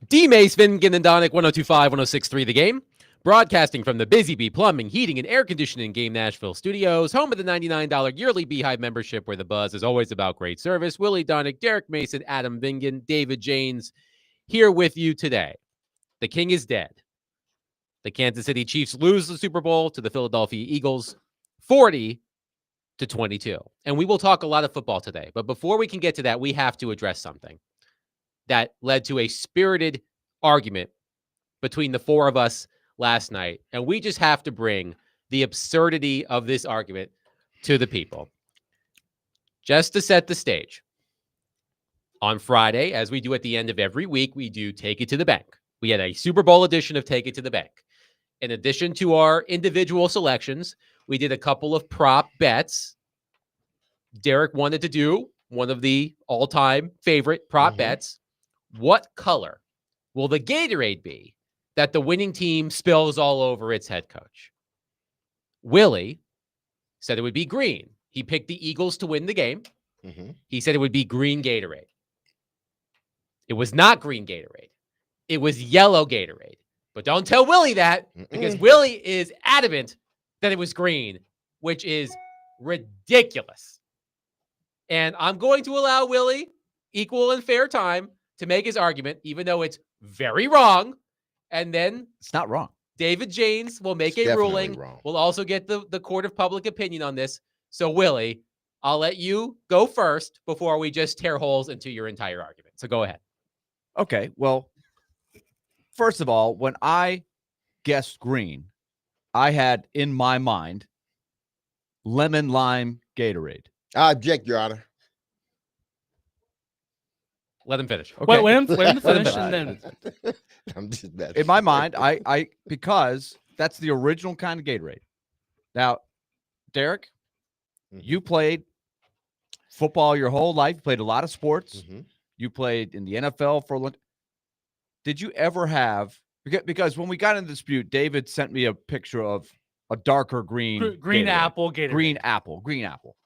D. Mace, Finnegan, and Donick, 1025, 1063 The Game. Broadcasting from the Busy Bee Plumbing, Heating, and Air Conditioning Game Nashville Studios, home of the $99 yearly Beehive membership where the buzz is always about great service. Willie Donick, Derek Mason, Adam Vingan, David Janes here with you today. The king is dead. The Kansas City Chiefs lose the Super Bowl to the Philadelphia Eagles 40-22. And we will talk a lot of football today. But before we can get to that, we have to address something that led to a spirited argument between the four of us last night. And we just have to bring the absurdity of this argument to the people. Just to set the stage. On Friday, as we do at the end of every week, we do Take It to the Bank. We had a Super Bowl edition of Take It to the Bank. In addition to our individual selections, we did a couple of prop bets. Derek wanted to do one of the all-time favorite prop bets. What color will the Gatorade be that the winning team spills all over its head coach? Willie said it would be green. He picked the Eagles to win the game. He said it would be green Gatorade. It was not green Gatorade. It was yellow Gatorade. But don't tell Willie that, because Willie is adamant that it was green, which is ridiculous. And I'm going to allow Willie equal and fair time to make his argument, even though it's very wrong. And then it's not wrong. David Janes will make a ruling. Wrong. We'll also get the court of public opinion on this. So, Willie, I'll let you go first before we just tear holes into your entire argument. So go ahead. Okay, well, first of all, when I guessed green, I had in my mind lemon lime Gatorade. I object, Your Honor. Let him finish. Okay. Wait, let him finish, and then I'm just bad. In my mind, I because that's the original kind of Gatorade. Now, Derek, you played football your whole life. You played a lot of sports. You played in the NFL for a long. Did you ever have? Because when we got into the dispute, David sent me a picture of a darker green green Gatorade. apple Gatorade. Green apple.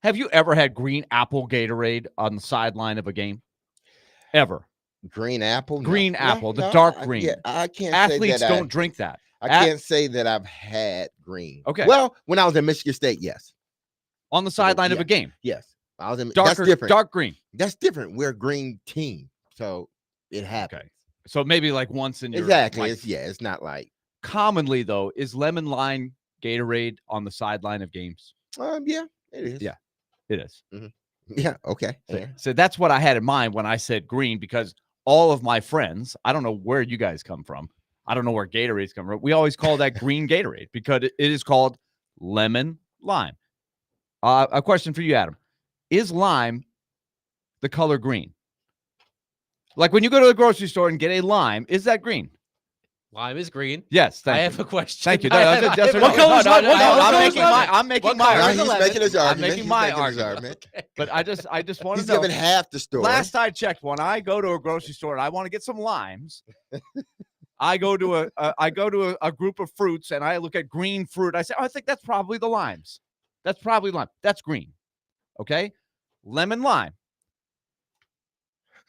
Have you ever had green apple Gatorade on the sideline of a game? Ever? Green apple? Green No. apple, the No, dark green. I can't Athletes say that don't drink that. I can't say that I've had green. Okay. Well, when I was at Michigan State, yes. On the sideline of a game. Yes. I was in Darker, that's different. dark green. That's different. We're a green team. So it happens. Okay. So maybe like once in your Exactly. life. It's not like Commonly, though, is lemon lime Gatorade on the sideline of games? yeah, it is. Yeah. It is. Yeah, okay. So that's what I had in mind when I said green, because all of my friends, I don't know where you guys come from. I don't know where Gatorade's come from. We always call that green Gatorade because it is called lemon lime. A question for you, Adam. Is lime the color green? Like when you go to the grocery store and get a lime, is that green? Lime is green. Yes. I have a question. Thank you. What color is lime? I'm making my Now argument. he's making his argument. I'm making He's my making his argument. But I just want He's to know. giving half the story. Last I checked, when I go to a grocery store and I want to get some limes, I go to a group of fruits and I look at green fruit. I say, I think that's probably the limes. That's probably lime. That's green. Okay, lemon lime.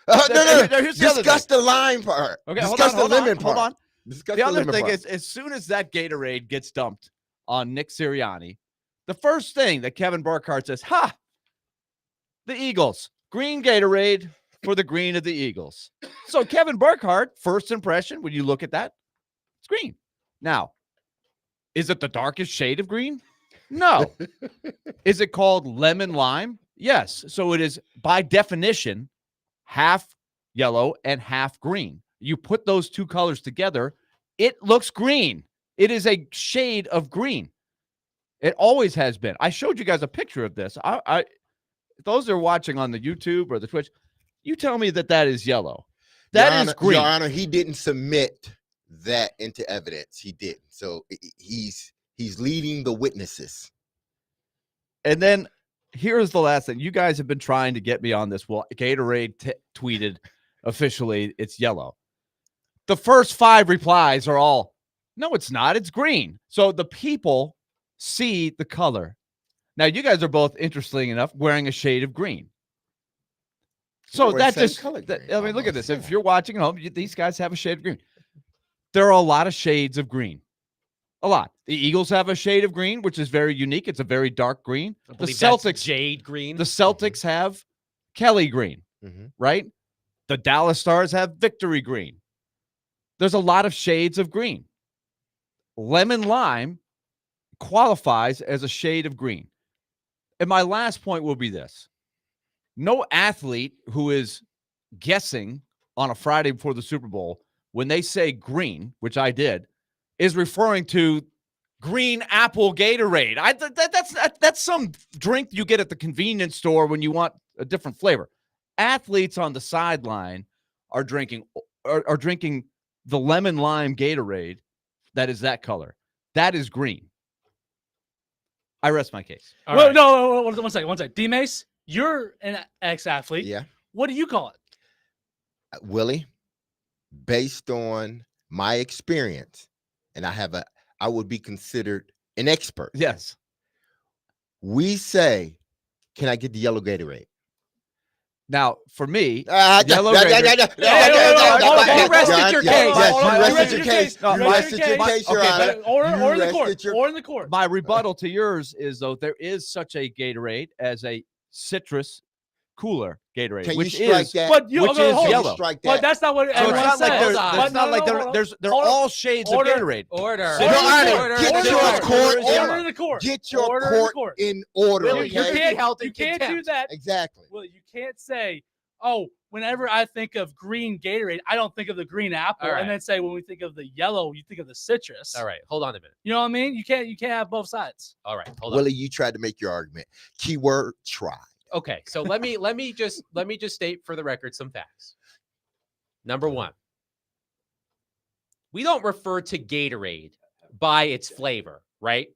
No. Here's the other Discuss the lime part. Okay, Discuss the lemon part. Hold on. Discuss The other lemon thing part. is, as soon as that Gatorade gets dumped on Nick Sirianni, the first thing that Kevin Burkhardt says, the Eagles, green Gatorade for the green of the Eagles. So Kevin Burkhardt, first impression, when you look at that, it's green. Now, is it the darkest shade of green? No. Is it called lemon lime? Yes. So it is, by definition, half yellow and half green. You put those two colors together, it looks green. It is a shade of green. It always has been. I showed you guys a picture of this. Those that are watching on the YouTube or the Twitch, you tell me that is yellow. That is green. Your Honor, he didn't submit that into evidence. He didn't. So he's leading the witnesses. And then here's the last thing. You guys have been trying to get me on this. Well, Gatorade tweeted officially it's yellow. The first 5 replies are all, no, it's not. It's green. So the people see the color. Now, you guys are both, interesting enough, wearing a shade of green. So We're the that same just, color that- green I mean, look at almost, this. If yeah. you're watching at home, these guys have a shade of green. There are a lot of shades of green. A lot. The Eagles have a shade of green, which is very unique. It's a very dark green. I The believe that's Celtics, jade green. the Celtics have Kelly green, Mhm. right? The Dallas Stars have victory green. There's a lot of shades of green. Lemon lime qualifies as a shade of green. And my last point will be this. No athlete who is guessing on a Friday before the Super Bowl, when they say green, which I did, is referring to green apple Gatorade. That's some drink you get at the convenience store when you want a different flavor. Athletes on the sideline are drinking the lemon lime Gatorade that is that color. That is green. I rest my case. All Well, right. no, one second. D-Mace, you're an ex-athlete. Yeah. What do you call it? Willie, based on my experience, and I would be considered an expert. Yes. We say, can I get the yellow Gatorade? Now, for me, Yellow Yellow Gatorade. Gatorade. You rested your case. Yes, you rested your case. No, You my- rested your case, Your okay, Honor. Or You in the rested court. your- Or in the court. my rebuttal to yours is, though, there is such a Gatorade as a citrus cooler Gatorade, Can you which strike is that? But you, which okay, is hold on. yellow. Strike But that. that's not what So everyone it's not like says. there's But not like hold on. they're Hold on. all shades Order. of Gatorade. Order. Your Honor, get your court Order in the court. Get your Order in the court court. in order. Willie, You you're okay? being held in you can't do contempt. that. Exactly. Well, you can't say, oh, whenever I think of green Gatorade, I don't think of the green apple, All right. and then say when we think of the yellow, you think of the citrus. All right. Hold on a minute. You know what I mean? You can't have both sides. All right. Hold on. Willie, you tried to make your argument. Keyword try. Okay, so let me just state for the record some facts. Number one, we don't refer to Gatorade by its flavor, right?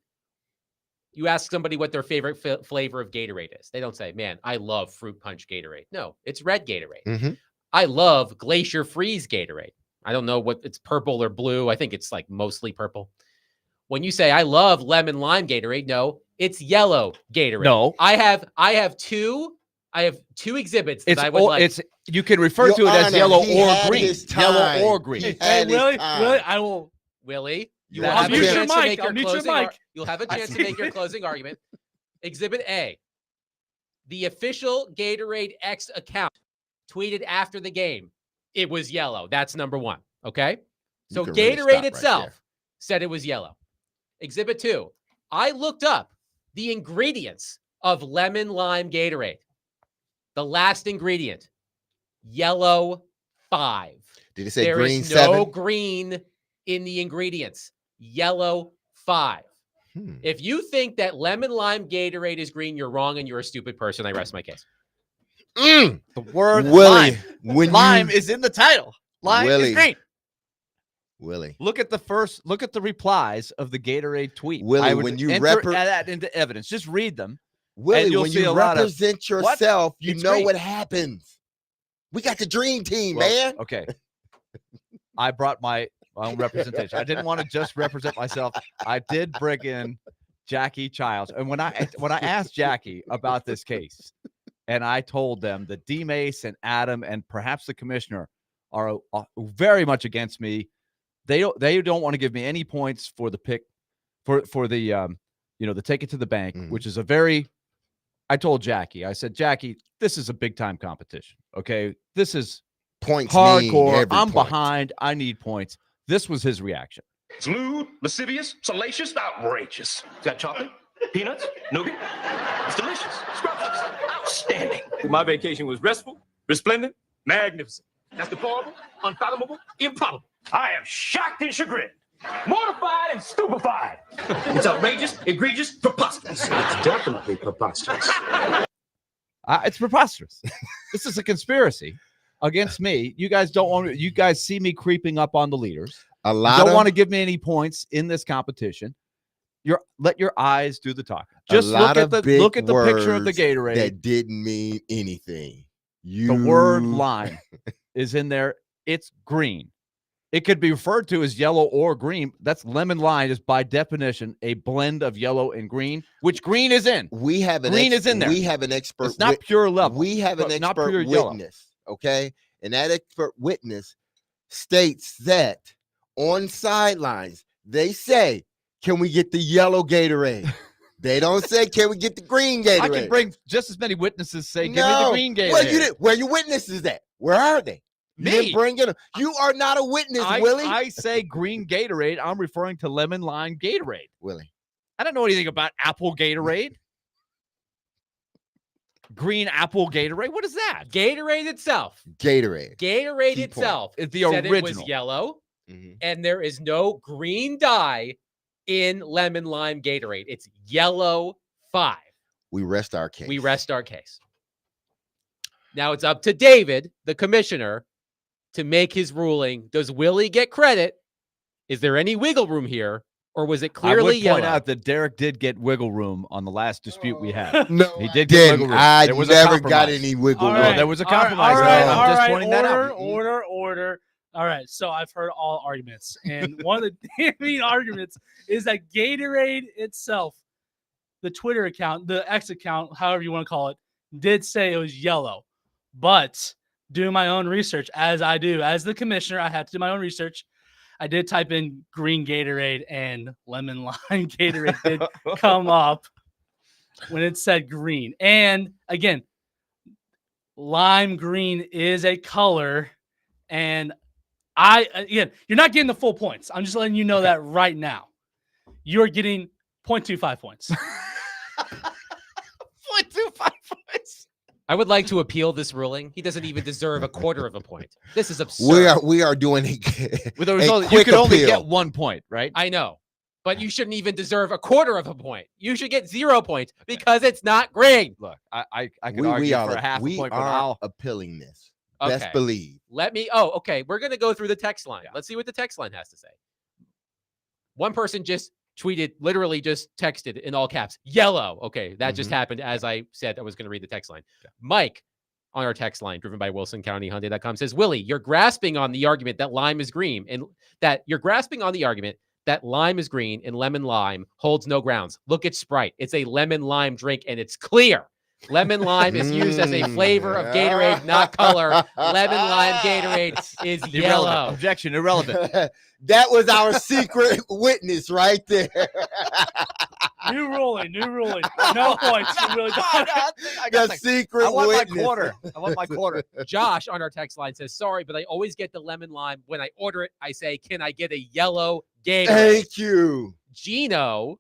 You ask somebody what their favorite flavor of Gatorade is. They don't say, "Man, I love fruit punch Gatorade." No, it's red Gatorade. Mhm. I love Glacier Freeze Gatorade. I don't know what it's purple or blue. I think it's like mostly purple. When you say I love lemon lime Gatorade, no, it's yellow Gatorade. No. I have two exhibits that It's I would like. it's you can refer Your to it as Honor, yellow he or had green. his Yellow time. or green. He Hey, had his Willie, time. I will. Willie, you I'll will have a mute your chance to mic. make I'll your mute your closing. mic. You'll have a I chance to see. make your closing argument. Exhibit A: the official Gatorade X account tweeted after the game. It was yellow. That's number one. Okay, You so can really Gatorade stop right itself there. said it was yellow. Exhibit 2: I looked up the ingredients of lemon lime Gatorade. The last ingredient, yellow 5. Did it say There green is no 7? green in the ingredients. Yellow 5. If you think that lemon lime Gatorade is green, you're wrong and you're a stupid person. I rest my case. Mm. The word Willie, lime. when Lime you is in the title. Lime Willie. is green. Willie, Look at the replies of the Gatorade tweet. Willie, I would when you enter repre- that into evidence. Just read them. Willie, you'll when see you a lot of, represent "What? yourself, you It's know green." what happens. We got the dream team, Well, man. Okay. I brought my own representation. I didn't want to just represent myself. I did bring in Jackie Childs. And when I asked Jackie about this case, and I told them that D Mace and Adam and perhaps the commissioner are very much against me. They don't want to give me any points for the pick for the the take it to the bank, Mhm. which is I told Jackie, I said, Jackie, this is a big time competition. Okay. This is Points mean hardcore. every I'm point. behind. I need points. This was his reaction. It's lewd, lascivious, salacious, outrageous. Got chocolate, peanuts, nougat. It's delicious, scrumptious, outstanding. My vacation was restful, resplendent, magnificent. That's deplorable, unfathomable, improbable. I am shocked and chagrined, mortified and stupefied. It's outrageous, egregious, preposterous. It's definitely preposterous. It's preposterous. This is a conspiracy against me. You guys don't want. You guys see me creeping up on the leaders. A You lot don't of want to give me any points in this competition. Let your eyes do the talking. a Just lot look at of the big picture of the words Gatorade. that didn't mean anything. The word lime is in there. It's green. It could be referred to as yellow or green. That's lemon lime is by definition a blend of yellow and green, which green is in. We have an Green is in there. We have an expert. It's not pure level. We have an not expert pure yellow. witness. Okay, and that expert witness states that on sidelines they say, "Can we get the yellow Gatorade?" They don't say, "Can we get the green Gatorade?" I can bring just as many witnesses say, "Give me No. the green Gatorade." Well, you didn't. Where your witnesses at? Where are they? You didn't Me. bring it. You are not a witness, Willie. I say green Gatorade. I'm referring to lemon lime Gatorade. Willie. I don't know anything about apple Gatorade. Green apple Gatorade. What is that? Gatorade itself. Gatorade. Gatorade Key point. itself. It's the said original. It was yellow, Mhm. and there is no green dye in lemon lime Gatorade. It's yellow 5. We rest our case. We rest our case. Now it's up to David, the commissioner, to make his ruling. Does Willie get credit? Is there any wiggle room here, or was it clearly I would yellow? point out that Derek did get wiggle room on the last dispute we had. No, He I did get wiggle didn't. room. I There was a never got compromise. any wiggle All room. right. There was a compromise All there. right, I'm all just right, pointing that order, out. order. All right, so I've heard all arguments, and one of the main arguments is that Gatorade itself, the Twitter account, the X account, however you want to call it, did say it was yellow. But doing my own research, as I do, as the commissioner, I had to do my own research. I did type in green Gatorade, and lemon lime Gatorade did come up when it said green. And again, lime green is a color, and again, you're not getting the full points. I'm just letting you know that right now. You're getting 0.25 points. 0.25 points. I would like to appeal this ruling. He doesn't even deserve a quarter of a point. This is absurd. We are doing a, With the a result, you quick could only appeal. get 1 point, right? I know, but you shouldn't even deserve a quarter of a point. You should get 0 points because it's not green. Look, I could argue for a half a point, but are I'll appealing this. Okay. Best believe. Okay. We're going to go through the text line. Let's see what the text line has to say. One person just tweeted, literally just texted in all caps, yellow. Okay. That just happened as I said I was going to read the text line. Okay. Mike on our text line, driven by WilsonCountyHyundai.com, says, Willie, you're grasping on the argument that lime is green and that lime is green and lemon lime holds no grounds. Look at Sprite. It's a lemon lime drink and it's clear. Lemon lime is used as a flavor of Gatorade, not color. Lemon lime Gatorade is irrelevant. yellow. Objection, irrelevant. That was our secret witness right there. New ruling. No points. You really don't. The secret I want witness. my quarter. I want my quarter. Josh on our text line says, sorry, but I always get the lemon lime. When I order it, I say, can I get a yellow Gatorade? Thank you. Gino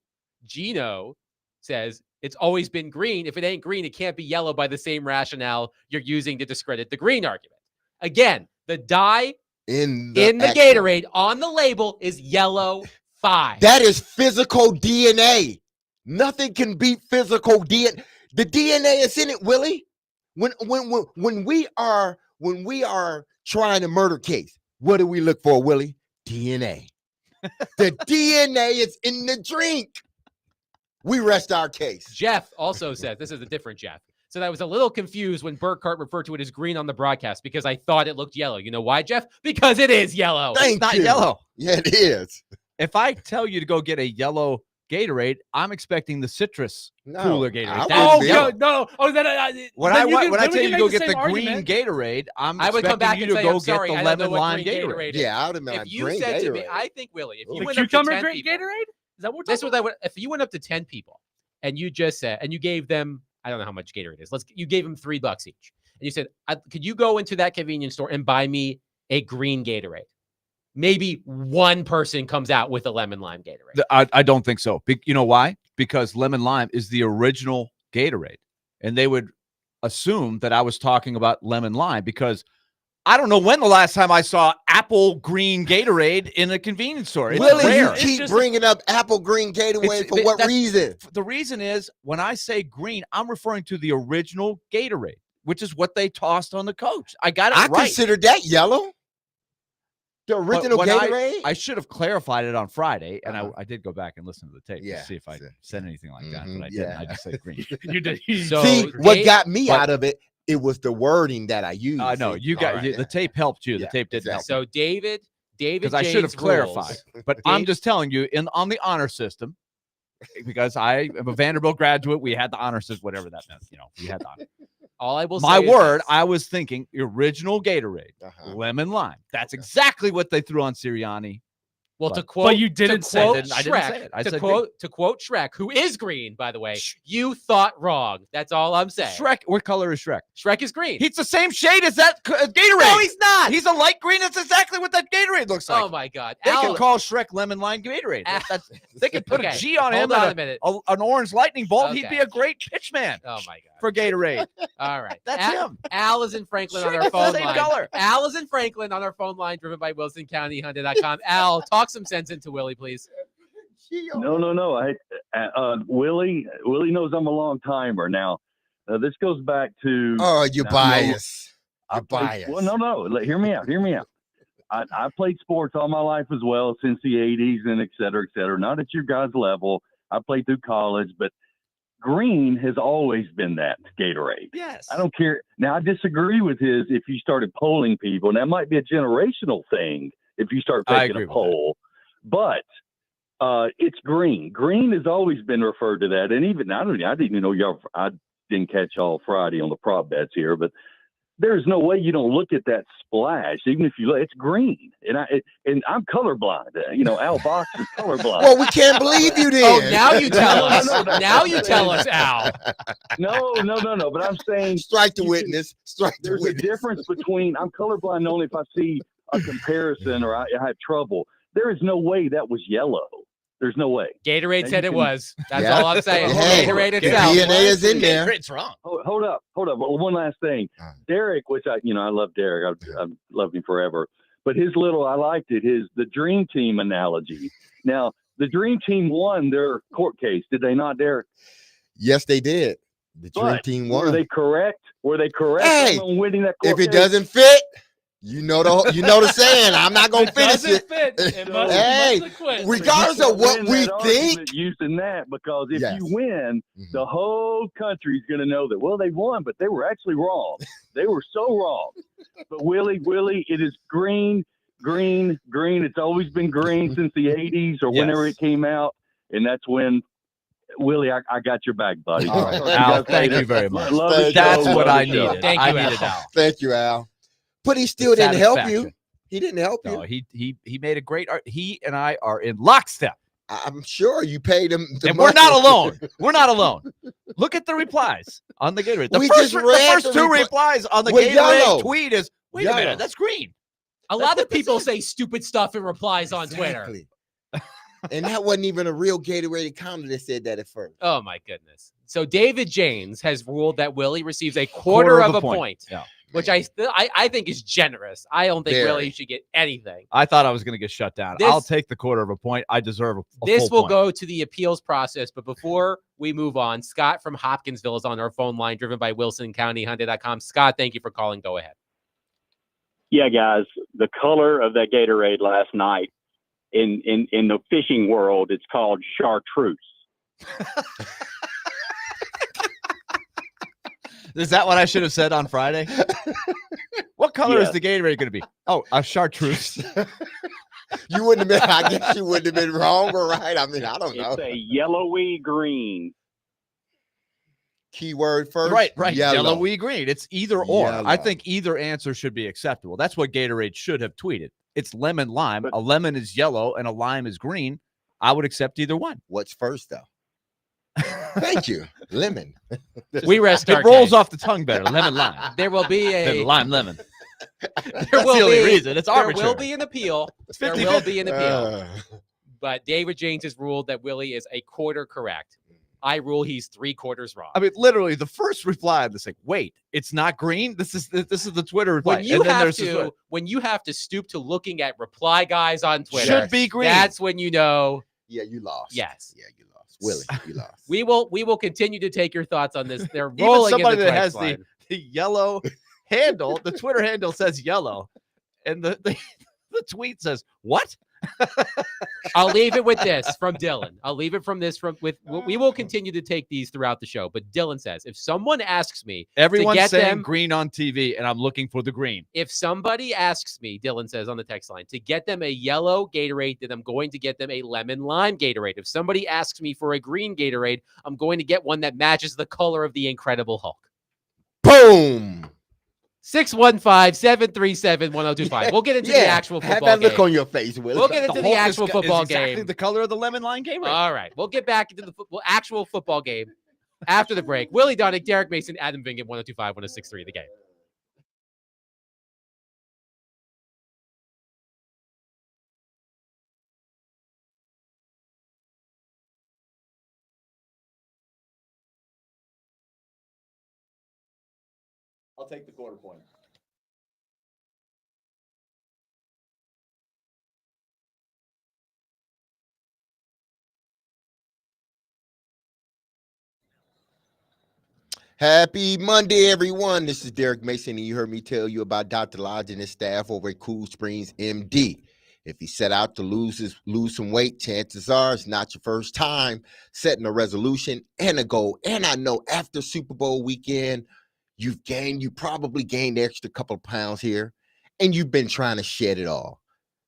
says, it's always been green. If it ain't green, it can't be yellow by the same rationale you're using to discredit the green argument. Again, the dye In the actual- Gatorade on the label is yellow 5. That is physical DNA. Nothing can beat physical DNA. The DNA is in it, Willie. When we are trying a murder case, what do we look for, Willie? DNA. The DNA is in the drink. We rest our case. Jeff also said, this is a different Jeff. So I was a little confused when Burkhart referred to it as green on the broadcast because I thought it looked yellow. You know why, Jeff? Because it is yellow. Thank It's not you. yellow. Yeah, it is. If I tell you to go get a yellow Gatorade, I'm expecting the citrus cooler Gatorade. I That's would yellow. be- no. Oh, then When then I you can- when I then we tell can you to go make get the same green argument. Gatorade, I'm I would come back expecting you and to say, go I'm sorry, get the I don't know lemon what lime green Gatorade. Gatorade is. Yeah, I would have been If like you green said to me, Gatorade. I think, Willie, if you The went up to cucumber 10 green people, Gatorade? Is that what we're this talking was I would, if you went up to 10 people and you just said, and you gave them, I don't know how much Gatorade is. You gave them $3 each. And you said, could you go into that convenience store and buy me a green Gatorade? Maybe one person comes out with a lemon lime Gatorade. I don't think so. You know why? Because lemon lime is the original Gatorade, and they would assume that I was talking about lemon lime because I don't know when the last time I saw apple green Gatorade in a convenience store. It's Willie, rare. you It's keep just- bringing up apple green Gatorade for what reason? The reason is when I say green, I'm referring to the original Gatorade, which is what they tossed on the coach. I got it I right. consider that yellow. The original when Gatorade. I should have clarified it on Friday, and Uh-huh. I did go back and listen to the tape Yeah, to see if I so- said anything like that, Mhm, but I didn't. yeah. I just said green. You did. So- See, what Dave- got me but- out of it, it was the wording that I used. I know See? you got All right, the tape helped you. The Yeah, tape didn't help. So David David because I should have James clarified. rules. But I'm Dave- just telling you, on the honor system, because I am a Vanderbilt graduate, we had the honor system, whatever that meant. We had the honor. All I will My say is word, this. I was thinking original Gatorade, lemon lime. That's exactly what they threw on Sirianni. Well, But- to quote, you didn't to say quote that. I didn't Shrek, say it. I to said quote Shrek, who is green, by the way. You thought wrong. That's all I'm saying. Shrek, what color is Shrek? Shrek is green. He's the same shade as that Gatorade. No, he's not. He's a light green. That's exactly what that Gatorade looks like. Oh my God. They Al, can call Shrek lemon lime Gatorade. Al- They could put Okay, a G on him, hold on and a minute. an orange lightning bolt. He'd Okay. be a great pitchman Oh my God. for Gatorade. All right. That's Al, him. Al is in Franklin on Shrek our is the phone same line. color. Al is in Franklin on our phone line, driven by WilsonCountyHonda.com. Al, talk some sense into Willie, please. No. Willie knows I'm a long timer. Now, this goes back to. Oh, you I know- bias. I You're played- biased. Well, no. Hear me out. I played sports all my life as well since the 80s and et cetera, et cetera. Not at your guys' level. I played through college, but green has always been that Gatorade. Yes. I don't care. Now, I disagree with his if you started polling people, and that might be a generational thing if you start I taking agree a with poll. But it's green. Green has always been referred to that. And even, I didn't even know y'all, I didn't catch all Friday on the prop bets here, but there's no way you don't look at that splash, even if you look, it's green. And I'm colorblind. Al Box is colorblind. Well, we can't believe you then. Oh, now you tell us. No. Now you tell us, Al. No. But I'm saying Strike the You can- witness. Strike the there's a witness. difference between I'm colorblind only if I see a comparison or I have trouble. There is no way that was yellow. There's no way. Gatorade And said you it can- was. That's Yeah. all I'm saying. Hey, Gatorade the itself. DNA is in there. Gatorade's wrong. Hold up. Well, one last thing. Derek, which I love Derek. I've loved him forever. But I liked it. The Dream Team analogy. Now, the Dream Team won their court case, did they not, Derek? Yes, they did. The Dream But Team Were won. they correct? Hey, on winning that court If it case? doesn't fit, you know the saying. I'm not gonna finish doesn't it. fit. It must, Hey, it must have quit. regardless You of what can't we win that think. argument using that, because if Yes. you win, Mhm. the whole country's going to know that, well, they won, but they were actually wrong. They were so wrong. But Willie, it is green. It's always been green since the 80s or whenever Yes. it came out. And that's when, Willie, I got your back, buddy. All right. Talk to Al, guys thank later. you very much. Love the Thank you. show, That's love what the I show. needed. Thank I you, needed Al. Al. Thank you, Al. But he still didn't help you. Satisfaction. He didn't help you. No, he made a great art. He and I are in lockstep. I'm sure you paid him. The And we're money. not alone. We're not alone. Look at the replies on the Gatorade. The We first, just read the two repli- replies on the With Gatorade yellow. tweet is, wait a Yellow. minute, that's green. A lot of people say stupid stuff in replies on Twitter. Exactly. And that wasn't even a real Gatorade counter that said that at first. Oh my goodness. So David James has ruled that Willie receives a quarter of a point, Yeah. which I think is generous. I don't think Very. Willie should get anything. I thought I was going to get shut down. This- I'll take the quarter of a point. I deserve a This full will point. go to the appeals process, but before we move on, Scott from Hopkinsville is on our phone line, driven by WilsonCountyHonda.com. Scott, thank you for calling. Go ahead. Yeah, guys, the color of that Gatorade last night in the fishing world, it's called chartreuse. Is that what I should have said on Friday? What color is Yeah. the Gatorade going to be? Oh, a chartreuse. You wouldn't have been, I guess you wouldn't have been wrong or right. I mean, I don't know. It's a yellowy green. Keyword first. Right. Yellow. Yellowy green. It's either or. I Yellow. think either answer should be acceptable. That's what Gatorade should have tweeted. It's lemon lime. But- A lemon is yellow and a lime is green. I would accept either one. What's first, though? Thank you. Lemon. We rest our It rolls case. off the tongue better. Lemon lime. There will be Than a lime lemon. there That's will the only be, reason. It's there arbitrary. will be an appeal. It's There 50-50. will be an appeal. Uh, But David James has ruled that Willie is a quarter correct. I rule he's 3/4 wrong. I mean, literally, the first reply, this like, wait, it's not green. This is the Twitter reply. when you And then have there's this one, to stoop to looking at reply guys on Twitter, should be green. that's when you know. yeah, you lost. Yes. Yeah, you lost. Willie, you lost. We will continue to take your thoughts on this. They're Even rolling somebody in the that text has line. the yellow handle, the Twitter handle says yellow, and the tweet says what? I'll leave it with this from Dylan. I'll leave it from this we will continue to take these throughout the show. But Dylan says, if someone asks me Everyone's get saying them- green on TV, and I'm looking for the green. if somebody asks me, Dylan says on the text line, to get them a yellow Gatorade, then I'm going to get them a lemon lime Gatorade. If somebody asks me for a green Gatorade, I'm going to get one that matches the color of the Incredible Hulk. Boom. 615-737-1025. We'll get into the actual have football that look game. on your face, Willie. We'll get into the Hulk actual is football exactly game. the color of the lemon lime Gatorade. All right. We'll get back into the actual football game after the break. Willie Donick, Derek Mason, Adam Vingan, 1025, 1063, the game. I'll take the quarter point. Happy Monday, everyone. This is Derek Mason, and you heard me tell you about Dr. Lodge and his staff over at Cool Springs MD. If you set out to lose some weight, chances are it's not your first time setting a resolution and a goal. And I know after Super Bowl weekend, you probably gained an extra couple of pounds here, and you've been trying to shed it all.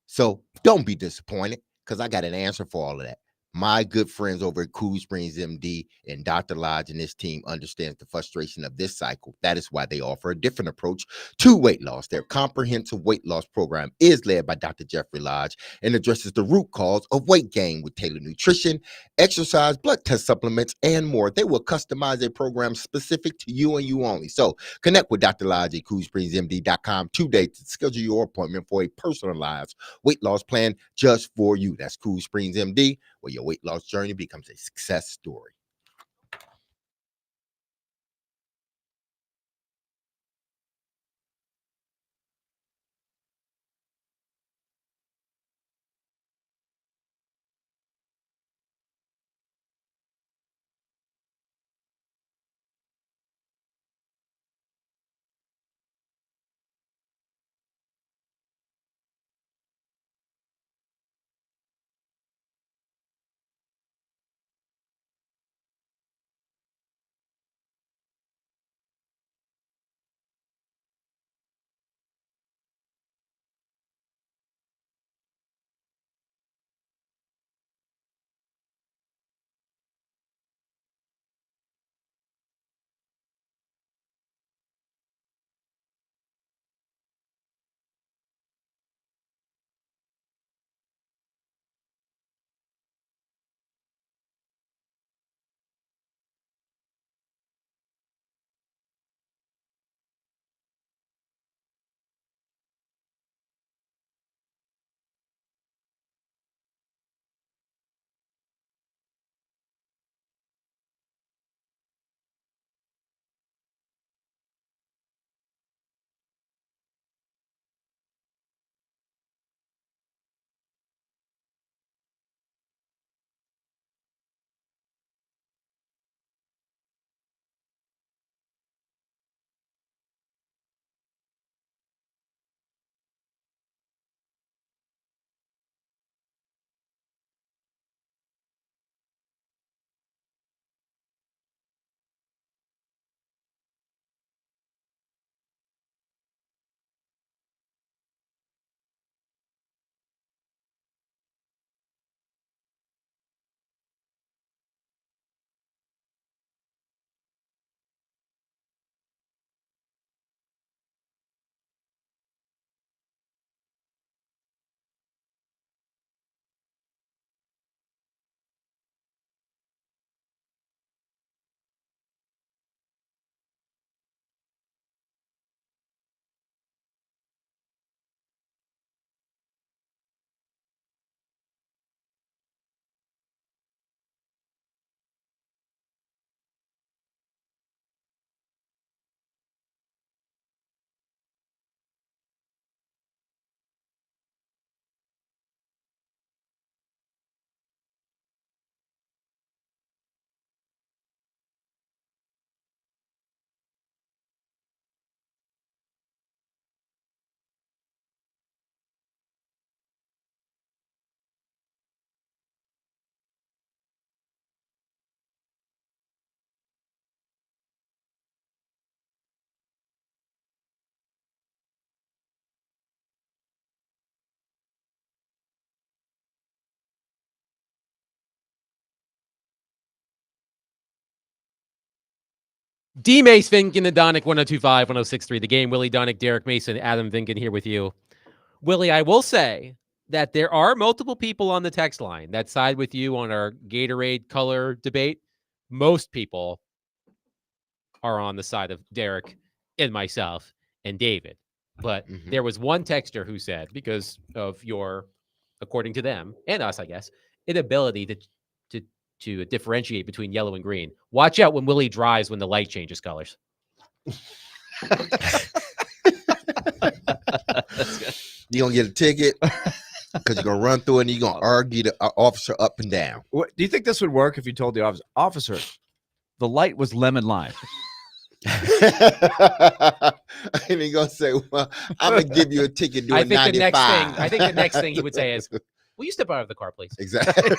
So don't be disappointed, because I got an answer for all of that. My good friends over at Cool Springs MD and Dr. Lodge and his team understands the frustration of this cycle. That is why they offer a different approach to weight loss. Their comprehensive weight loss program is led by Dr. Jeffrey Lodge and addresses the root cause of weight gain with tailored nutrition, exercise, blood test supplements, and more. They will customize a program specific to you and you only. So connect with Dr. Lodge at CoolSpringsMD.com today to schedule your appointment for a personalized weight loss plan just for you. That's Cool Springs MD, where your weight loss journey becomes a success story. D Mace Finken and Donick 1025 1063 the game. Willie Donick, Derek Mason, Adam Finken here with you. Willie, I will say that there are multiple people on the text line that side with you on our Gatorade color debate. Most people are on the side of Derek and myself and David. But there was one texter who said, because of your, according to them and us, I guess, inability to differentiate between yellow and green. Watch out when Willie drives when the light changes colors. You're going to get a ticket because you're going to run through it and you're going to argue the officer up and down. What, do you think this would work if you told the officer, the light was lemon lime? And he's going to say, well, I'm going to give you a ticket doing 95. I think the next thing he would say is, will you step out of the car, please? Exactly.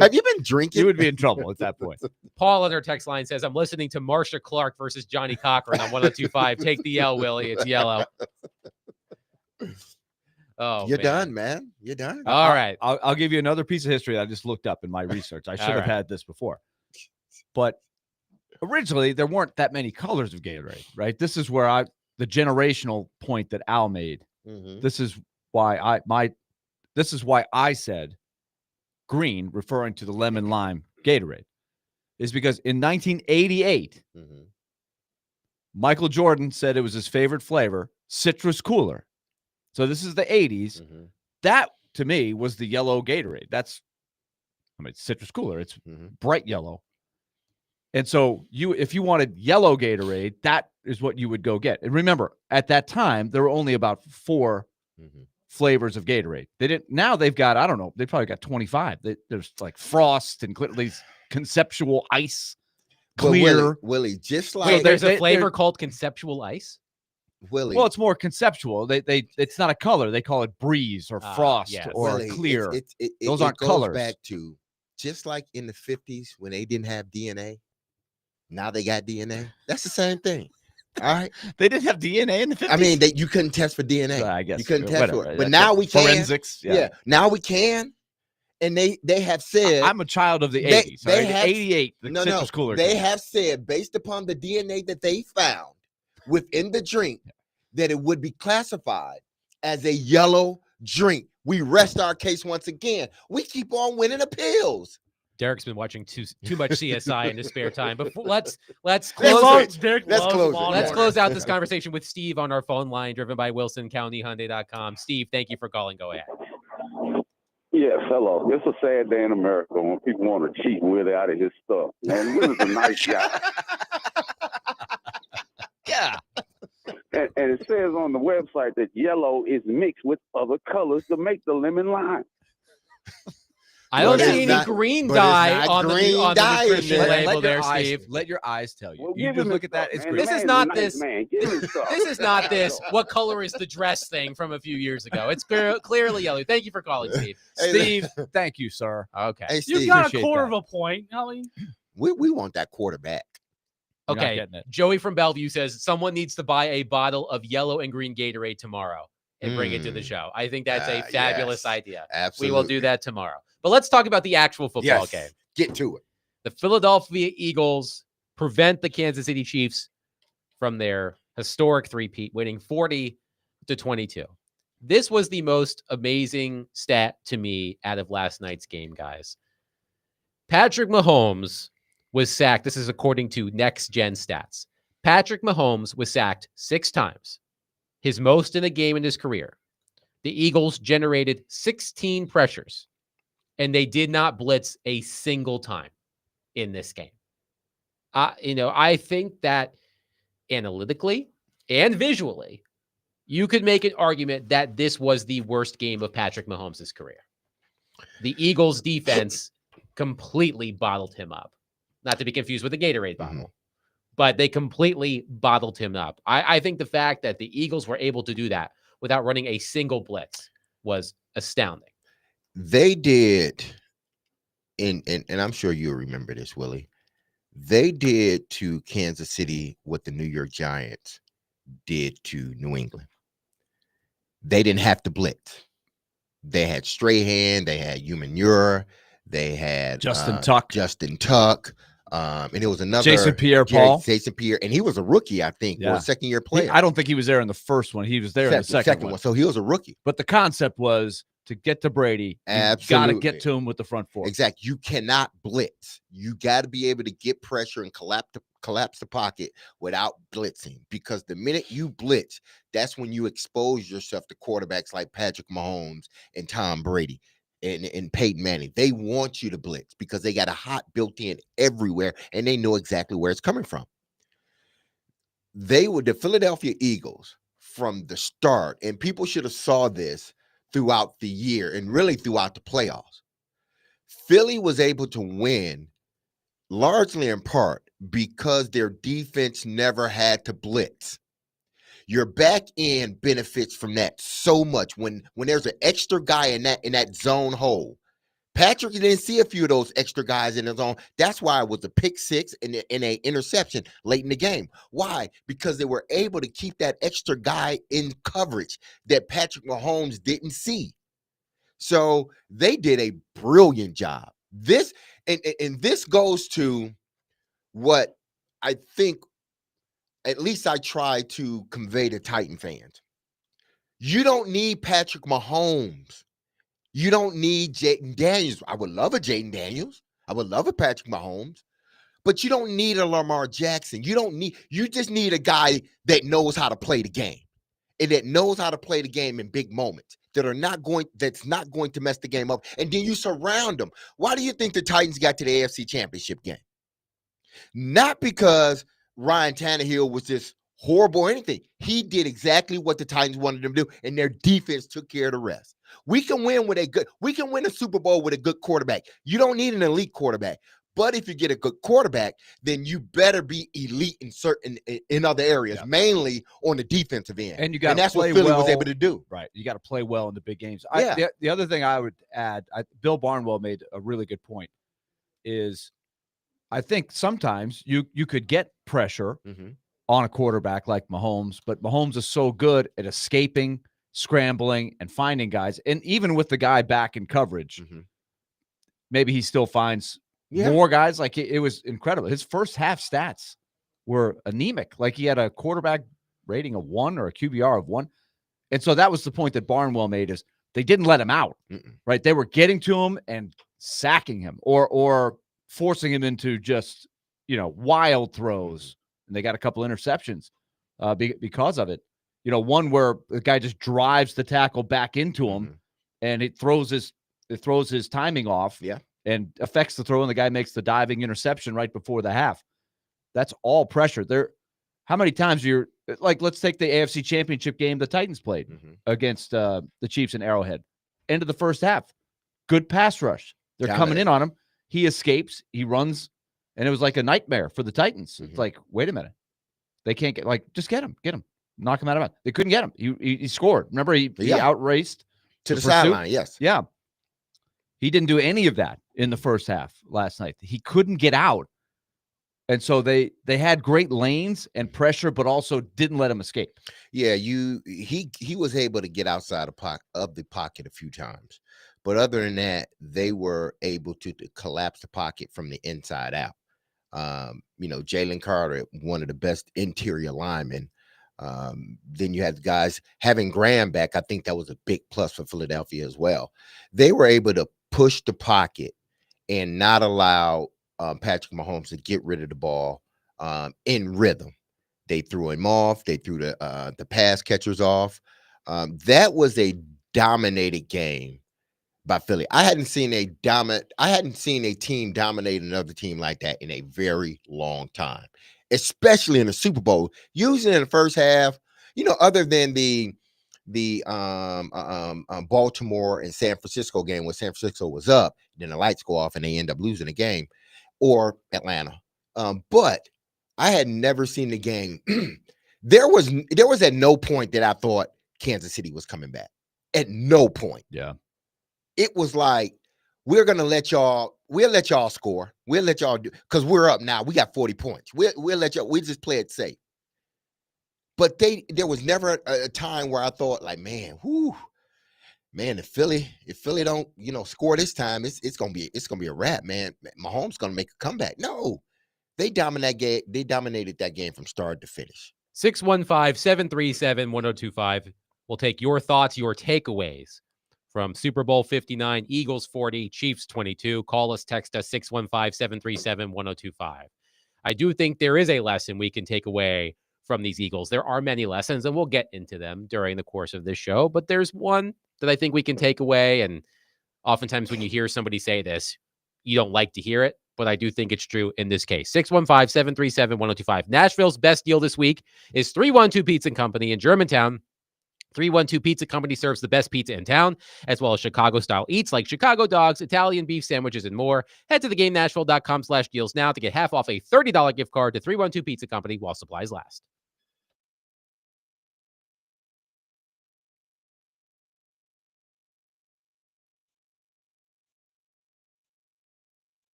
Have you been drinking? You would be in trouble at that point. Paul on our text line says, I'm listening to Marsha Clark versus Johnny Cochran on 1025. Take the L, Willie. It's yellow. Oh, You're done, man. You're done. All right. I'll give you another piece of history that I just looked up in my research. I should have had this before. But originally, there weren't that many colors of Gatorade, right? This is where the generational point that Al made. This is why I said green, referring to the lemon lime Gatorade, is because in 1988, Michael Jordan said it was his favorite flavor, citrus cooler. So this is the 80s. That, to me, was the yellow Gatorade. It's citrus cooler. It's bright yellow. And so if you wanted yellow Gatorade, that is what you would go get. And remember, at that time, there were only about 4 flavors of Gatorade. Now they've got, I don't know, they probably got 25. There's like Frost and these conceptual ice, clear. Willie, just like Wait, there's a flavor called conceptual ice? Willie. Well, it's more conceptual. It's not a color. They call it breeze or frost or Willie, clear. Those aren't goes colors. Back to just like in the 50s when they didn't have DNA. Now they got DNA. That's the same thing. All right. They didn't have DNA in the 50s. I mean, you couldn't test for DNA. I guess you couldn't test for it. But That's now we can. Forensics. Yeah. Now we can. And they have said I'm a child of the 80s. They right? have 88. The citrus cooler. They have said, based upon the DNA that they found within the drink, that it would be classified as a yellow drink. We rest our case once again. We keep on winning appeals. Derek's been watching too much CSI in his spare time. But let's Let's close close it. Let's close out this conversation with Steve on our phone line, driven by WilsonCountyHyundai.com. Steve, thank you for calling. Go ahead. Yes, hello. It's a sad day in America when people want to cheat Willie out of his stuff. Man, Willie's a nice guy. Yeah. And it says on the website that yellow is mixed with other colors to make the lemon lime. I don't But see it's any not- green but it's dye not on green the dye in nutrition there. label there, Steve. Let your eyes tell you. Well, You give just him look his at that. stuff, It's man. great. This is The not man's a nice this- man. Give him stuff. This is not this. What color is the dress thing from a few years ago? It's clearly yellow. Thank you for calling, Steve. Hey, Steve, thank you, sir. Okay. Hey, You Steve, got a appreciate quarter that. of a point. I mean, we want that quarterback. You're not Okay. getting it. Joey from Bellevue says someone needs to buy a bottle of yellow and green Gatorade tomorrow and bring it to the show. I think that's a fabulous Yes. idea. Absolutely. We will do that tomorrow. But let's talk about the actual football Yes. game. Get to it. The Philadelphia Eagles prevent the Kansas City Chiefs from their historic three-peat, winning 40-22. This was the most amazing stat to me out of last night's game, guys. Patrick Mahomes was sacked. This is according to Next Gen Stats. Patrick Mahomes was sacked 6 times, his most in a game in his career. The Eagles generated 16 pressures, and they did not blitz a single time in this game. I think that analytically and visually, you could make an argument that this was the worst game of Patrick Mahomes' career. The Eagles defense completely bottled him up. Not to be confused with the Gatorade bottle, but they completely bottled him up. I think the fact that the Eagles were able to do that without running a single blitz was astounding. They did, and I'm sure you'll remember this, Willie. They did to Kansas City what the New York Giants did to New England. They didn't have to blitz. They had Strahan, they had Hugh Manure, they had Justin Tuck. Justin Tuck. And it was another Jason Pierre-Paul. Jason Pierre, and he was a rookie, I think, or Yeah. a second-year player. I don't think he was there in the first one. He was there in the second one. So he was a rookie. But the concept was to get to Brady, you got to Absolutely. get to him with the front four. Exactly. You cannot blitz. You got to be able to get pressure and collapse the pocket without blitzing, because the minute you blitz, that's when you expose yourself to quarterbacks like Patrick Mahomes and Tom Brady and Peyton Manning. They want you to blitz because they got a hot built in everywhere, and they know exactly where it's coming from. They were the Philadelphia Eagles from the start, and people should have saw this throughout the year and really throughout the playoffs. Philly was able to win largely in part because their defense never had to blitz. Your back end benefits from that so much when there's an extra guy in that zone hole. Patrick didn't see a few of those extra guys in the zone. That's why it was a pick six and an interception late in the game. Why? Because they were able to keep that extra guy in coverage that Patrick Mahomes didn't see. So they did a brilliant job. This and this goes to what I think, at least I try to convey to Titan fans. You don't need Patrick Mahomes. You don't need Jaden Daniels. I would love a Jaden Daniels. I would love a Patrick Mahomes. But you don't need a Lamar Jackson. You just need a guy that knows how to play the game. And that knows how to play the game in big moments that's not going to mess the game up. And then you surround them. Why do you think the Titans got to the AFC Championship game? Not because Ryan Tannehill was just horrible or anything. He did exactly what the Titans wanted him to do, and their defense took care of the rest. We can win a Super Bowl with a good quarterback. You don't need an elite quarterback. But if you get a good quarterback, then you better be elite in other areas, mainly on the defensive end. And you got that's play what Philly well, was able to do. Right. You got to play well in the big games. Yeah. The other thing I would add, Bill Barnwell made a really good point, is I think sometimes you could get pressure on a quarterback like Mahomes, but Mahomes is so good at escaping, scrambling, and finding guys. And even with the guy back in coverage, maybe he still finds more guys. Like it was incredible. His first half stats were anemic. Like he had a quarterback rating of 1 or a QBR of 1. And so that was the point that Barnwell made, is they didn't let him out, right? They were getting to him and sacking him or forcing him into just, wild throws. And they got a couple interceptions because of it. One where the guy just drives the tackle back into him and it throws his timing off. Yeah. And affects the throw, and the guy makes the diving interception right before the half. That's all pressure. How many times let's take the AFC Championship game the Titans played against the Chiefs in Arrowhead. End of the first half. Good pass rush. They're coming in on him. He escapes. He runs, and it was like a nightmare for the Titans. It's like, wait a minute. They can't just get him. Knock him out of bounds. They couldn't get him. He scored. Remember, he outraced to the sideline. Yes. Yeah. He didn't do any of that in the first half last night. He couldn't get out. And so they had great lanes and pressure, but also didn't let him escape. Yeah, he was able to get outside of the pocket a few times. But other than that, they were able to collapse the pocket from the inside out. Jalen Carter, one of the best interior linemen. Then you had guys having Graham back. I think that was a big plus for Philadelphia as well. They were able to push the pocket and not allow Patrick Mahomes to get rid of the ball in rhythm. They threw him off. They threw the pass catchers off. That was a dominated game by Philly. I hadn't seen a team dominate another team like that in a very long time, especially in the Super Bowl. Usually in the first half, other than the Baltimore and San Francisco game where San Francisco was up, then the lights go off and they end up losing the game, or Atlanta. But I had never seen the game. There was at no point that I thought Kansas City was coming back. At no point. Yeah. It was like, we'll let y'all score. We'll let y'all do, because we're up now. We got 40 points. We'll let y'all, we just play it safe. But there was never a time where I thought, like, if Philly don't, score this time, it's gonna be a wrap, man. Mahomes gonna make a comeback. No, They dominated that game from start to finish. 615-737-1025. We'll take your thoughts, your takeaways from Super Bowl 59, Eagles 40, Chiefs 22. Call us, text us 615-737-1025. I do think there is a lesson we can take away from these Eagles. There are many lessons, and we'll get into them during the course of this show, but there's one that I think we can take away. And oftentimes when you hear somebody say this, you don't like to hear it, but I do think it's true in this case. 615-737-1025. Nashville's best deal this week is 312 Pizza Company in Germantown. 312 Pizza Company serves the best pizza in town, as well as Chicago-style eats like Chicago dogs, Italian beef sandwiches, and more. Head to theGameNashville.com/deals now to get half off a $30 gift card to 312 Pizza Company while supplies last.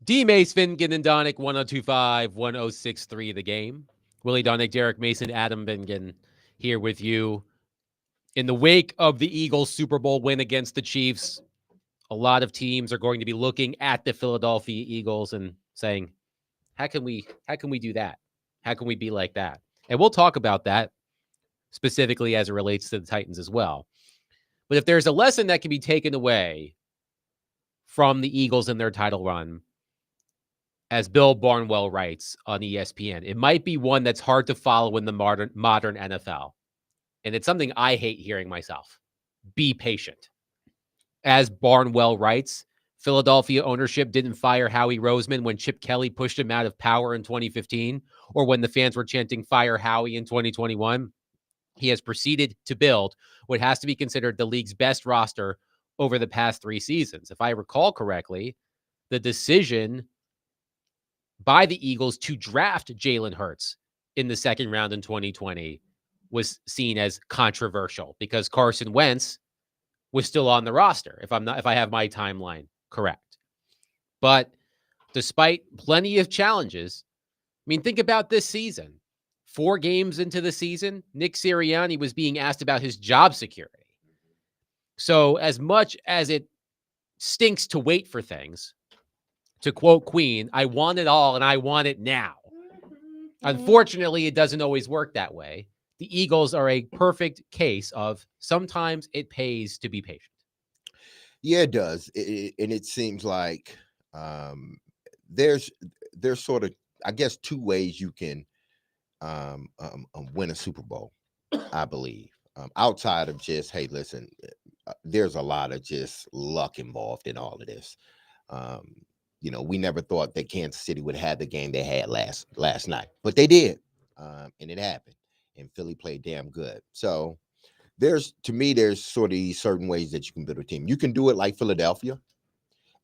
D. Mace, Finnegan, and Donick, 1025, 1063 the game. Willie Donick, Derek Mason, Adam Finnegan here with you. In the wake of the Eagles' Super Bowl win against the Chiefs, a lot of teams are going to be looking at the Philadelphia Eagles and saying, how can we do that? How can we be like that? And we'll talk about that specifically as it relates to the Titans as well. But if there's a lesson that can be taken away from the Eagles in their title run, as Bill Barnwell writes on ESPN, it might be one that's hard to follow in the modern NFL. And it's something I hate hearing myself. Be patient. As Barnwell writes, Philadelphia ownership didn't fire Howie Roseman when Chip Kelly pushed him out of power in 2015, or when the fans were chanting "Fire Howie" in 2021. He has proceeded to build what has to be considered the league's best roster over the past 3 seasons. If I recall correctly, the decision by the Eagles to draft Jalen Hurts in the second round in 2020 was seen as controversial because Carson Wentz was still on the roster, if I have my timeline correct. But despite plenty of challenges, I mean, think about this season. 4 games into the season, Nick Sirianni was being asked about his job security. So as much as it stinks to wait for things, to quote Queen, I want it all and I want it now. Unfortunately, it doesn't always work that way. The Eagles are a perfect case of sometimes it pays to be patient. Yeah, it does. And it seems like there's sort of, I guess, 2 ways you can win a Super Bowl, I believe. Outside of just, hey, listen, there's a lot of just luck involved in all of this. We never thought that Kansas City would have the game they had last night, but they did, and it happened. And Philly played damn good. So there's sort of these certain ways that you can build a team. You can do it like Philadelphia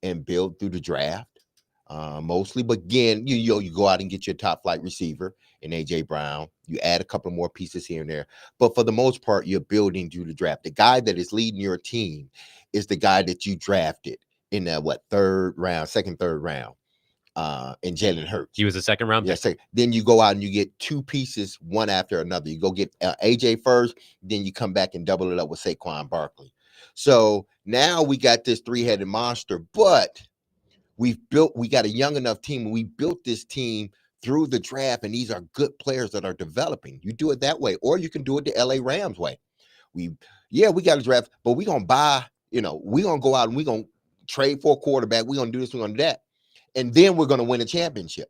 and build through the draft, mostly. But again, you go out and get your top flight receiver in AJ Brown. You add a couple more pieces here and there. But for the most part, you're building through the draft. The guy that is leading your team is the guy that you drafted in the second, third round. And Jalen Hurts. He was a second round pick. Yes, then you go out and you get 2 pieces, one after another. You go get AJ first, then you come back and double it up with Saquon Barkley. So now we got this 3-headed monster, but we got a young enough team, and we built this team through the draft, and these are good players that are developing. You do it that way, or you can do it the LA Rams way. We got a draft, but we're gonna buy, we're gonna go out and we're gonna trade for a quarterback. We're gonna do this, we're gonna do that. And then we're going to win a championship.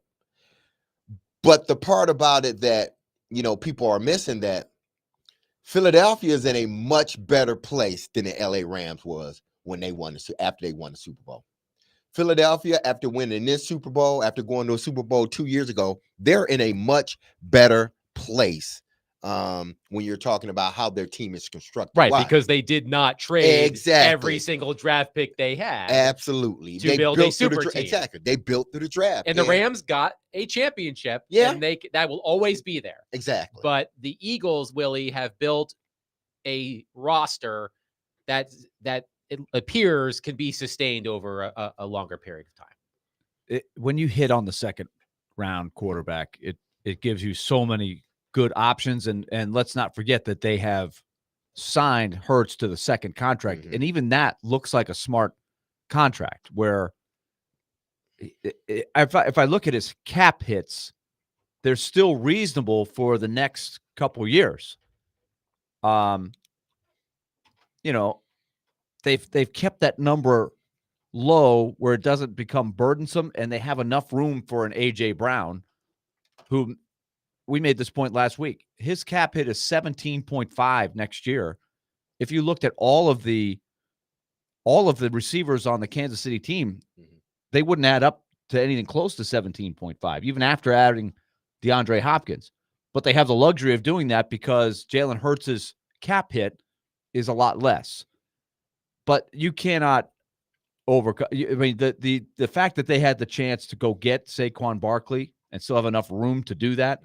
But the part about it that, people are missing, that Philadelphia is in a much better place than the LA Rams was after they won the Super Bowl. Philadelphia, after winning this Super Bowl, after going to a Super Bowl 2 years ago, they're in a much better place when you're talking about how their team is constructed. Right, Why? because they did not trade Exactly. every single draft pick they had. Absolutely. To build a super team. Exactly. They built through the draft. And the Rams got a championship. Yeah. And that will always be there. Exactly. But the Eagles, Willie, have built a roster that it appears can be sustained over a longer period of time. When you hit on the second round quarterback, it gives you so many good options, and let's not forget that they have signed Hurts to the second contract, and even that looks like a smart contract. Where if I look at his cap hits, they're still reasonable for the next couple years. They've kept that number low where it doesn't become burdensome, and they have enough room for an AJ Brown, who. We made this point last week. His cap hit is 17.5 next year. If you looked at all of the receivers on the Kansas City team, they wouldn't add up to anything close to 17.5, even after adding DeAndre Hopkins. But they have the luxury of doing that because Jalen Hurts' cap hit is a lot less. But you cannot overcome. I mean, the fact that they had the chance to go get Saquon Barkley and still have enough room to do that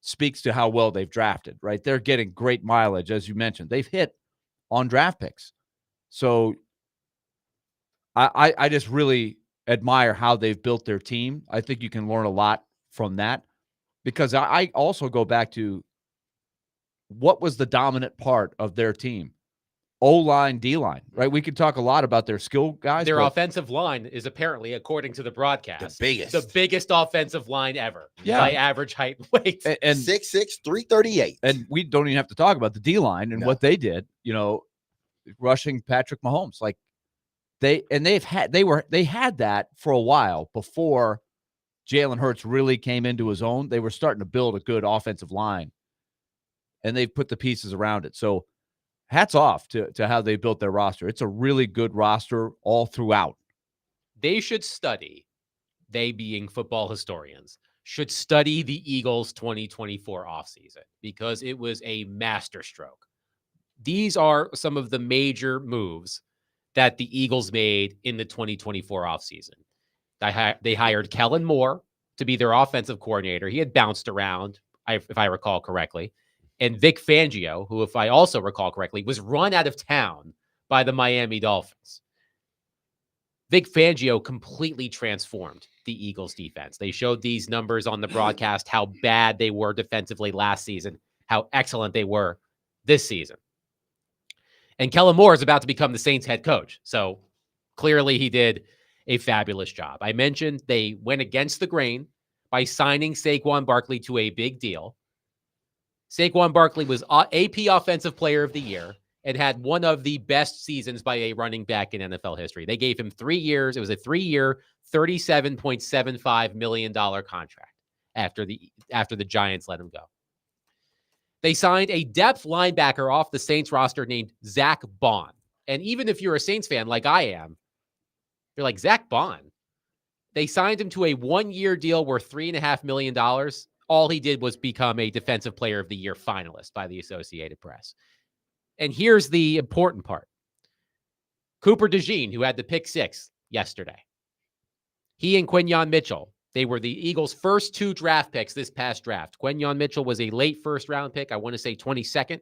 speaks to how well they've drafted, right? They're getting great mileage, as you mentioned. They've hit on draft picks. So I just really admire how they've built their team. I think you can learn a lot from that, because I also go back to what was the dominant part of their team? O-line, D-line, right? We could talk a lot about their skill guys. Their but offensive line is apparently, according to the broadcast, biggest. the biggest offensive line ever Yeah. by average height and weight. and 6'6", 338. and we don't even have to talk about the D-line and No. what they did, rushing Patrick Mahomes. Like they had that for a while before Jalen Hurts really came into his own. They were starting to build a good offensive line, and they've put the pieces around it. So hats off to how they built their roster. It's a really good roster all throughout. They should study, they being football historians, should study the Eagles' 2024 offseason, because it was a masterstroke. These are some of the major moves that the Eagles made in the 2024 offseason. They hired Kellen Moore to be their offensive coordinator. He had bounced around, if I recall correctly. And Vic Fangio, who, if I also recall correctly, was run out of town by the Miami Dolphins. Vic Fangio completely transformed the Eagles defense. They showed these numbers on the broadcast, how bad they were defensively last season, how excellent they were this season. And Kellen Moore is about to become the Saints head coach. So clearly he did a fabulous job. I mentioned they went against the grain by signing Saquon Barkley to a big deal. Saquon Barkley was AP Offensive Player of the Year and had one of the best seasons by a running back in NFL history. They gave him 3 years. It was a 3-year, $37.75 million contract after the Giants let him go. They signed a depth linebacker off the Saints roster named Zach Bond. And even if you're a Saints fan like I am, you're like, Zach Bond? They signed him to a 1-year deal worth $3.5 million. All he did was become a Defensive Player of the Year finalist by the Associated Press. And here's the important part. Cooper DeJean, who had the pick 6 yesterday, he and Quinyon Mitchell, they were the Eagles' first 2 draft picks this past draft. Quinyon Mitchell was a late first-round pick, I want to say 22nd,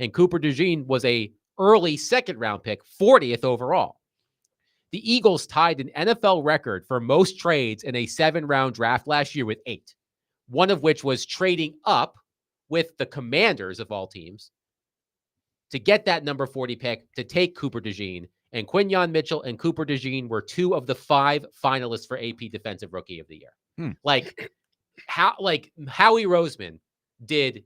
and Cooper DeJean was a early second-round pick, 40th overall. The Eagles tied an NFL record for most trades in a 7-round draft last year with 8. One of which was trading up with the Commanders of all teams to get that number 40 pick to take Cooper DeJean. And Quinyon Mitchell and Cooper DeJean were 2 of the 5 finalists for AP Defensive Rookie of the Year. Howie Roseman did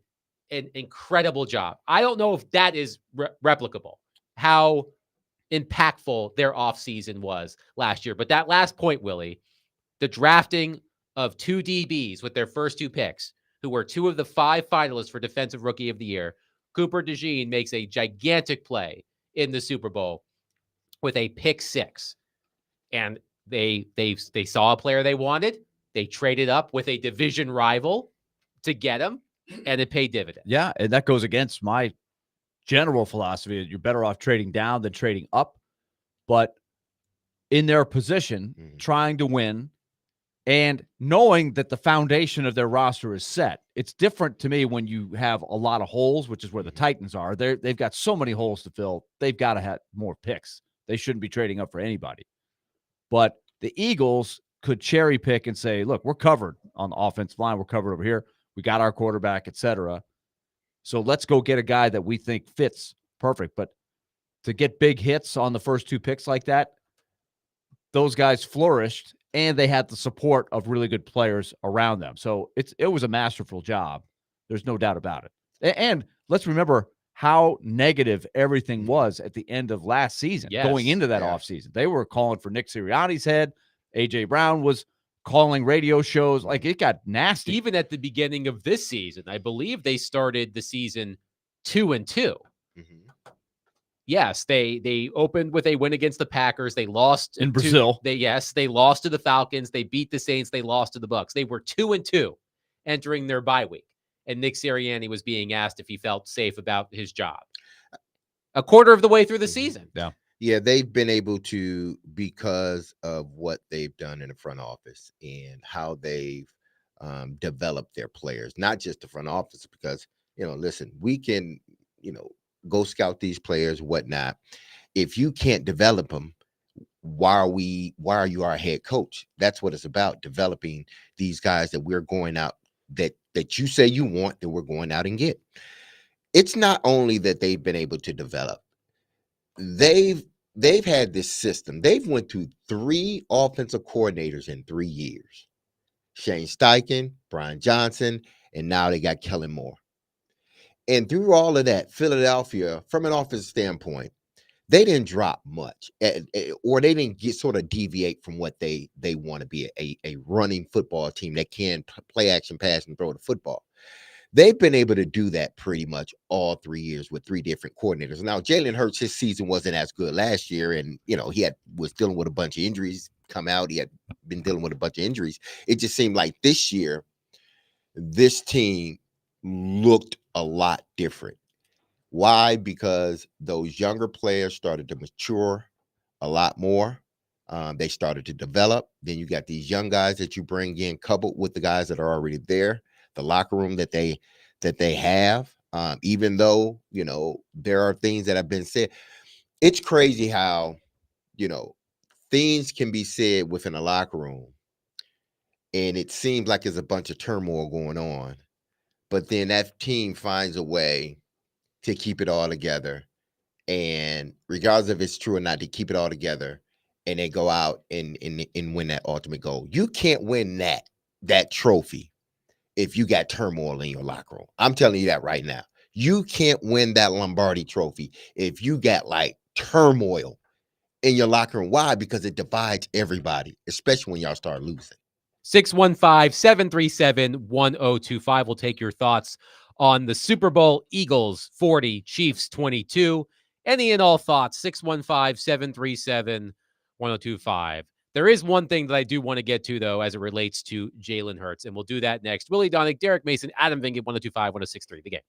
an incredible job. I don't know if that is replicable, how impactful their offseason was last year. But that last point, Willie, the drafting of 2 DBs with their first 2 picks, who were 2 of the 5 finalists for Defensive Rookie of the Year. Cooper DeJean makes a gigantic play in the Super Bowl with a pick 6. And they saw a player they wanted. They traded up with a division rival to get him, and it paid dividends. Yeah, and that goes against my general philosophy that you're better off trading down than trading up. But in their position, trying to win, and knowing that the foundation of their roster is set. It's different to me when you have a lot of holes, which is where the Titans are. They've got so many holes to fill. They've got to have more picks. They shouldn't be trading up for anybody. But the Eagles could cherry pick and say, look, we're covered on the offensive line. We're covered over here. We got our quarterback, et cetera. So let's go get a guy that we think fits perfect. But to get big hits on the first 2 picks like that, those guys flourished, and they had the support of really good players around them. So it was a masterful job. There's no doubt about it. And let's remember how negative everything was at the end of last season, going into that offseason. They were calling for Nick Sirianni's head. A.J. Brown was calling radio shows. Like, it got nasty. Even at the beginning of this season, I believe they started the season 2-2. Yes, they opened with a win against the Packers. They lost in Brazil. They lost to the Falcons. They beat the Saints. They lost to the Bucs. They were 2-2 entering their bye week. And Nick Sirianni was being asked if he felt safe about his job. A quarter of the way through the season. Yeah, they've been able to, because of what they've done in the front office and how they've developed their players, not just the front office, because, listen, we can, go scout these players, whatnot. If you can't develop them, why are you our head coach? That's what it's about, developing these guys that we're going out that you say you want, that we're going out and get. It's not only that they've been able to develop, they've had this system. They've went through 3 offensive coordinators in 3 years. Shane Steichen, Brian Johnson, and now they got Kellen Moore. And through all of that, Philadelphia, from an offensive standpoint, they didn't drop much, or they didn't get sort of deviate from what they want to be, a running football team that can play action, pass, and throw the football. They've been able to do that pretty much all 3 years with 3 different coordinators. Now, Jalen Hurts, his season wasn't as good last year, and he was dealing with a bunch of injuries. Come out, he had been dealing with a bunch of injuries. It just seemed like this year, this team looked a lot different. Why? Because those younger players started to mature a lot more. They started to develop. Then you got these young guys that you bring in, coupled with the guys that are already there. The locker room that they have, even though there are things that have been said. It's crazy how things can be said within a locker room, and it seems like there's a bunch of turmoil going on, but then that team finds a way to keep it all together, and regardless if it's true or not, to keep it all together, and they go out and win that ultimate goal. You can't win that trophy if you got turmoil in your locker room. I'm telling you that right now. You can't win that Lombardi trophy if you got like turmoil in your locker room. Why? Because it divides everybody, especially when y'all start losing. 615-737-1025. We'll take your thoughts on the Super Bowl. Eagles 40, Chiefs 22. Any and all thoughts, 615-737-1025. There is one thing that I do want to get to, though, as it relates to Jalen Hurts, and we'll do that next. Willie Donick, Derek Mason, Adam Vingan, 1025-1063, The Game.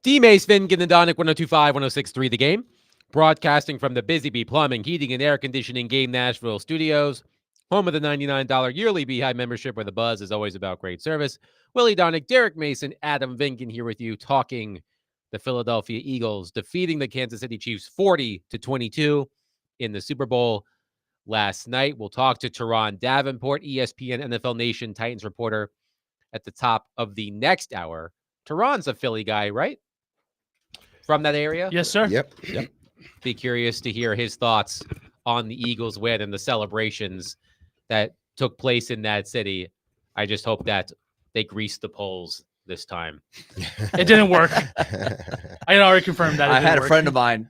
D. Mace, Vinkin, and Donick, 102.5, 106.3 The Game. Broadcasting from the Busy Bee Plumbing, Heating, and Air Conditioning Game Nashville studios. Home of the $99 yearly Beehive membership where the buzz is always about great service. Willie Donick, Derek Mason, Adam Vinkin here with you talking the Philadelphia Eagles defeating the Kansas City Chiefs 40-22 in the Super Bowl last night. We'll talk to Teron Davenport, ESPN NFL Nation Titans reporter at the top of the next hour. Teron's a Philly guy, right? From that area? Yes, sir. Yep. Be curious to hear his thoughts on the Eagles win and the celebrations that took place in that city. I just hope that they greased the polls this time. It didn't work. I can already confirm that. I had a friend of mine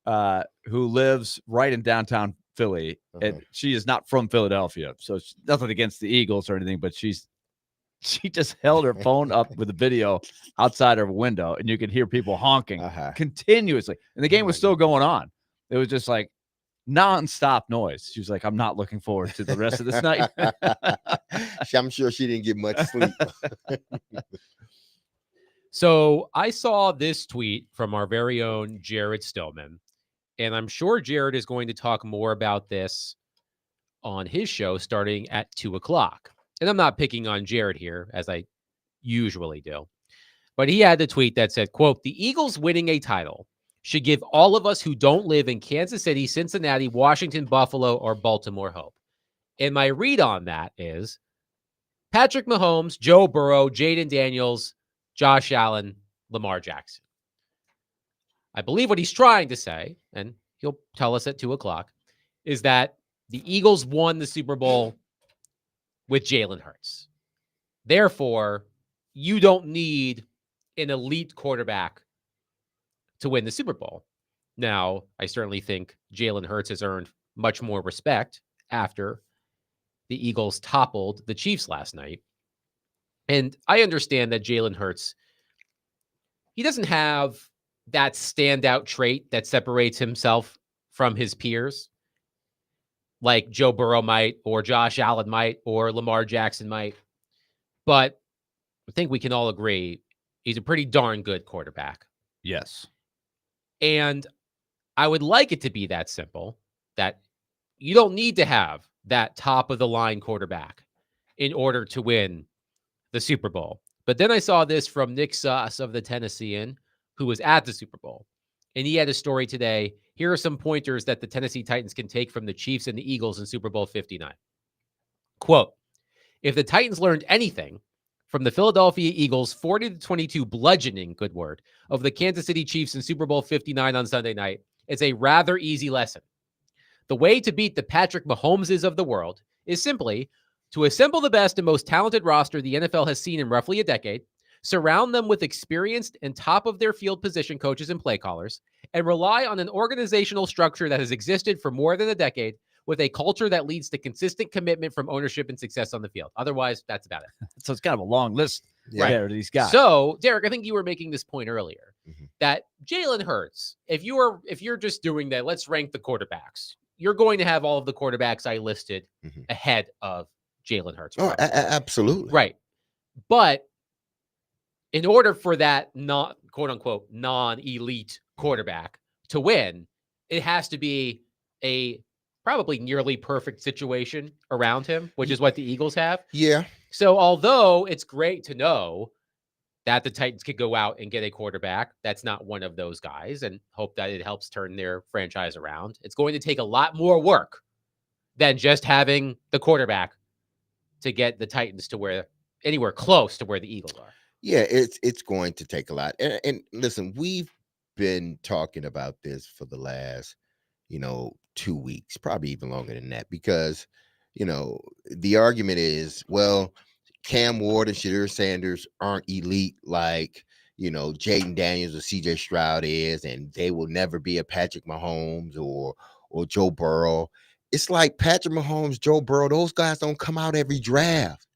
who lives right in downtown Philly, and she is not from Philadelphia, so it's nothing against the Eagles or anything, but she just held her phone up with a video outside her window, and you could hear people honking continuously, and the game was still going on. It was just like nonstop noise. She was like, "I'm not looking forward to the rest of this night." I'm sure she didn't get much sleep. So I saw this tweet from our very own Jared Stillman, and I'm sure Jared is going to talk more about this on his show starting at 2:00. And I'm not picking on Jared here, as I usually do. But he had the tweet that said, quote, "The Eagles winning a title should give all of us who don't live in Kansas City, Cincinnati, Washington, Buffalo, or Baltimore hope." And my read on that is Patrick Mahomes, Joe Burrow, Jaden Daniels, Josh Allen, Lamar Jackson. I believe what he's trying to say, and he'll tell us at 2:00, is that the Eagles won the Super Bowl with Jalen Hurts. Therefore, you don't need an elite quarterback to win the Super Bowl. Now, I certainly think Jalen Hurts has earned much more respect after the Eagles toppled the Chiefs last night. And I understand that Jalen Hurts, he doesn't have that standout trait that separates himself from his peers, like Joe Burrow might, or Josh Allen might, or Lamar Jackson might. But I think we can all agree he's a pretty darn good quarterback. Yes. And I would like it to be that simple, that you don't need to have that top of the line quarterback in order to win the Super Bowl. But then I saw this from Nick Suss of the Tennessean, who was at the Super Bowl. And he had a story today. Here are some pointers that the Tennessee Titans can take from the Chiefs and the Eagles in Super Bowl 59. Quote, "If the Titans learned anything from the Philadelphia Eagles 40-22 bludgeoning, good word, of the Kansas City Chiefs in Super Bowl 59 on Sunday night, it's a rather easy lesson. The way to beat the Patrick Mahomeses of the world is simply to assemble the best and most talented roster the NFL has seen in roughly a decade, surround them with experienced and top of their field position coaches and play callers, and rely on an organizational structure that has existed for more than a decade with a culture that leads to consistent commitment from ownership and success on the field." Otherwise, that's about it. So it's kind of a long list there these guys. So, Derek, I think you were making this point earlier that Jalen Hurts, if you're just doing that, let's rank the quarterbacks. You're going to have all of the quarterbacks I listed ahead of Jalen Hurts. Oh, absolutely. Right. But in order for that not quote unquote non-elite quarterback to win, it has to be a probably nearly perfect situation around him, which is what the Eagles have. Yeah. So although it's great to know that the Titans could go out and get a quarterback that's not one of those guys and hope that it helps turn their franchise around, it's going to take a lot more work than just having the quarterback to get the Titans to where anywhere close to where the Eagles are. Yeah, it's going to take a lot. And listen, we've been talking about this for the last, 2 weeks, probably even longer than that, because, the argument is, well, Cam Ward and Shadur Sanders aren't elite like, Jaden Daniels or CJ Stroud is, and they will never be a Patrick Mahomes or Joe Burrow. It's like Patrick Mahomes, Joe Burrow, those guys don't come out every draft.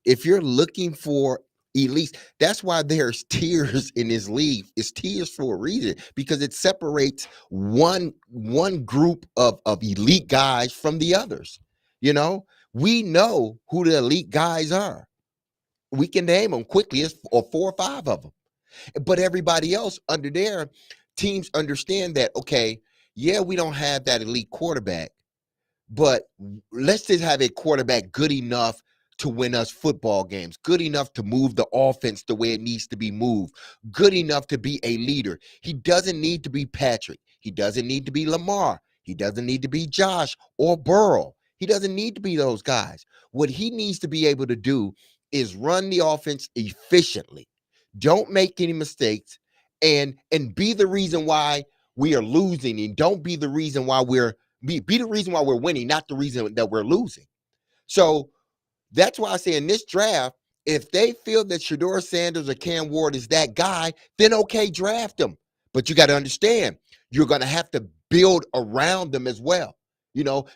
If you're looking for elites, that's why there's tiers in this league. It's tiers for a reason, because it separates one group of elite guys from the others. We know who the elite guys are. We can name them quickly. It's 4 or 5 of them. But everybody else under there, teams understand that, okay, yeah, we don't have that elite quarterback, but let's just have a quarterback good enough to win us football games, good enough to move the offense the way it needs to be moved, good enough to be a leader. He doesn't need to be Patrick. He doesn't need to be Lamar. He doesn't need to be Josh or Burrow. He doesn't need to be those guys. What he needs to be able to do is run the offense efficiently. Don't make any mistakes and be the reason why we are losing, and don't be the reason why be the reason why we're winning, not the reason that we're losing. So that's why I say in this draft, if they feel that Shedeur Sanders or Cam Ward is that guy, then okay, draft them. But you got to understand, you're going to have to build around them as well,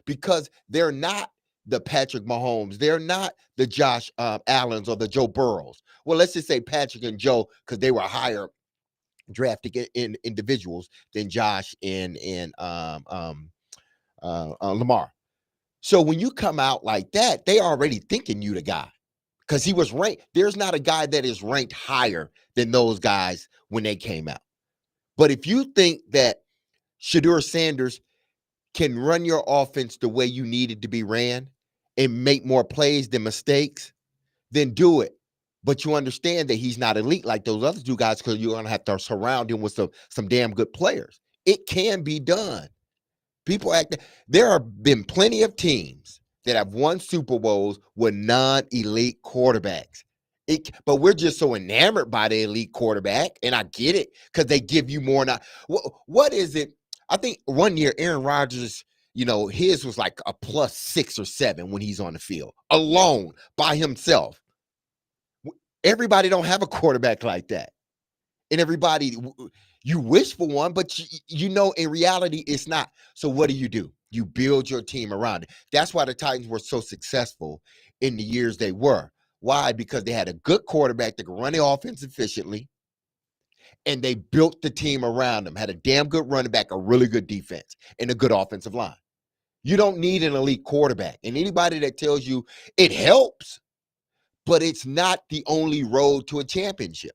because they're not the Patrick Mahomes. They're not the Josh Allens or the Joe Burrows. Well, let's just say Patrick and Joe, because they were higher drafted in individuals than Josh and Lamar. So when you come out like that, they already thinking you the guy because he was ranked. There's not a guy that is ranked higher than those guys when they came out. But if you think that Shedeur Sanders can run your offense the way you need it to be ran and make more plays than mistakes, then do it. But you understand that he's not elite like those other two guys because you're going to have to surround him with some damn good players. It can be done. There have been plenty of teams that have won Super Bowls with non-elite quarterbacks. But we're just so enamored by the elite quarterback, and I get it because they give you more. What is it? I think one year Aaron Rodgers, his was like a +6 or 7 when he's on the field alone by himself. Everybody don't have a quarterback like that, and everybody. You wish for one, but in reality, it's not. So what do? You build your team around it. That's why the Titans were so successful in the years they were. Why? Because they had a good quarterback that could run the offense efficiently, and they built the team around them, had a damn good running back, a really good defense, and a good offensive line. You don't need an elite quarterback. And anybody that tells you it helps, but it's not the only road to a championship.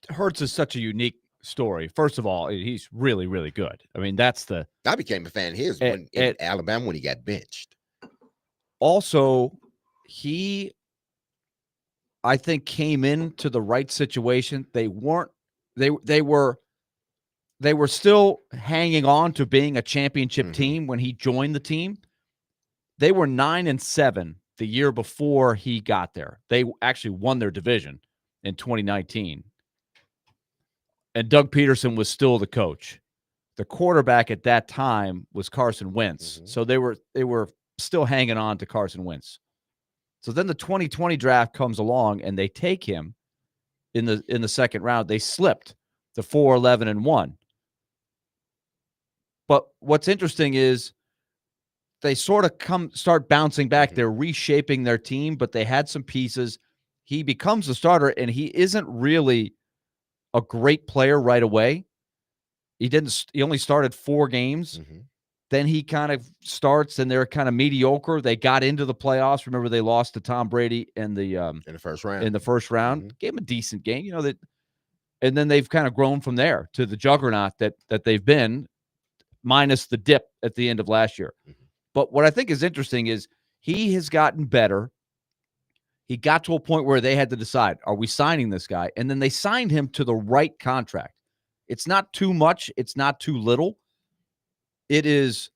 Hurts is such a unique story. First of all, he's really, really good. I mean, I became a fan of his in Alabama when he got benched. Also, he, I think, came into the right situation. They were still hanging on to being a championship team when he joined the team. They were 9-7 the year before he got there. They actually won their division in 2019. And Doug Peterson was still the coach. The quarterback at that time was Carson Wentz. So they were still hanging on to Carson Wentz. So then the 2020 draft comes along and they take him in the second round. They slipped to 4-11-1. But what's interesting is they sort of start bouncing back. They're reshaping their team, but they had some pieces. He becomes a starter, and he isn't really a great player right away. He only started 4 games. Then he kind of starts, and they're kind of mediocre. They got into the playoffs. Remember, they lost to Tom Brady in the first round. Gave him a decent game, and then they've kind of grown from there to the juggernaut that they've been, minus the dip at the end of last year. But what I think is interesting is he has gotten better. He got to a point where they had to decide, are we signing this guy? And then they signed him to the right contract. It's not too much. It's not too little. It's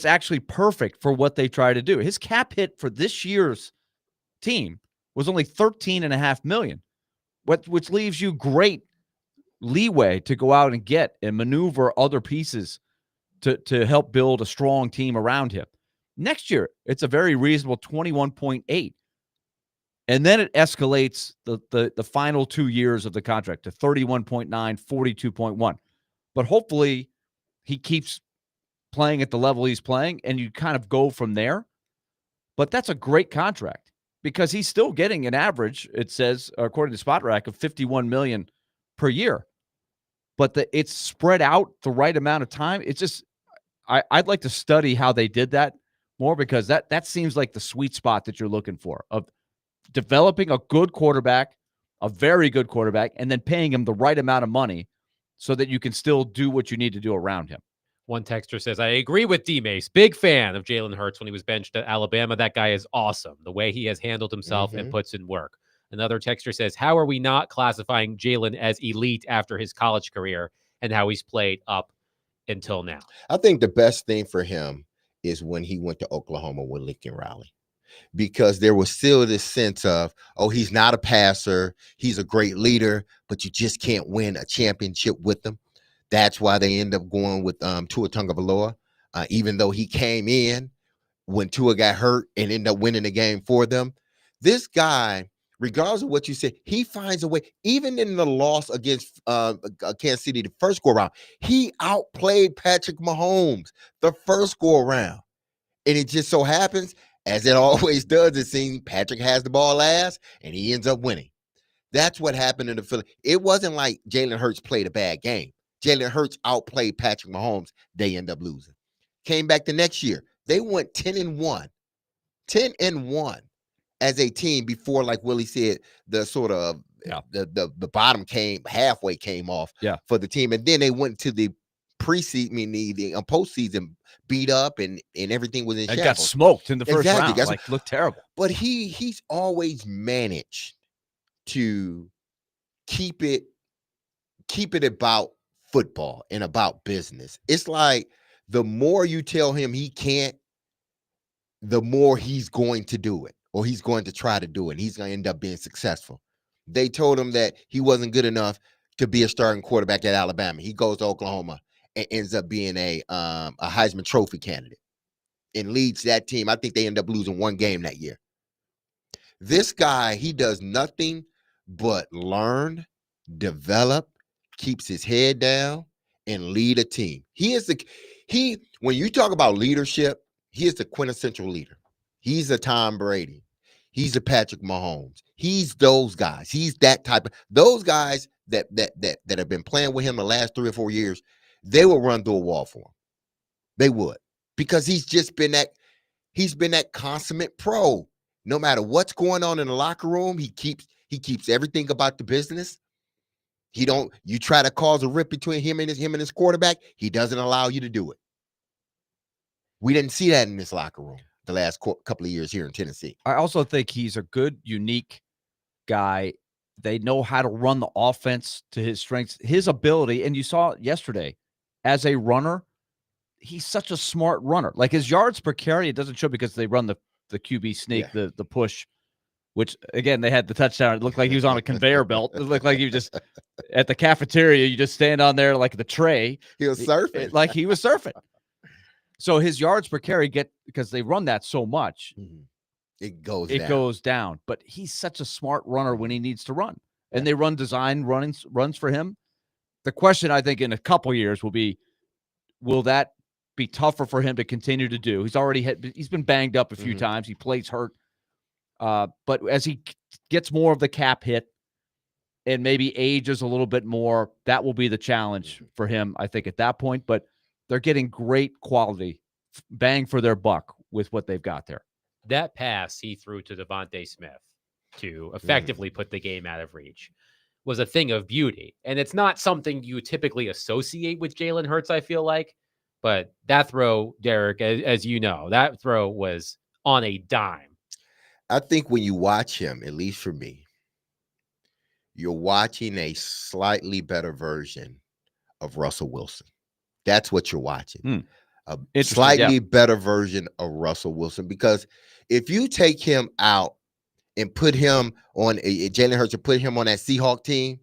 actually perfect for what they try to do. His cap hit for this year's team was only $13.5 million, which leaves you great leeway to go out and get and maneuver other pieces to help build a strong team around him. Next year, it's a very reasonable 21.8. And then it escalates the final 2 years of the contract to 31.9, 42.1. But hopefully he keeps playing at the level he's playing, and you kind of go from there. But that's a great contract because he's still getting an average, it says, according to SpotRack, of $51 million per year. But it's spread out the right amount of time. It's just I'd like to study how they did that more because that seems like the sweet spot that you're looking for of developing a good quarterback a very good quarterback, and then paying him the right amount of money so that you can still do what you need to do around him. One texter says, I agree with D-Mace. Big fan of Jalen Hurts when he was benched at Alabama. That guy is awesome. The way he has handled himself and puts in work. Another texter says, how are we not classifying Jalen as elite after his college career and how he's played up until now? I think the best thing for him is when he went to Oklahoma with Lincoln Riley, because there was still this sense of, oh, he's not a passer. He's a great leader, but you just can't win a championship with him. That's why they end up going with Tua Tagovailoa, even though he came in when Tua got hurt and ended up winning the game for them. This guy, regardless of what you say, he finds a way. Even in the loss against Kansas City, the first go-around, he outplayed Patrick Mahomes the first go-around. And it just so happens, as it always does, it seems Patrick has the ball last, and he ends up winning. That's what happened in the Philly. It wasn't like Jalen Hurts played a bad game. Jalen Hurts outplayed Patrick Mahomes. They end up losing. Came back the next year. They went 10-1. 10-1 as a team before, like Willie said, the sort of the bottom halfway came off for the team. And then they went to the preseason, the postseason, beat up and everything was in shambles. Got smoked in the first round. Looked terrible. But he's always managed to keep it about football and about business. It's like the more you tell him he can't, the more he's going to do it, or he's going to try to do it. He's going to end up being successful. They told him that he wasn't good enough to be a starting quarterback at Alabama. He goes to Oklahoma and ends up being a Heisman Trophy candidate and leads that team. I think they end up losing one game that year. This guy, he does nothing but learn, develop, keeps his head down, and lead a team. When you talk about leadership, he is the quintessential leader. He's a Tom Brady. He's a Patrick Mahomes. He's those guys. He's that type of those guys that have been playing with him the last 3 or 4 years. They will run through a wall for him. They would, because he's been that consummate pro. No matter what's going on in the locker room, he keeps everything about the business. You try to cause a rip between him and his quarterback, he doesn't allow you to do it. We didn't see that in this locker room the last couple of years here in Tennessee. I also think he's a good, unique guy. They know how to run the offense to his strengths, his ability. And you saw it yesterday as a runner. He's such a smart runner. Like his yards per carry, it doesn't show because they run the QB sneak, the push, which again, they had the touchdown. It looked like he was on a conveyor belt. It looked like he was just at the cafeteria. You just stand on there like the tray. He was surfing. Like he was surfing. So his yards per carry because they run that so much. It goes down. But he's such a smart runner when he needs to run. And they run design runs for him. The question, I think, in a couple years will be, will that be tougher for him to continue to do? He's been banged up a few times. He plays hurt. But as he gets more of the cap hit and maybe ages a little bit more, that will be the challenge for him, I think, at that point. But they're getting great quality, bang for their buck with what they've got there. That pass he threw to Devontae Smith to effectively put the game out of reach was a thing of beauty. And it's not something you typically associate with Jalen Hurts, I feel like. But that throw, Derek, as you know, that throw was on a dime. I think when you watch him, at least for me, you're watching a slightly better version of Russell Wilson. That's what you're watching. A slightly better version of Russell Wilson. Because if you take him out and put him on Jalen Hurts and put him on that Seahawk team,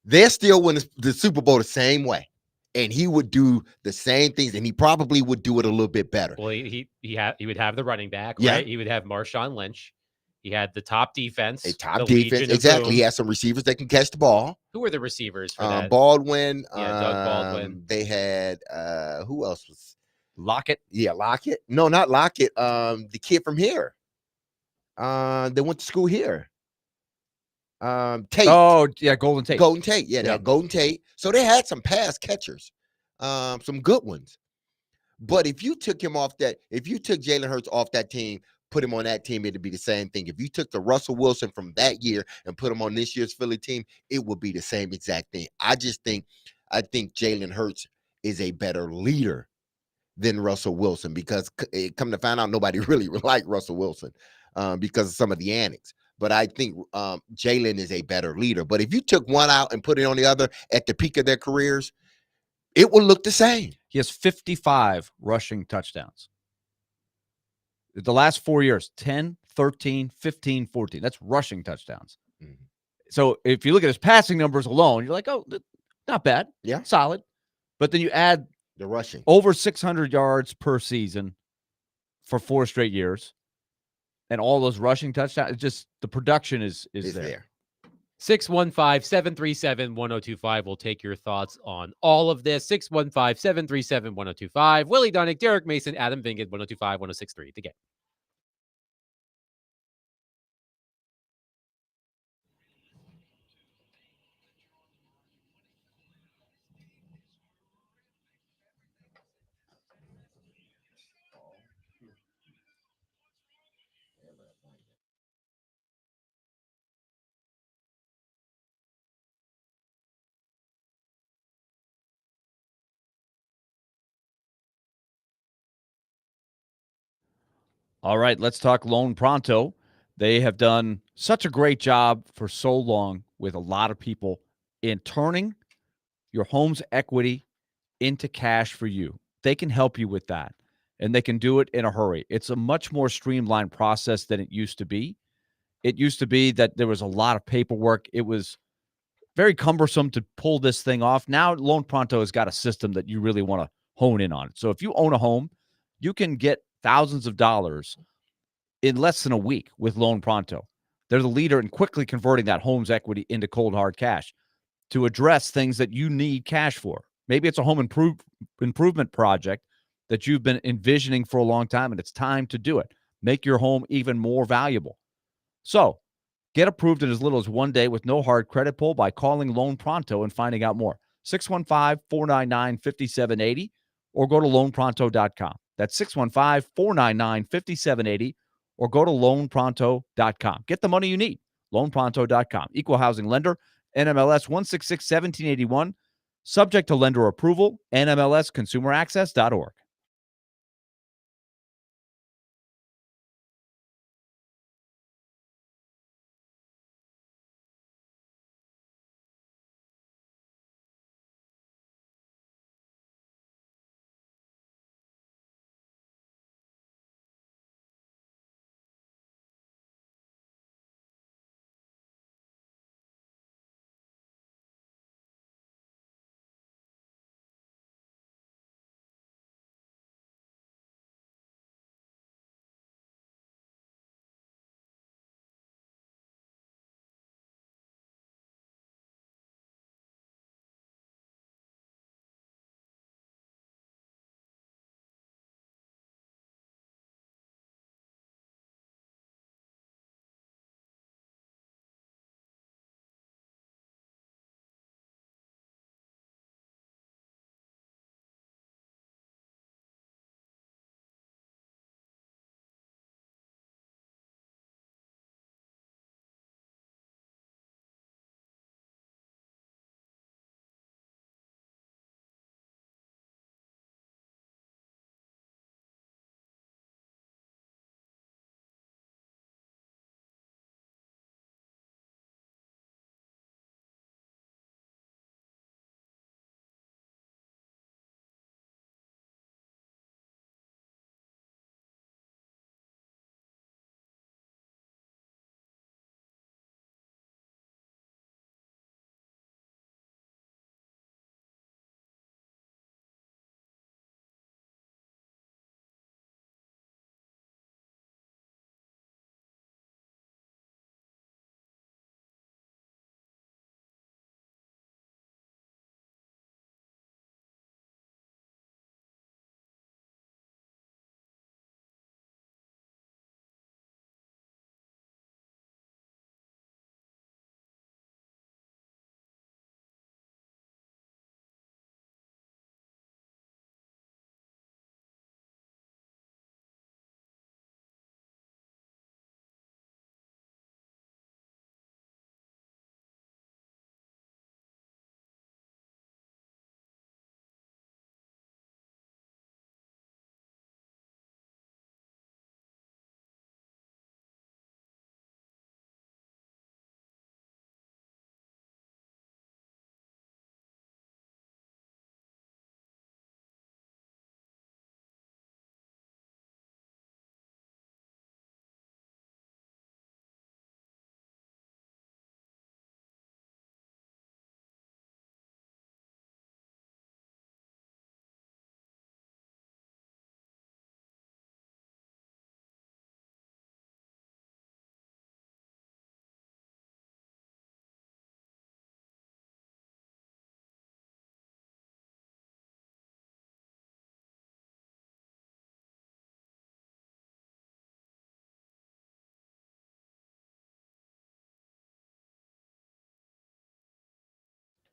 they're still win the Super Bowl the same way. And he would do the same things, and he probably would do it a little bit better. Well, he would have the running back, right? He would have Marshawn Lynch. He had the top defense. Exactly. He has some receivers that can catch the ball. Who were the receivers for that? Baldwin. Doug Baldwin. They had who else was Lockett? Yeah, Lockett. No, not Lockett. The kid from here. They went to school here. Tate. Oh, yeah, Golden Tate. Golden Tate. Yeah, Golden Tate. So they had some pass catchers, some good ones. But if you took Jalen Hurts off that team, put him on that team, it'd be the same thing. If you took the Russell Wilson from that year and put him on this year's Philly team, it would be the same exact thing. I think Jalen Hurts is a better leader than Russell Wilson because come to find out, nobody really liked Russell Wilson because of some of the antics. But I think Jalen is a better leader. But if you took one out and put it on the other at the peak of their careers, it will look the same. He has 55 rushing touchdowns. The last 4 years, 10, 13, 15, 14. That's rushing touchdowns. Mhm. So if you look at his passing numbers alone, you're like, oh, not bad. Yeah. Solid. But then you add The rushing. over 600 yards per season for 4 straight years and all those rushing touchdowns. It's just the production is there. 615-737-1025. We'll take your thoughts on all of this. 615-737-1025. Willie Dunnick, Derek Mason, Adam Vingad, 1025-1063. The Game. All right, let's talk Loan Pronto. They have done such a great job for so long with a lot of people in turning your home's equity into cash for you. They can help you with that, and they can do it in a hurry. It's a much more streamlined process than it used to be. It used to be that there was a lot of paperwork. It was very cumbersome to pull this thing off. Now, Loan Pronto has got a system that you really want to hone in on. So if you own a home, you can get thousands of dollars in less than a week with Loan Pronto. They're the leader in quickly converting that home's equity into cold hard cash to address things that you need cash for. Maybe it's a home improvement project that you've been envisioning for a long time, and it's time to do it. Make your home even more valuable. So get approved in as little as 1 day with no hard credit pull by calling Loan Pronto and finding out more. 615-499-5780 or go to loanpronto.com. That's 615-499-5780 or go to loanpronto.com. Get the money you need. Loanpronto.com. Equal housing lender, NMLS 166-1781. Subject to lender approval, NMLSconsumeraccess.org.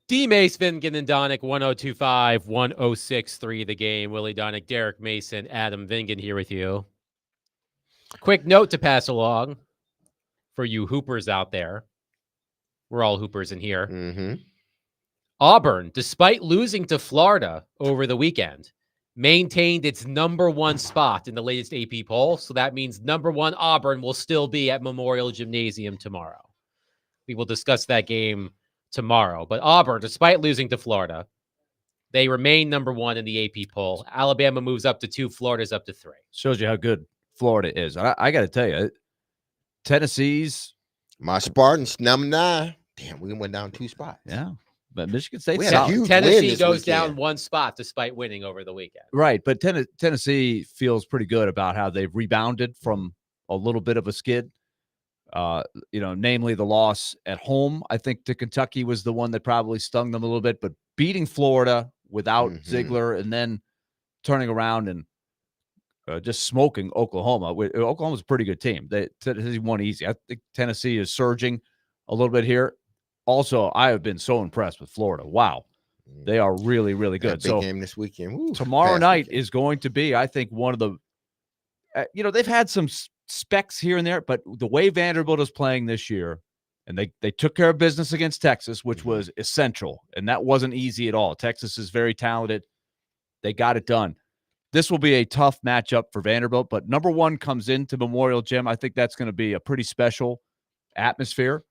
D. Mace, Vingan, and Donick, 1025, 1063 the game. Willie Donick, Derek Mason, Adam Vingan here with you. Quick note to pass along for you Hoopers out there. We're all Hoopers in here. Mm-hmm. Auburn, despite losing to Florida over the weekend, maintained its #1 spot in the latest AP poll. So that means #1 Auburn will still be at Memorial Gymnasium tomorrow. We will discuss that game tomorrow. But Auburn, despite losing to Florida, they remain #1 in the AP poll. Alabama moves up to 2. Florida's up to 3. Shows you how good Florida is. I got to tell you, Tennessee's. My Spartans, #9. Damn, we went down 2 spots. Yeah. But Michigan State's We had a solid. huge win Tennessee this goes down weekend. 1 spot despite winning over the weekend. Right. But Tennessee feels pretty good about how they've rebounded from a little bit of a skid. Namely the loss at home, I think, to Kentucky was the one that probably stung them a little bit. But beating Florida without Ziegler and then turning around and just smoking Oklahoma. Oklahoma's a pretty good team. Tennessee won easy. I think Tennessee is surging a little bit here. Also, I have been so impressed with Florida. Wow. They are really, really good. That big So game this weekend. Woo, tomorrow past night weekend. is going to be, I think, one of the they've had some specs here and there, but the way Vanderbilt is playing this year, and they took care of business against Texas, which was essential, and that wasn't easy at all. Texas is very talented. They got it done. This will be a tough matchup for Vanderbilt, but #1 comes into Memorial Gym. I think that's going to be a pretty special atmosphere.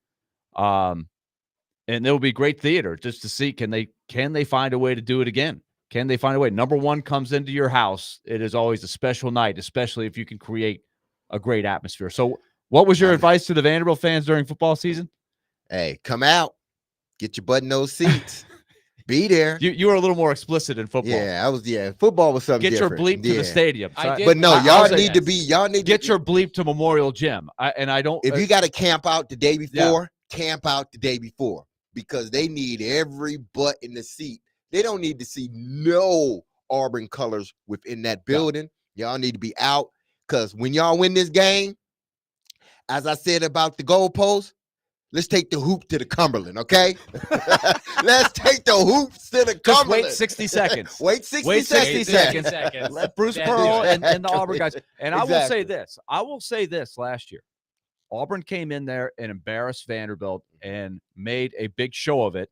And there will be great theater just to see, can they find a way to do it again? Can they find a way? #1 comes into your house. It is always a special night, especially if you can create a great atmosphere. So what was your advice to the Vanderbilt fans during football season? Hey, come out. Get your butt in those seats. Be there. You were a little more explicit in football. Yeah, I was. Yeah, football was something Get your different. bleep to the stadium. I did- But no, I- y'all I'll say need to yes. be. Y'all need Get to your bleep to Memorial Gym. I don't. If you got to camp out the day before, camp out the day before, because they need every butt in the seat. They don't need to see no Auburn colors within that building. Y'all need to be out, because when y'all win this game, as I said about the goalpost, let's take the hoop to the Cumberland, okay? Let's take the hoops to the just Cumberland. wait 60 seconds. Wait 60 Wait 60 seconds. seconds. Let Bruce Yeah. Pearl and the Auburn guys. And I Exactly. will say this last year. Auburn came in there and embarrassed Vanderbilt and made a big show of it.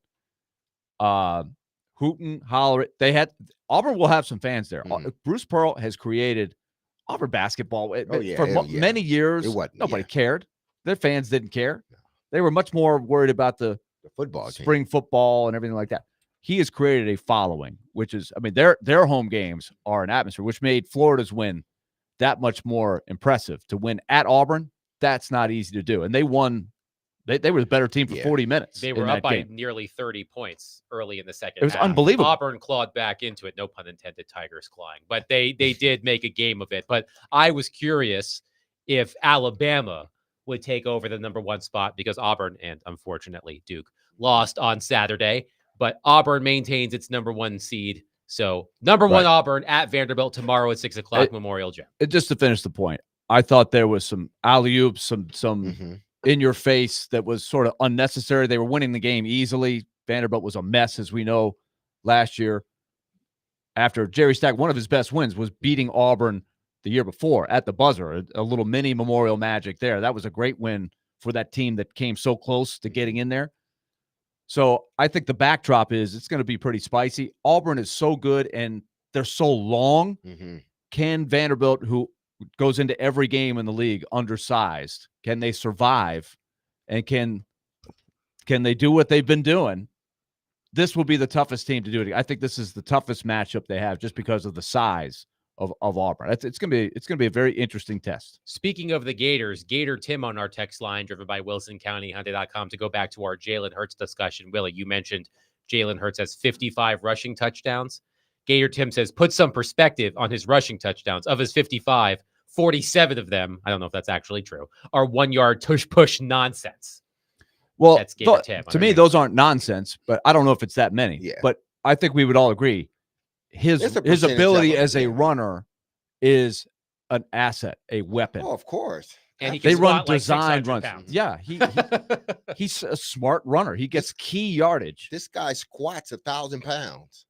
Hooting, hollering. Auburn will have some fans there. Bruce Pearl has created Auburn basketball for many years. Nobody cared. Their fans didn't care. They were much more worried about the football team. spring football and everything like that. He has created a following, which is, their home games are an atmosphere, which made Florida's win that much more impressive. To win at Auburn, that's not easy to do. And they won. They were the better team for 40 minutes. They in were that up by game. nearly 30 points early in the second. It was half. unbelievable. Auburn clawed back into it. No pun intended. Tigers clawing, but they did make a game of it. But I was curious if Alabama would take over the #1 spot, because Auburn and unfortunately Duke lost on Saturday. But Auburn maintains its #1 seed. So #1 Auburn at Vanderbilt tomorrow at 6 o'clock, Memorial Gym. Just to finish the point, I thought there was some alley-oops, some in your face that was sort of unnecessary. They were winning the game easily. Vanderbilt was a mess, as we know, last year. After Jerry Stack, one of his best wins was beating Auburn the year before at the buzzer, a little mini Memorial Magic there. That was a great win for that team that came so close to getting in there. So I think the backdrop is it's going to be pretty spicy. Auburn is so good and they're so long. Can Vanderbilt, who goes into every game in the league undersized, can they survive? And can they do what they've been doing? This will be the toughest team to do it. I think this is the toughest matchup they have just because of the size of Auburn. It's gonna be a very interesting test. Speaking of the Gators, Gator Tim on our text line, driven by WilsonCountyHyundai.com. To go back to our Jalen Hurts discussion, Willie, you mentioned Jalen Hurts has 55 rushing touchdowns. Gator Tim says, put some perspective on his rushing touchdowns. Of his 55, 47 of them, I don't know if that's actually true, are 1 yard tush push nonsense. Well, That's Gator Tim. to me, those aren't nonsense, but I don't know if it's that many. Yeah. But I think we would all agree his ability as a runner is an asset, a weapon. Oh, of course. And he can They run squat like designed 600 runs. pounds. Yeah, he's a smart runner. He gets key yardage. This guy squats 1,000 pounds.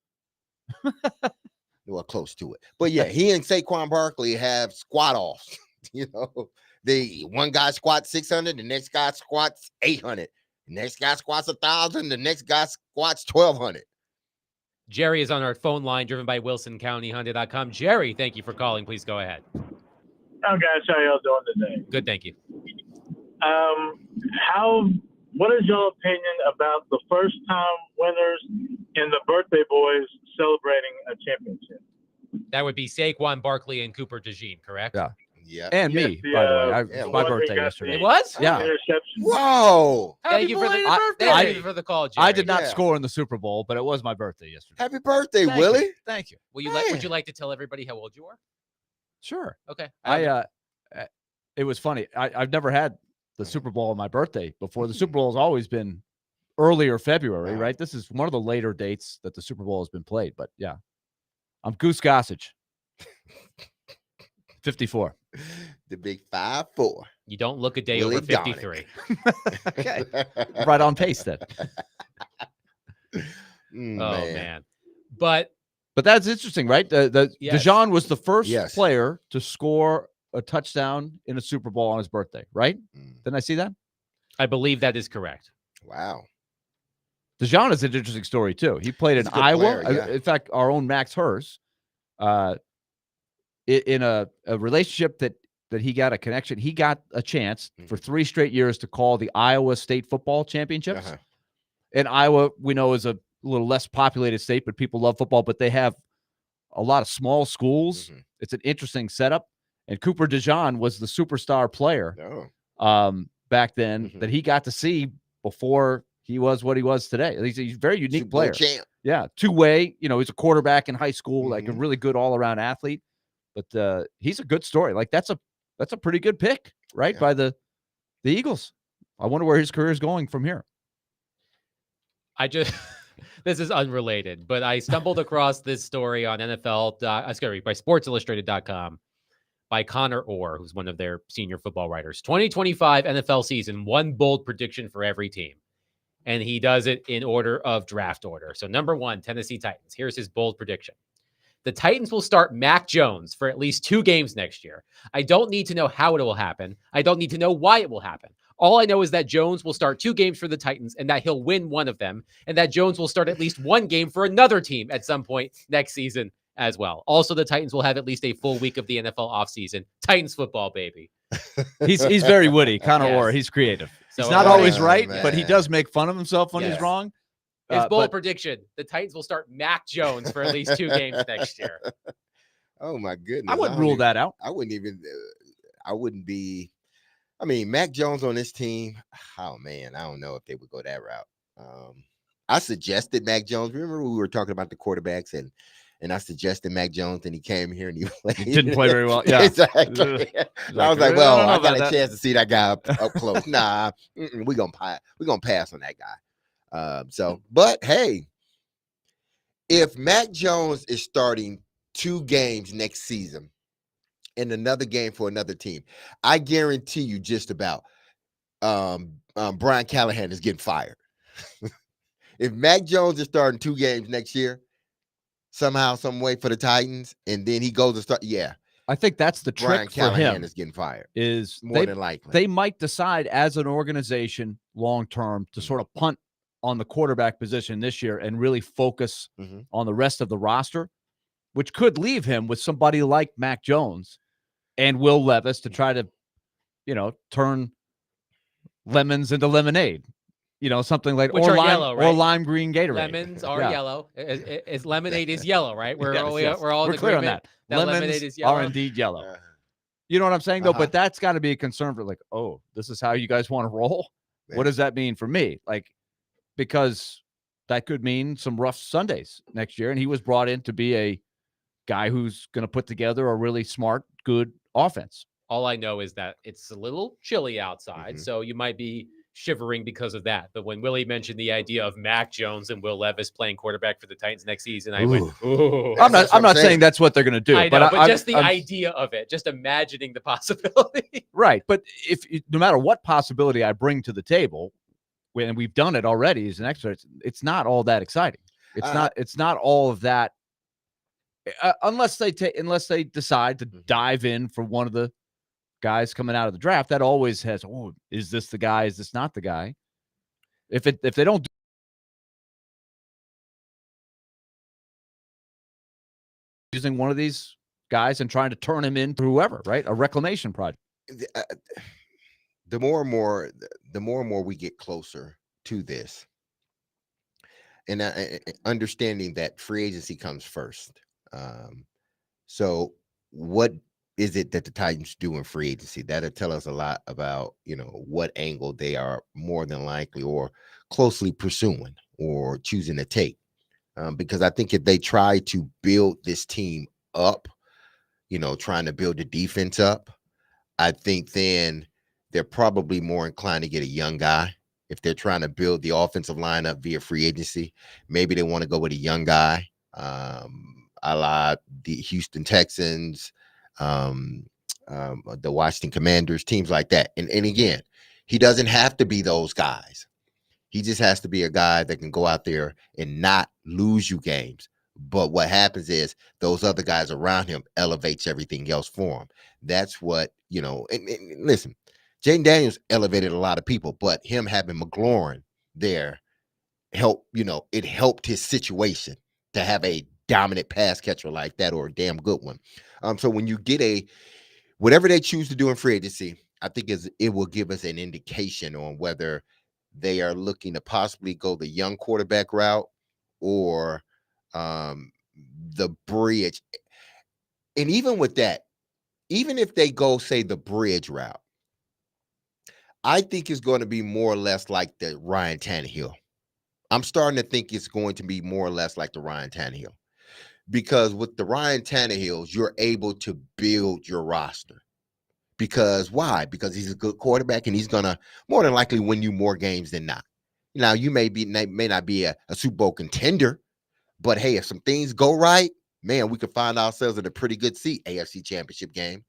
Well, close to it. But yeah, he and Saquon Barkley have squat offs. You know, one guy squats 600, the next guy squats 800, the next guy squats 1,000, the next guy squats 1,200. Jerry is on our phone line, driven by WilsonCountyHonda.com. Jerry, thank you for calling. Please go ahead. Oh, guys, how y'all doing today? Good, thank you. What is your opinion about the first-time winners and the birthday boys celebrating a championship? That would be Saquon Barkley and Cooper DeJean, correct? Yeah. Yeah. And Yes, me, by the way. yeah, My one birthday that got yesterday. It was? Yeah. Interception. Whoa. Thank you for the birthday. thank you for the call, Jerry. I did not Yeah. score in the Super Bowl, but it was my birthday yesterday. Happy birthday, Thank Willie. you. Thank you. Would Man. you like to tell everybody how old you are? Sure. Okay. It was funny. I've never had the Super Bowl on my birthday before. The Super Bowl has always been earlier February, Wow. right? This is one of the later dates that the Super Bowl has been played. But yeah, I'm Goose Gossage. 54. The big 5'4". You don't look a day Willie over 53. Okay. Right on pace then. Oh man. But But that's interesting, right? Yes. DeJean was the first Yes. player to score a touchdown in a Super Bowl on his birthday, right? Mm. Didn't I see that? I believe that is correct. Wow. DeJean is an interesting story too. He played He's in a good Iowa. player, yeah. In fact, our own Max Hers, in a relationship that he got a connection, he got a chance for 3 straight years to call the Iowa State Football Championships. Uh-huh. And Iowa, we know, is a little less populated state, but people love football, but they have a lot of small schools. Mhm. It's an interesting setup. And Cooper DeJean was the superstar player Oh. back then Mhm. that he got to see before he was what he was today. He's a very unique Super Bowl player. champ. Yeah, two-way. You know, he's a quarterback in high school, like a Mhm. really good all-around athlete. But he's a good story. Like that's a pretty good pick, right? Yeah. By the Eagles. I wonder where his career is going from here. I just this is unrelated, but I stumbled across this story on by SportsIllustrated.com by Connor Orr, who's one of their senior football writers. 2025 NFL season, one bold prediction for every team. And he does it in order of draft order. So number 1, Tennessee Titans. Here's his bold prediction. The Titans will start Mac Jones for at least 2 games next year. I don't need to know how it will happen. I don't need to know why it will happen. All I know is that Jones will start 2 games for the Titans and that he'll win one of them, and that Jones will start at least 1 game for another team at some point next season as well. Also, the Titans will have at least a full week of the NFL offseason. Titans football, baby. He's very witty, Connor Yes. Orr. He's creative. So He's not everybody- always right, man. but he does make fun of himself when Yes. he's wrong. His bold But prediction, the Titans will start Mac Jones for at least 2 games next year. Oh my goodness. I wouldn't don't rule even- that out. I wouldn't even. I wouldn't be. I mean, Mac Jones on this team. Oh man, I don't know if they would go that route. I suggested Mac Jones. Remember we were talking about the quarterbacks and I suggested Mac Jones, and he came here and he played. He didn't play very well. Yeah. Exactly. I was like, I well, don't know I got about a that." chance to see that guy up close. Nah, we're gonna pass on that guy. But hey, if Mac Jones is starting 2 games next season and another game for another team, I guarantee you just about Brian Callahan is getting fired. If Mac Jones is starting 2 games next year, somehow, some way for the Titans, and then he goes to start, I think that's the Brian trick for Callahan him is getting fired. is More than likely. they might decide as an organization long term to sort of punt on the quarterback position this year and really focus Mhm. on the rest of the roster, which could leave him with somebody like Mac Jones and Will Levis to try to, turn lemons into lemonade. Something like Which or are lime, yellow, or right? lime green Gatorade. Lemons are Yeah. yellow. Is lemonade is yellow, right? We're Yes, all, yes. we're all in We're clear on agreement that. lemonade Lemons is yellow. are indeed yellow. Uh, You know what I'm saying, though? Uh-huh. But that's got to be a concern for like, oh, this is how you guys want to roll. Yeah. What does that mean for me? Like, because that could mean some rough Sundays next year. And he was brought in to be a guy who's going to put together a really smart, good offense. All I know is that it's a little chilly outside, Mhm. so you might be shivering because of that. But when Willie mentioned the idea of Mac Jones and Will Levis playing quarterback for the Titans next season, I went, "Ooh." I'm That's not what I'm saying that's what they're going to do. I know, but just the I'm idea of it, just imagining the possibility. right. But no matter what possibility I bring to the table, when we've done it already as an expert, it's not all that exciting. It's not all of that unless they decide to dive in for one of the guys coming out of the draft. That always has, oh, is this the guy? Is this not the guy? If they don't do using one of these guys and trying to turn him into whoever, right? A reclamation project. The more and more we get closer to this, and understanding that free agency comes first. So what is it that the Titans do in free agency? That'll tell us a lot about, what angle they are more than likely or closely pursuing or choosing to take. Because I think if they try to build this team up, trying to build the defense up, I think then they're probably more inclined to get a young guy. If they're trying to build the offensive line up via free agency, maybe they want to go with a young guy, a la the Houston Texans, the Washington Commanders, teams like that. And again, he doesn't have to be those guys. He just has to be a guy that can go out there and not lose you games. But what happens is those other guys around him elevates everything else for him. That's what, and listen, Jaden Daniels elevated a lot of people, but him having McLaurin there it helped his situation to have a dominant pass catcher like that, or a damn good one. So when you get whatever they choose to do in free agency, I think it will give us an indication on whether they are looking to possibly go the young quarterback route or the bridge. And even with that, even if they go, say, the bridge route, I think it's going to be more or less like the Ryan Tannehill. I'm starting to think it's going to be more or less like the Ryan Tannehill, because with the Ryan Tannehills, you're able to build your roster. Because why? Because he's a good quarterback and he's going to more than likely win you more games than not. Now, you may not be a Super Bowl contender, but hey, if some things go right, man, we could find ourselves in a pretty good seat, AFC Championship game.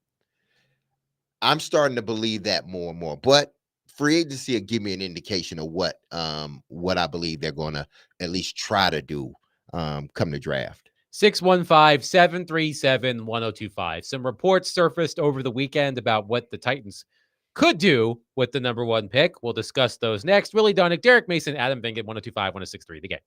I'm starting to believe that more and more, but free agency will give me an indication of what I believe they're going to at least try to do come the draft. 615-737-1025. Some reports surfaced over the weekend about what the Titans could do with the number 1 pick. We'll discuss those next. Willie Donick, Derek Mason, Adam Vinget, 1025-1063 The Game.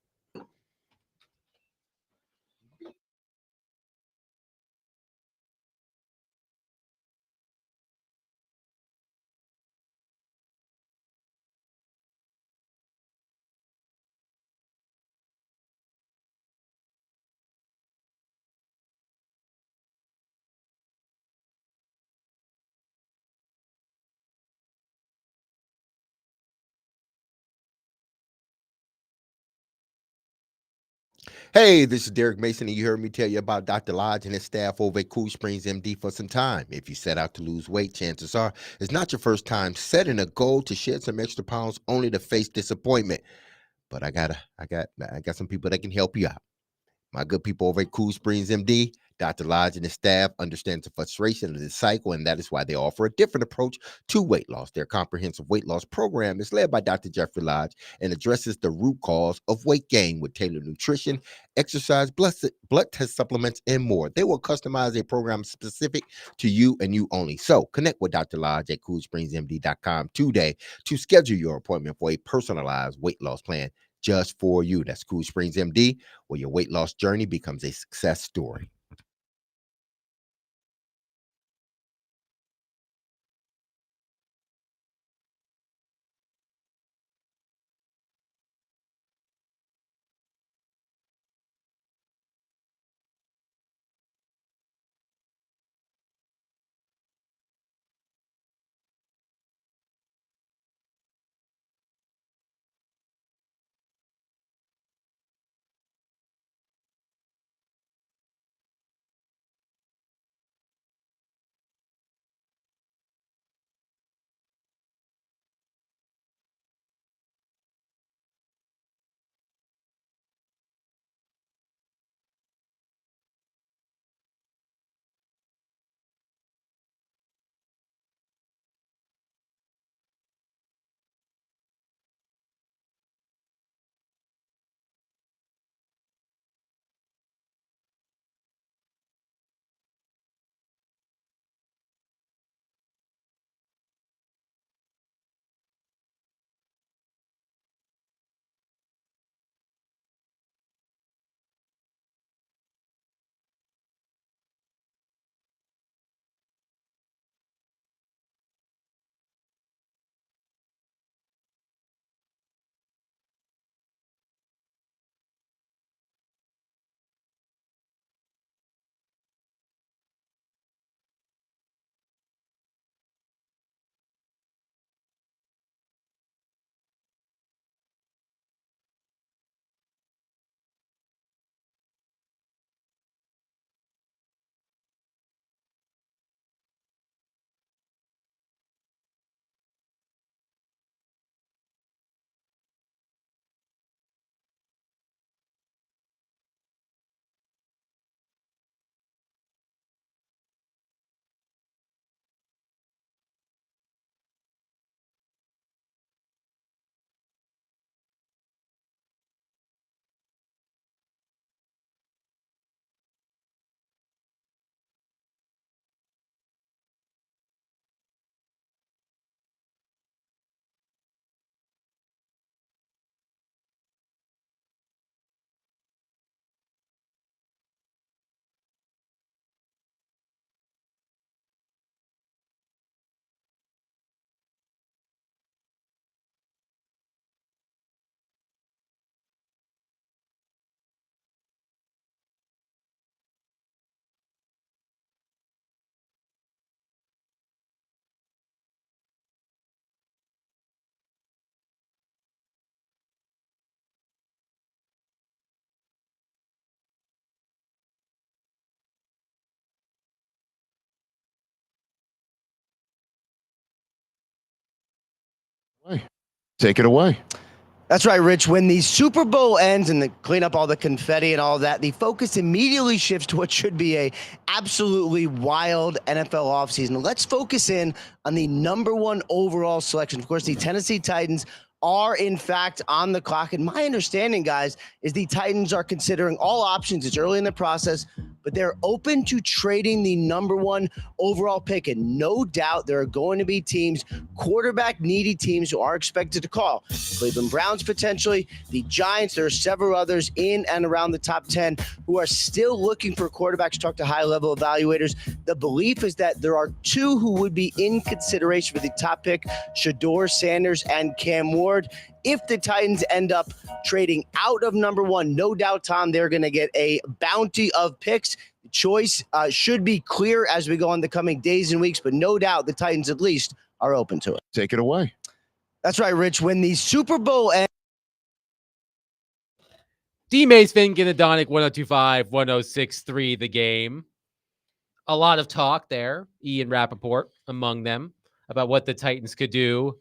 Hey, this is Derek Mason, and you heard me tell you about Dr. Lodge and his staff over at Cool Springs MD for some time. If you set out to lose weight, chances are it's not your first time setting a goal to shed some extra pounds only to face disappointment. But I got some people that can help you out. My good people over at Cool Springs MD, Dr. Lodge and his staff understands the frustration of this cycle, and that is why they offer a different approach to weight loss. Their comprehensive weight loss program is led by Dr. Jeffrey Lodge and addresses the root cause of weight gain with tailored nutrition, exercise, blood test supplements, and more. They will customize a program specific to you and you only. So connect with Dr. Lodge at CoolSpringsMD.com today to schedule your appointment for a personalized weight loss plan just for you. That's Cool Springs MD, where your weight loss journey becomes a success story. Take it away. That's right, Rich. When the Super Bowl ends and clean up all the confetti and all that, the focus immediately shifts to what should be a absolutely wild NFL offseason. Let's focus in on the number one overall selection. Of course, the Tennessee Titans are in fact on the clock. And my understanding, guys, is the Titans are considering all options. It's early in the process, but they're open to trading the number one overall pick. And no doubt there are going to be teams, quarterback needy teams, who are expected to call. Cleveland Browns potentially, the Giants. There are several others in and around the top 10 who are still looking for quarterbacks. Talk to high-level evaluators. The belief is that there are two who would be in consideration for the top pick, Shedeur Sanders and Cam Ward. If the Titans end up trading out of number one, no doubt, Tom, they're going to get a bounty of picks. The choice should be clear as we go on the coming days and weeks, but no doubt the Titans at least are open to it. Take it away. That's right, Rich. When the Super Bowl ends. D-Mace, Finken, Adonic, 102.5, 106.3 The Game. A lot of talk there, Ian Rappaport among them, about what the Titans could do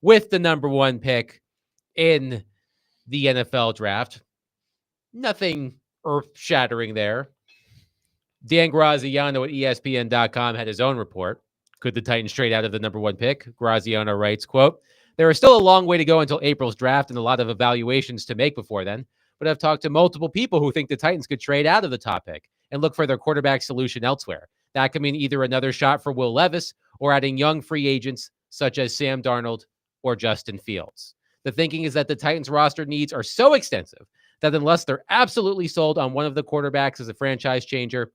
with the number one pick in the NFL draft. Nothing earth-shattering there. Dan Graziano at ESPN.com had his own report. Could the Titans trade out of the number one pick? Graziano writes, quote, "There is still a long way to go until April's draft and a lot of evaluations to make before then, but I've talked to multiple people who think the Titans could trade out of the top pick and look for their quarterback solution elsewhere. That could mean either another shot for Will Levis or adding young free agents such as Sam Darnold or Justin Fields. The thinking is that the Titans roster needs are so extensive that unless they're absolutely sold on one of the quarterbacks as a franchise changer,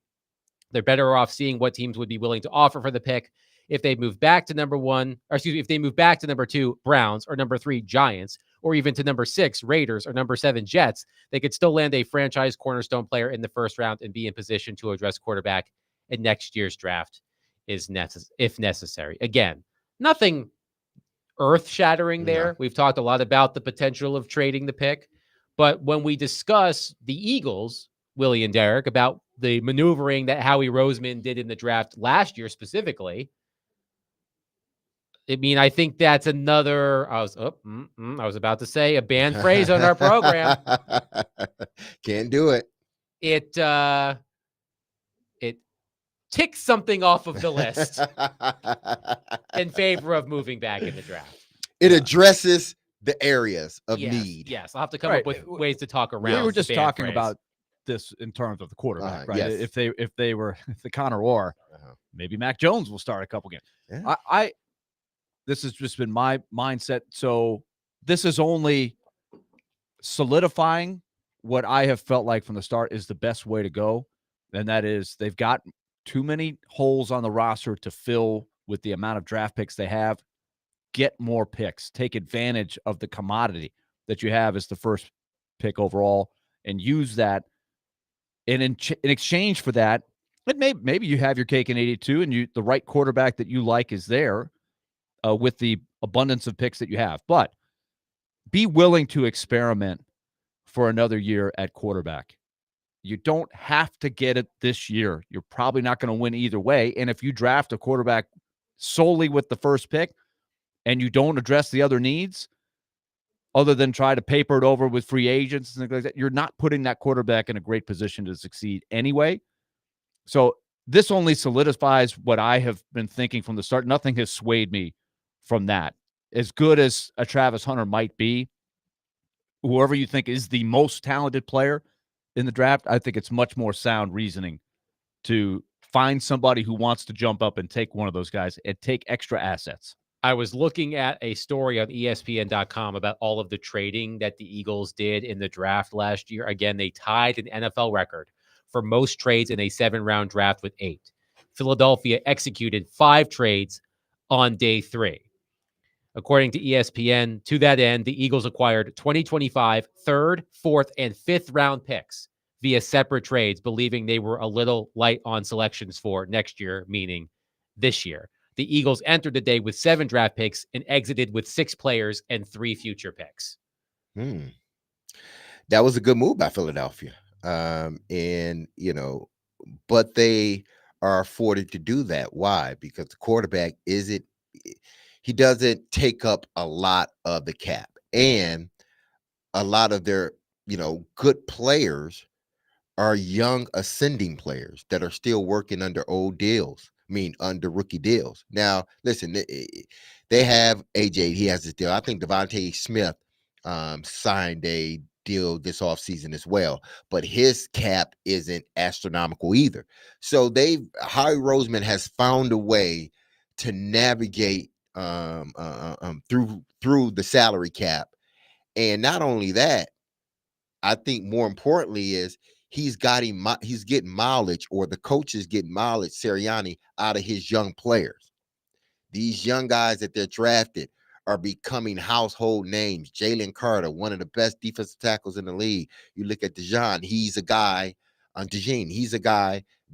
they're better off seeing what teams would be willing to offer for the pick. If they move back to number one, or excuse me, if they move back to number 2, Browns, or number 3, Giants, or even to number 6, Raiders, or number 7, Jets, they could still land a franchise cornerstone player in the first round and be in position to address quarterback in next year's draft if necessary." Again, nothing earth-shattering there. No. We've talked a lot about the potential of trading the pick, but when we discuss the Eagles, Willie and Derek, about the maneuvering that Howie Roseman did in the draft last year specifically, I think that's another. I was about to say a banned phrase on our program. Can't do it. It ticks something off of the list in favor of moving back in the draft. It addresses the areas of Yes, need. Yes, I'll have to come up with ways to talk around. We were the just banned talking phrase. about this in terms of the quarterback, right? Yes. If they were the Connor Orr, maybe Mac Jones will start a couple games. Yeah. This has just been my mindset. So this is only solidifying what I have felt like from the start is the best way to go. And that is they've got too many holes on the roster to fill with the amount of draft picks they have. Get more picks. Take advantage of the commodity that you have as the first pick overall and use that. And in exchange for that, maybe you have your cake and 82 and the right quarterback that you like is there with the abundance of picks that you have. But be willing to experiment for another year at quarterback. You don't have to get it this year. You're probably not going to win either way. And if you draft a quarterback solely with the first pick and you don't address the other needs, other than try to paper it over with free agents and things like that, you're not putting that quarterback in a great position to succeed anyway. So this only solidifies what I have been thinking from the start. Nothing has swayed me from that. As good as a Travis Hunter might be, whoever you think is the most talented player in the draft, I think it's much more sound reasoning to find somebody who wants to jump up and take one of those guys and take extra assets. I was looking at a story on ESPN.com about all of the trading that the Eagles did in the draft last year. Again, they tied an NFL record for most trades in a 7-round draft with 8. Philadelphia executed 5 trades on day 3. According to ESPN, to that end, the Eagles acquired 2025 3rd, 4th, and 5th round picks via separate trades, believing they were a little light on selections for next year, meaning this year. The Eagles entered the day with 7 draft picks and exited with 6 players and 3 future picks. That was a good move by Philadelphia. But they are afforded to do that. Why? Because the quarterback he doesn't take up a lot of the cap, and a lot of their, good players are young ascending players that are still working under old deals. Under rookie deals. Now, listen, they have AJ. He has this deal. I think Devontae Smith signed a deal this offseason as well, but his cap isn't astronomical either. So Howie Roseman has found a way to navigate through the salary cap. And not only that, I think more importantly is he's getting mileage, or the coaches getting mileage, Sirianni, out of his young players. These young guys that they're drafted are becoming household names. Jalen Carter, one of the best defensive tackles in the league. You look at DeJean, he's a guy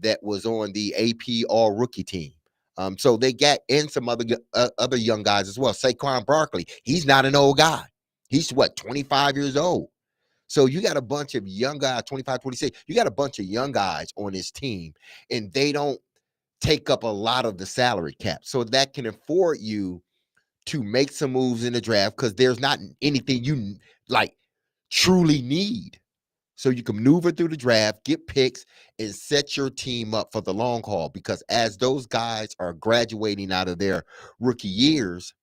that was on the AP All-Rookie team. So they got in some other young guys as well. Saquon Barkley, he's not an old guy. He's 25 years old. So you got a bunch of young guys, 25, 26. You got a bunch of young guys on this team, and they don't take up a lot of the salary cap. So that can afford you to make some moves in the draft, because there's not anything you truly need. So you can maneuver through the draft, get picks, and set your team up for the long haul. Because as those guys are graduating out of their rookie years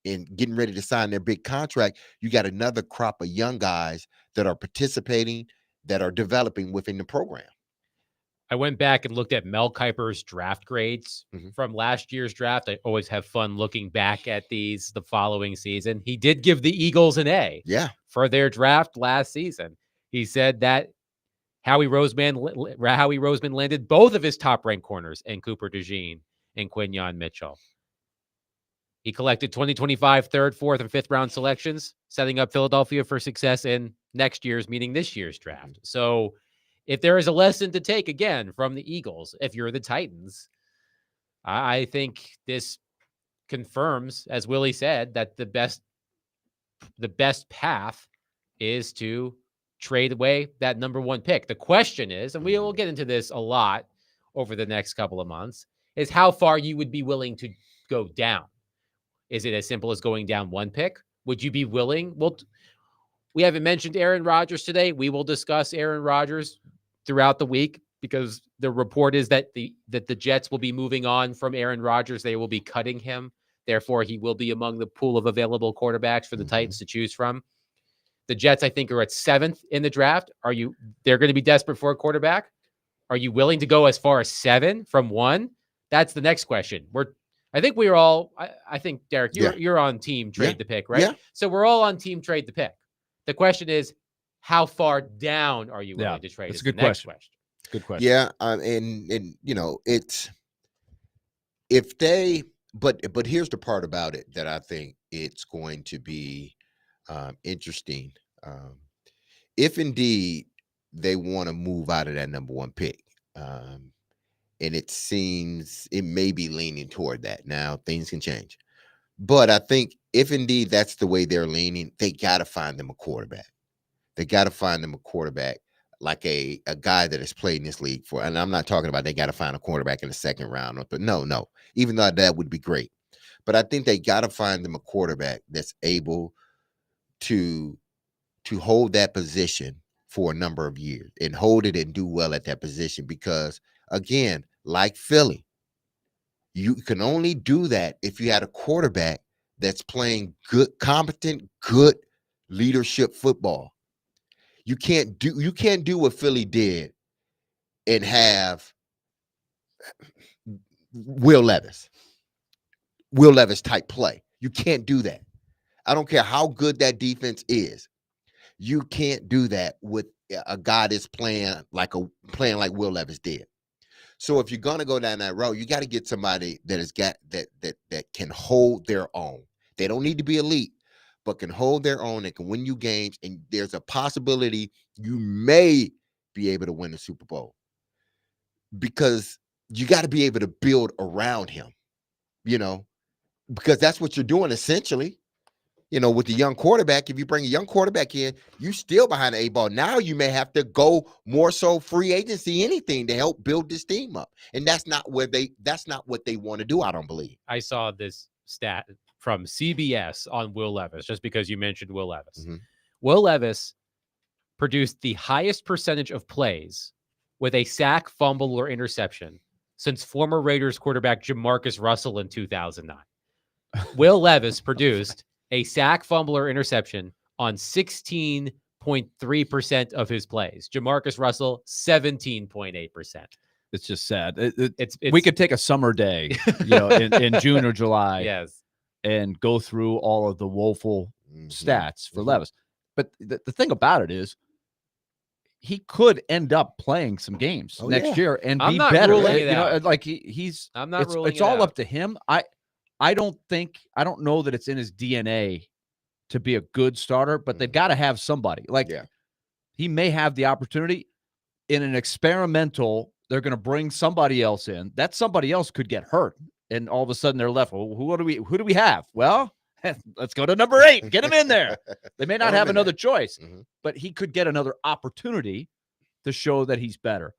and getting ready to sign their big contract, you got another crop of young guys that are participating, that are developing within the program. I went back and looked at Mel Kiper's draft grades from last year's draft. I always have fun looking back at these the following season. He did give the Eagles an A for their draft last season. He said that Howie Roseman landed both of his top-ranked corners in Cooper DeJean and Quinyon Mitchell. He collected 2025 third, fourth, and fifth round selections, setting up Philadelphia for success in next year's, meaning this year's draft. So if there is a lesson to take, again, from the Eagles, if you're the Titans, I think this confirms, as Willie said, that the best path is to trade away that number one pick. The question is, and we will get into this a lot over the next couple of months, is how far you would be willing to go down. Is it as simple as going down one pick? Would you be willing? Well, we haven't mentioned Aaron Rodgers today. We will discuss Aaron Rodgers throughout the week, because the report is that the Jets will be moving on from Aaron Rodgers. They will be cutting him. Therefore, he will be among the pool of available quarterbacks for the Titans to choose from. The Jets, I think, are at 7th in the draft. They're going to be desperate for a quarterback. Are you willing to go as far as 7 from 1? That's the next question. I think we're all, I think, Derek, you're on team trade the pick, right? Yeah. So we're all on team trade the pick. The question is, how far down are you willing to trade? That's a good question. Good question. Yeah. And it's, if they, but here's the part about it that I think it's going to be interesting. If indeed they want to move out of that number one pick, and it seems it may be leaning toward that. Now, things can change. But I think if indeed that's the way they're leaning, they got to find them a quarterback. They got to find them a quarterback, like a guy that has played in this league for, and I'm not talking about they got to find a quarterback in the second round. But no, even though that would be great. But I think they got to find them a quarterback that's able to hold that position for a number of years and hold it and do well at that position. Because, again, like Philly, you can only do that if you had a quarterback that's playing good, competent, good leadership football. You can't do what Philly did and have Will Levis type play. You can't do that. I don't care how good that defense is. You can't do that with a guy that's playing like Will Levis did. So if you're gonna go down that road, you got to get somebody that has got that can hold their own. They don't need to be elite, but can hold their own and can win you games. And there's a possibility you may be able to win the Super Bowl, because you got to be able to build around him, because that's what you're doing essentially. With the young quarterback, if you bring a young quarterback in, you still behind the 8 ball. Now you may have to go more so free agency, anything to help build this team up. And that's not what they want to do, I don't believe. I saw this stat from CBS on Will Levis, just because you mentioned Will Levis. Mhm. Will Levis produced the highest percentage of plays with a sack, fumble, or interception since former Raiders quarterback Jamarcus Russell in 2009. Will Levis produced a sack, fumble, or interception on 16.3% of his plays. Jamarcus Russell, 17.8%. It's just sad. It's We could take a summer day, in June or July, yes. and go through all of the woeful Mhm. stats for Mhm. Levis. But the thing about it is, he could end up playing some games Oh, next yeah. year and I'm be not better. ruling it out. Like he's. I'm not ruling It's it all out. up to him. I don't know that it's in his DNA to be a good starter, but they've got to have somebody. Like Yeah. he may have the opportunity in an experimental. They're going to bring somebody else in. That somebody else could get hurt, and all of a sudden they're left. Well, who do we have? Well, let's go to number 8. Get him in there. They may not Throw him have in another there. choice, Mhm. but he could get another opportunity to show that he's better.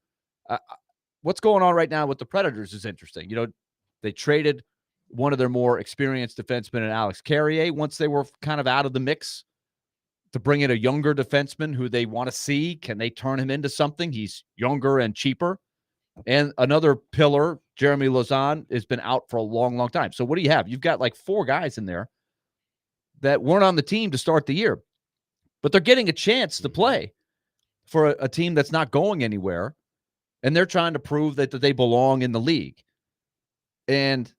What's going on right now with the Predators is interesting. They traded one of their more experienced defensemen in Alex Carrier once they were kind of out of the mix to bring in a younger defenseman who they want to see. Can they turn him into something? He's younger and cheaper. And another pillar, Jeremy Lauzon, has been out for a long, long time. So what do you have? You've got like 4 guys in there that weren't on the team to start the year, but they're getting a chance to play for a team that's not going anywhere, and they're trying to prove that they belong in the league. And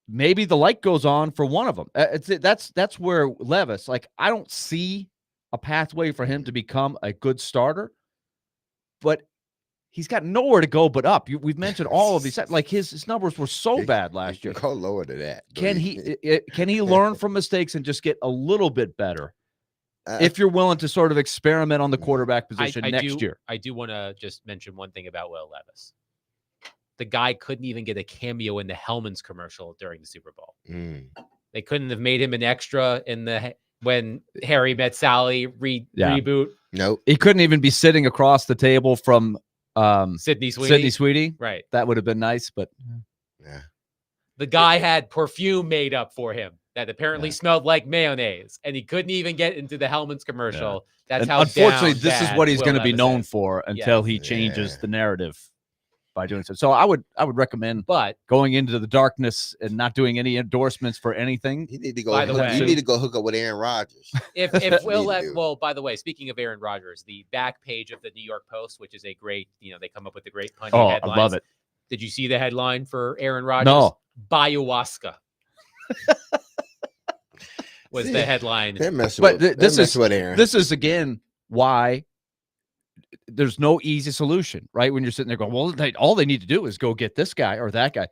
maybe the light goes on for one of them. That's where Levis, like, I don't see a pathway for him to become a good starter, but he's got nowhere to go but up. We've mentioned all of these. Like his numbers were so bad last year. Go lower to that. Can he learn from mistakes and just get a little bit better? If you're willing to sort of experiment on the quarterback position next year. I do want to just mention one thing about Will Levis. The guy couldn't even get a cameo in the Hellman's commercial during the Super Bowl. They couldn't have made him an extra in when Harry Met Sally reboot. Nope. He couldn't even be sitting across the table from Sydney Sweeney. Right. That would have been nice, but yeah. The guy had perfume made up for him that apparently smelled like mayonnaise, and he couldn't even get into the Hellman's commercial. That's how unfortunately down this is bad what he's Will going to be Levis known is. for until he changes the narrative by doing so. So I would recommend going into the darkness and not doing any endorsements for anything. You need to go. By the way, you need to go hook up with Aaron Rodgers. If well, by the way, speaking of Aaron Rodgers, the back page of the New York Post, which is a great, they come up with the great punny headlines. I love it. Did you see the headline for Aaron Rodgers? No. Ayahuasca was the headline. They're messing But with, this is with Aaron. This is again why there's no easy solution, right? When you're sitting there going, well, all they need to do is go get this guy or that guy.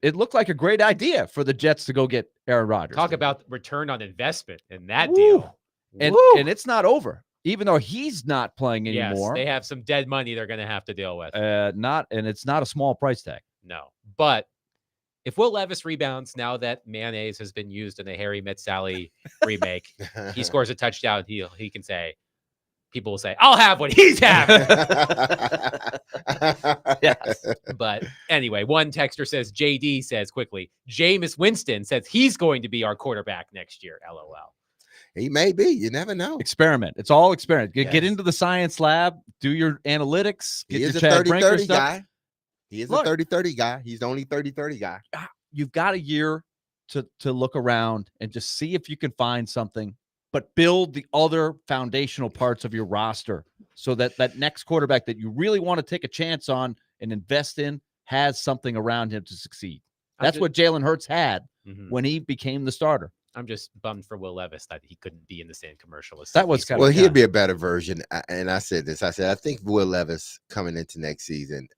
It looked like a great idea for the Jets to go get Aaron Rodgers. Talk about return on investment in that deal. And it's not over, even though he's not playing anymore. Yes, they have some dead money they're going to have to deal with. And it's not a small price tag. No, but if Will Levis rebounds now that mayonnaise has been used in the Harry Met Sally remake, he scores a touchdown. He can say, people will say, "I'll have what he's having." Yes. But anyway, one texter says, JD says quickly, Jameis Winston says he's going to be our quarterback next year. LOL. He may be. You never know. Experiment. It's all experiment. Get Yes. into the science lab. Do your analytics. Get He your is a Chad Brinker 30-30 stuff. guy. He is a 30-30 guy. He's the only 30-30 guy. You've got a year to look around and just see if you can find something, but build the other foundational parts of your roster so that next quarterback that you really want to take a chance on and invest in has something around him to succeed. That's what Jalen Hurts had when he became the starter. I'm just bummed for Will Levis that he couldn't be in the same commercial as That was Sidney Well, Sweeney. he'll be a better version. And I said this. I said, I think Will Levis coming into next season,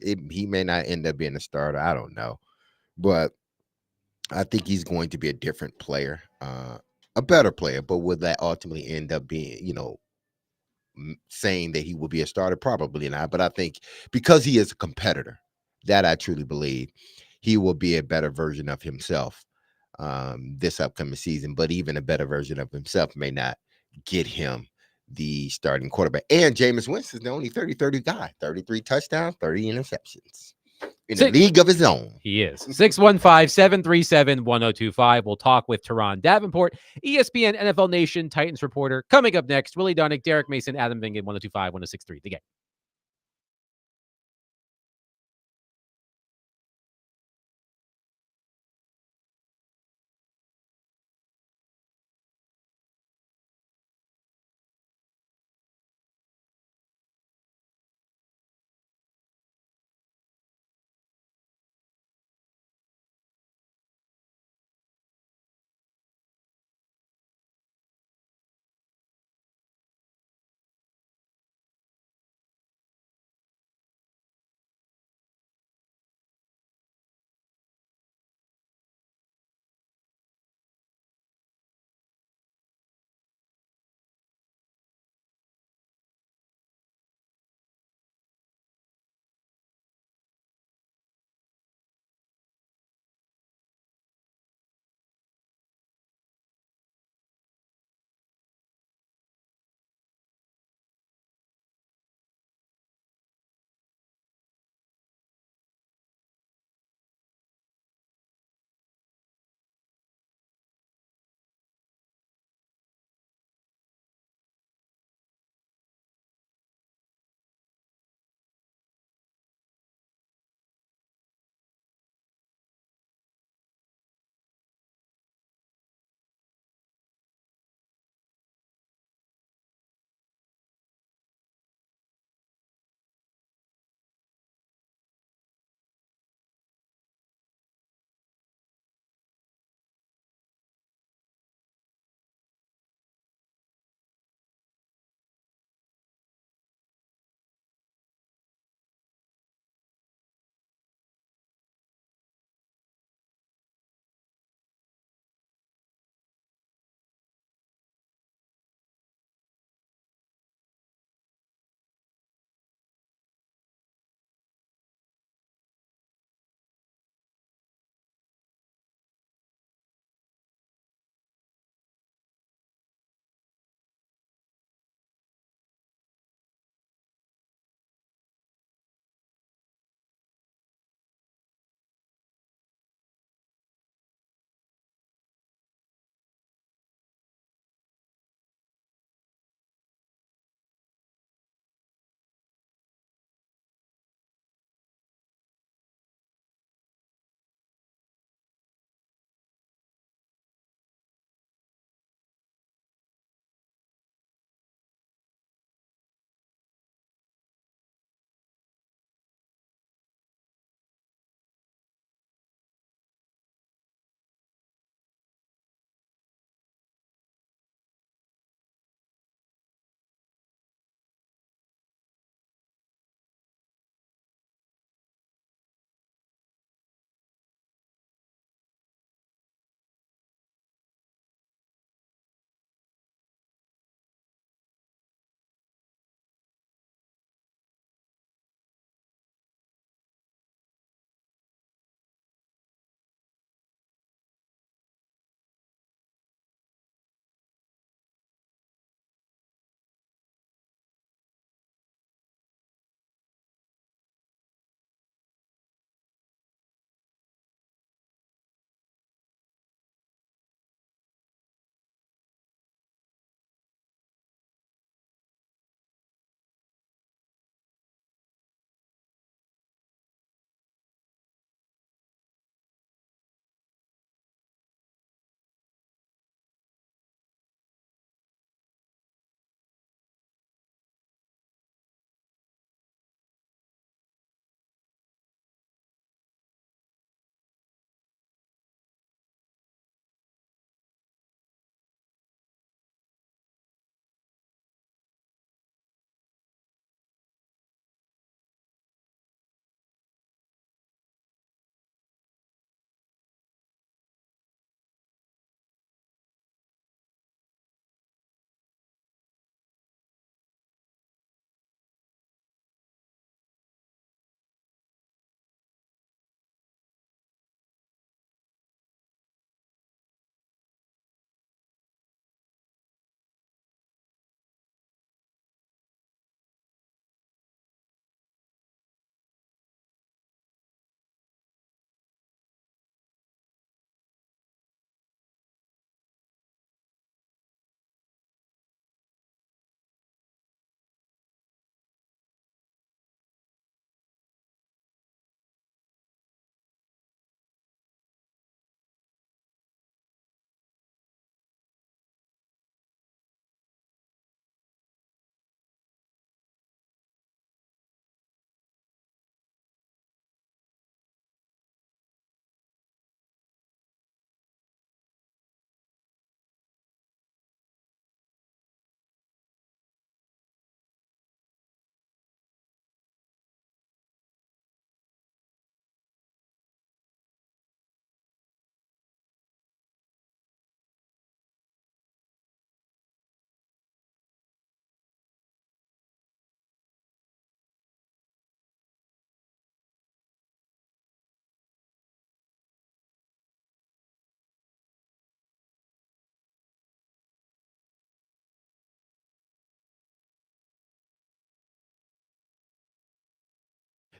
he may not end up being a starter. I don't know. But I think he's going to be a different player, a better player. But would that ultimately end up being, saying that he will be a starter? Probably not. But I think because he is a competitor, that I truly believe, he will be a better version of himself this upcoming season. But even a better version of himself may not get him the starting quarterback. And Jameis Winston is the only 30-30 guy. 33 touchdowns, 30 interceptions. in a Six- league of his own. He is. 615-737-1025. We'll talk with Teron Davenport, ESPN NFL Nation Titans reporter. Coming up next, Willie Dunnick, Derek Mason, Adam Vingan, 1025-1063. The Game.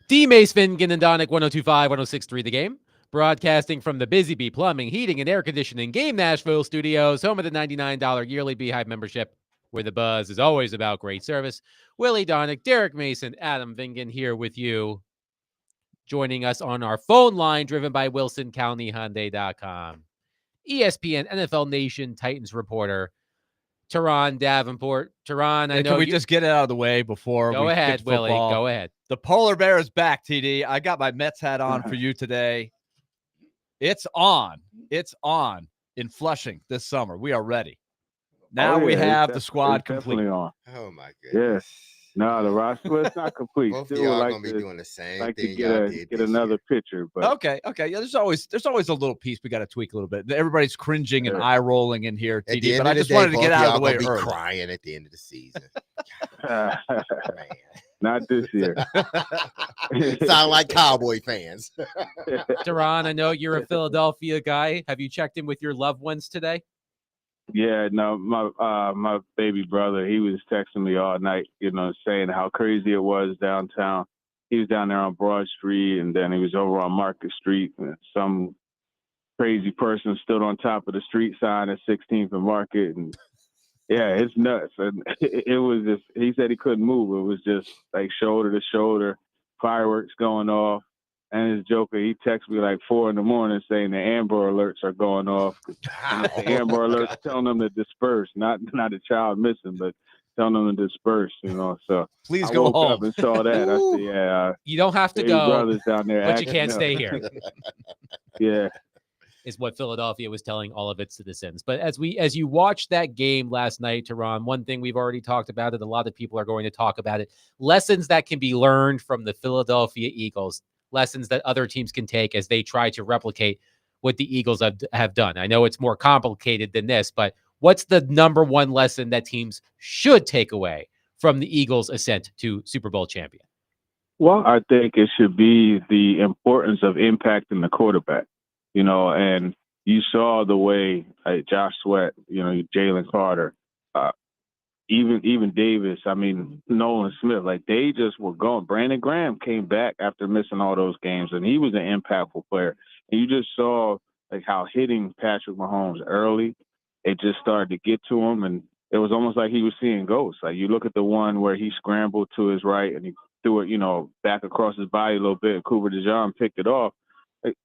D. Mace Fingan and Donick 1025, 1063 The Game. Broadcasting from the Busy Bee Plumbing, Heating, and Air Conditioning Game Nashville studios, home of the $99 yearly Beehive membership, where the buzz is always about great service. Willie Donick, Derek Mason, Adam Vingan here with you. Joining us on our phone line, driven by WilsonCountyHyundai.com. ESPN NFL Nation Titans reporter, Teron Davenport. Teron, I know Can we just get it out of the way before Go we ahead, get to Willie. football? Go ahead. The polar bear is back, TD. I got my Mets hat on for you today. It's on. It's on in Flushing this summer. We are ready. Now we have the squad complete. On. Oh my goodness. Yes. No, the roster is not complete. Both Still of y'all would gonna be doing the same like thing to y'all did get this another year. pitcher, but Okay. Yeah, there's always a little piece we got to tweak a little bit. Everybody's cringing and eye rolling in here, At the TD. end But of I the just day, wanted to both get of out of y'all the way gonna be early. crying at the end of the season. Man. not this year. Sound like Cowboy fans. Teron, I know you're a Philadelphia guy. Have you checked in with your loved ones today? Yeah, no, my baby brother, he was texting me all night, saying how crazy it was downtown. He was down there on Broad Street, and then he was over on Market Street, and some crazy person stood on top of the street sign at 16th and Market, and yeah, it's nuts. And it was just, he said he couldn't move. It was just like shoulder to shoulder, fireworks going off. And his joker, he texted me like 4 a.m. saying the Amber Alerts are going off. And the Amber Alerts telling them to disperse, not a child missing, but telling them to disperse. So Please I go woke home. up and saw that. I said, "Yeah, You don't have to baby go, brothers down there, but you acting can't up." stay here. Yeah. Is what Philadelphia was telling all of its citizens. But as you watched that game last night, Teron, one thing we've already talked about it, a lot of people are going to talk about it, lessons that can be learned from the Philadelphia Eagles, lessons that other teams can take as they try to replicate what the Eagles have done. I know it's more complicated than this, but what's the number one lesson that teams should take away from the Eagles' ascent to Super Bowl champion? Well, I think it should be the importance of impacting the quarterback, and you saw the way Josh Sweat, Jalen Carter, even Davis, Nolan Smith, like they just were going. Brandon Graham came back after missing all those games, and he was an impactful player. And you just saw like how hitting Patrick Mahomes early, it just started to get to him, and it was almost like he was seeing ghosts. Like you look at the one where he scrambled to his right and he threw it, back across his body a little bit, and Cooper DeJean picked it off.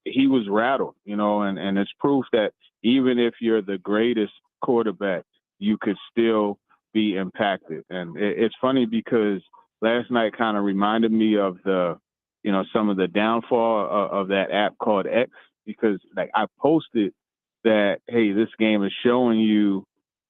He was rattled, and it's proof that even if you're the greatest quarterback, you could still be impacted. And it's funny because last night kind of reminded me of some of the downfall of that app called X, because like I posted that, hey, this game is showing you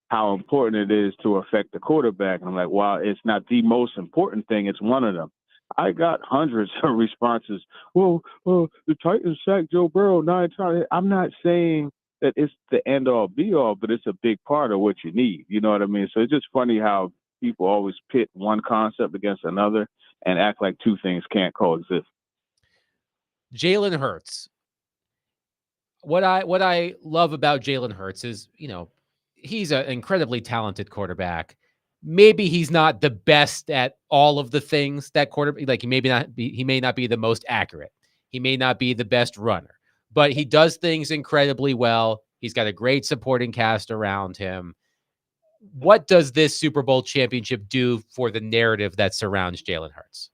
how important it is to affect the quarterback. And I'm like, while it's not the most important thing, it's one of them. I got hundreds of responses. Well, the Titans sacked Joe Burrow 9 times. I'm not saying that it's the end all be all, but it's a big part of what you need. You know what I mean? So it's just funny how people always pit one concept against another and act like two things can't coexist. Jalen Hurts. What I love about Jalen Hurts is, he's an incredibly talented quarterback. Maybe he's not the best at all of the things that quarterback, like he may not be the most accurate. He may not be the best runner, but he does things incredibly well. He's got a great supporting cast around him. What does this Super Bowl championship do for the narrative that surrounds Jalen Hurts?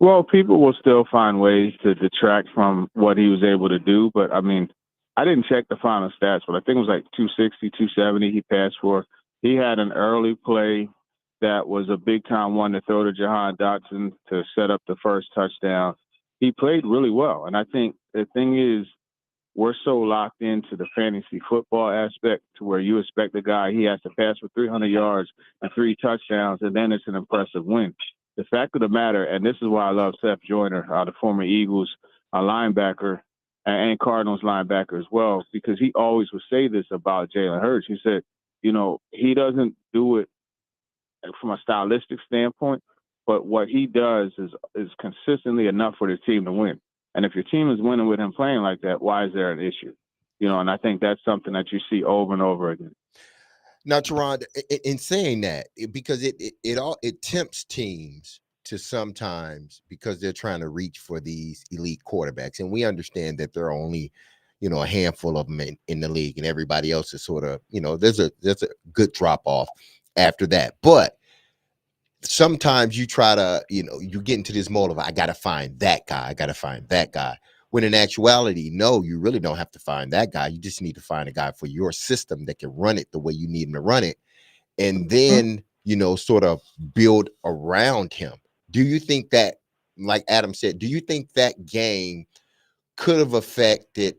Well, people will still find ways to detract from what he was able to do. But I didn't check the final stats, but I think it was like 260, 270 he passed for. He had an early play that was a big-time one to throw to Jahan Dotson to set up the first touchdown. He played really well. And I think the thing is, we're so locked into the fantasy football aspect to where you expect the guy, he has to pass for 300 yards and 3 touchdowns, and then it's an impressive win. The fact of the matter, and this is why I love Seth Joyner, the former Eagles linebacker and Cardinals linebacker as well, because he always would say this about Jalen Hurts. He said, he doesn't do it from a stylistic standpoint, but what he does is consistently enough for the team to win. And if your team is winning with him playing like that, why is there an issue? And I think that's something that you see over and over again. Now, Teron, in saying that, because it tempts teams to sometimes, because they're trying to reach for these elite quarterbacks, and we understand that there are only, a handful of them in the league, and everybody else is sort of, there's a good drop off after that. But sometimes you try to, you get into this mode of, I got to find that guy. I got to find that guy. When in actuality, no, you really don't have to find that guy. You just need to find a guy for your system that can run it the way you need him to run it. And then, sort of build around him. Do you think that, like Adam said, do you think that game could have affected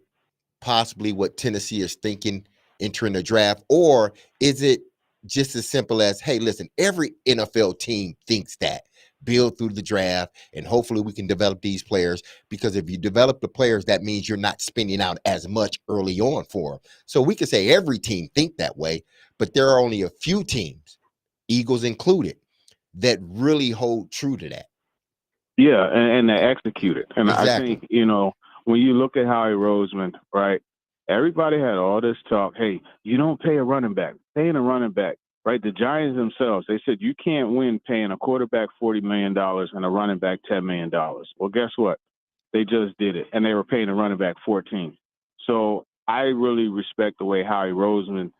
possibly what Tennessee is thinking entering the draft? Or is it just as simple as, hey, listen, every NFL team thinks that, build through the draft, and hopefully we can develop these players, because if you develop the players, that means you're not spending out as much early on for them. So we could say every team think that way, but there are only a few teams, Eagles included, that really hold true to that. Yeah, and they execute it. And Exactly. I think, when you look at Howie Roseman, right, everybody had all this talk, hey, you don't pay a running back, paying a running back, right? The Giants themselves, they said you can't win paying a quarterback $40 million and a running back $10 million. Well, guess what? They just did it, and they were paying a running back 14. So I really respect the way Howie Roseman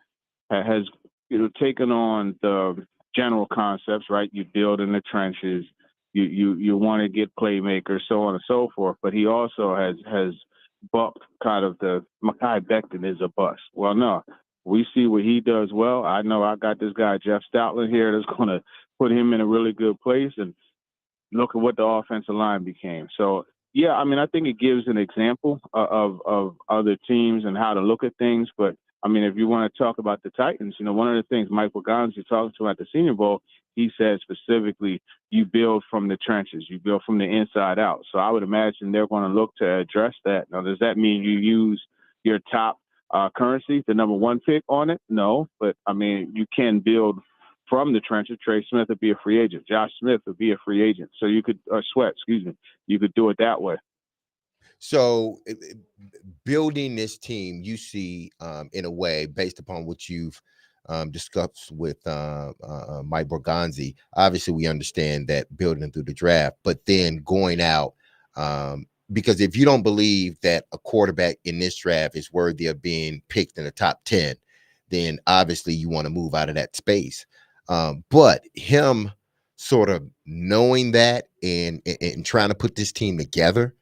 has taken on the general concepts, right? You build in the trenches, you want to get playmakers, so on and so forth. But he also has bucked kind of the Mekhi Becton is a bust. Well, no, we see what he does well. I know I got this guy Jeff Stoutland here that's going to put him in a really good place, and look at what the offensive line became. So yeah, I mean, I think it gives an example of other teams and how to look at things. But I mean, if you want to talk about the Titans, one of the things Mike Bergonzi talked to at the Senior Bowl, he said specifically, you build from the trenches, you build from the inside out. So I would imagine they're going to look to address that. Now, does that mean you use your top currency, the number one pick on it? No, but I mean, you can build from the trenches. Trey Smith would be a free agent. Josh Smith would be a free agent. So you could, you could do it that way. So building this team, you see, in a way, based upon what you've discussed with Mike Bergonzi, obviously we understand that building through the draft, but then going out, because if you don't believe that a quarterback in this draft is worthy of being picked in the top 10, then obviously you want to move out of that space. But him sort of knowing that and trying to put this team together,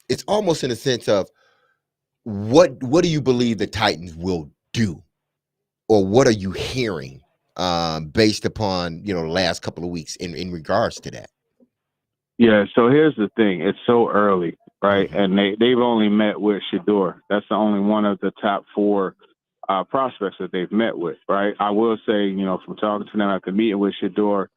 it's almost in a sense of what do you believe the Titans will do, or what are you hearing based upon the last couple of weeks in regards to that? Yeah, so here's the thing. It's so early, right? And they've only met with Shedeur. That's the only one of the top 4 prospects that they've met with, right? I will say, from talking to them after meeting with Shedeur,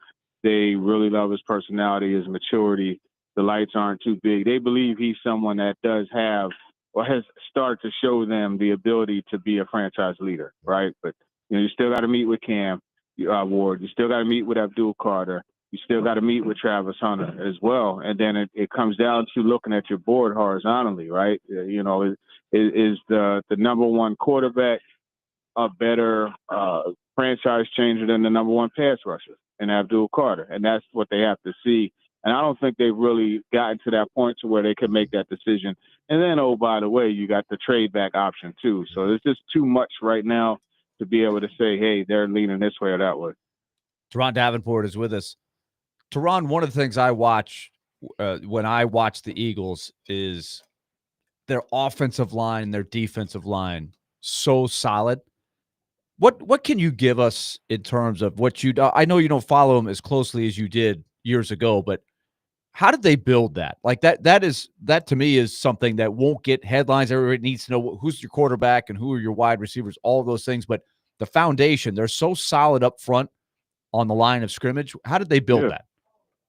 they really love his personality, his maturity. The lights aren't too big. They believe he's someone that does have or has started to show them the ability to be a franchise leader, right? But, you still got to meet with Cam Ward. You still got to meet with Abdul Carter. You still got to meet with Travis Hunter as well. And then it comes down to looking at your board horizontally, right? Is the number one quarterback a better franchise changer than the number one pass rusher in Abdul Carter? And that's what they have to see. And I don't think they've really gotten to that point to where they can make that decision. And then, oh, by the way, you got the trade back option too. So there's just too much right now to be able to say, hey, they're leaning this way or that way. Teron Davenport is with us. Teron, one of the things I watch when I watch the Eagles is their offensive line, their defensive line, so solid. What can you give us in terms of what I know you don't follow them as closely as you did years ago, but how did they build that? Like that to me is something that won't get headlines. Everybody needs to know who's your quarterback and who are your wide receivers, all of those things. But the foundation, they're so solid up front on the line of scrimmage. How did they build that?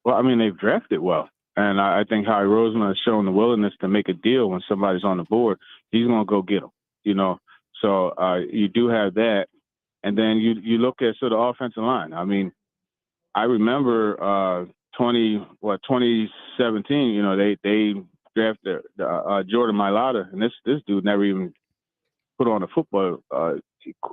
Well, I mean, they've drafted well. And I think Howie Roseman has shown the willingness to make a deal when somebody's on the board. He's going to go get them, So you do have that. And then you look at sort of offensive line. I mean, I remember 2017, they drafted Jordan Mailata, and this dude never even put on a football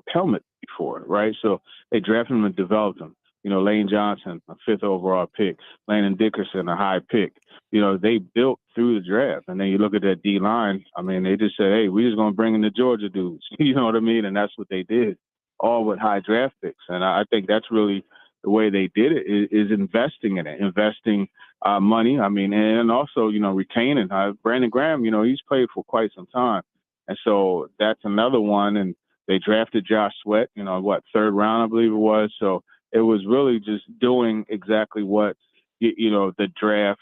helmet before, right? So they drafted him and developed him. Lane Johnson, a 5th overall pick, Landon Dickerson, a high pick. They built through the draft. And then you look at that D line. I mean, they just said, hey, we're just going to bring in the Georgia dudes. You know what I mean? And that's what they did, all with high draft picks. And I think that's really the way they did it is investing in it, investing money. I mean, and also, retaining. Brandon Graham, he's played for quite some time. And so that's another one. And they drafted Josh Sweat, 3rd round, I believe it was. So it was really just doing exactly what, the draft,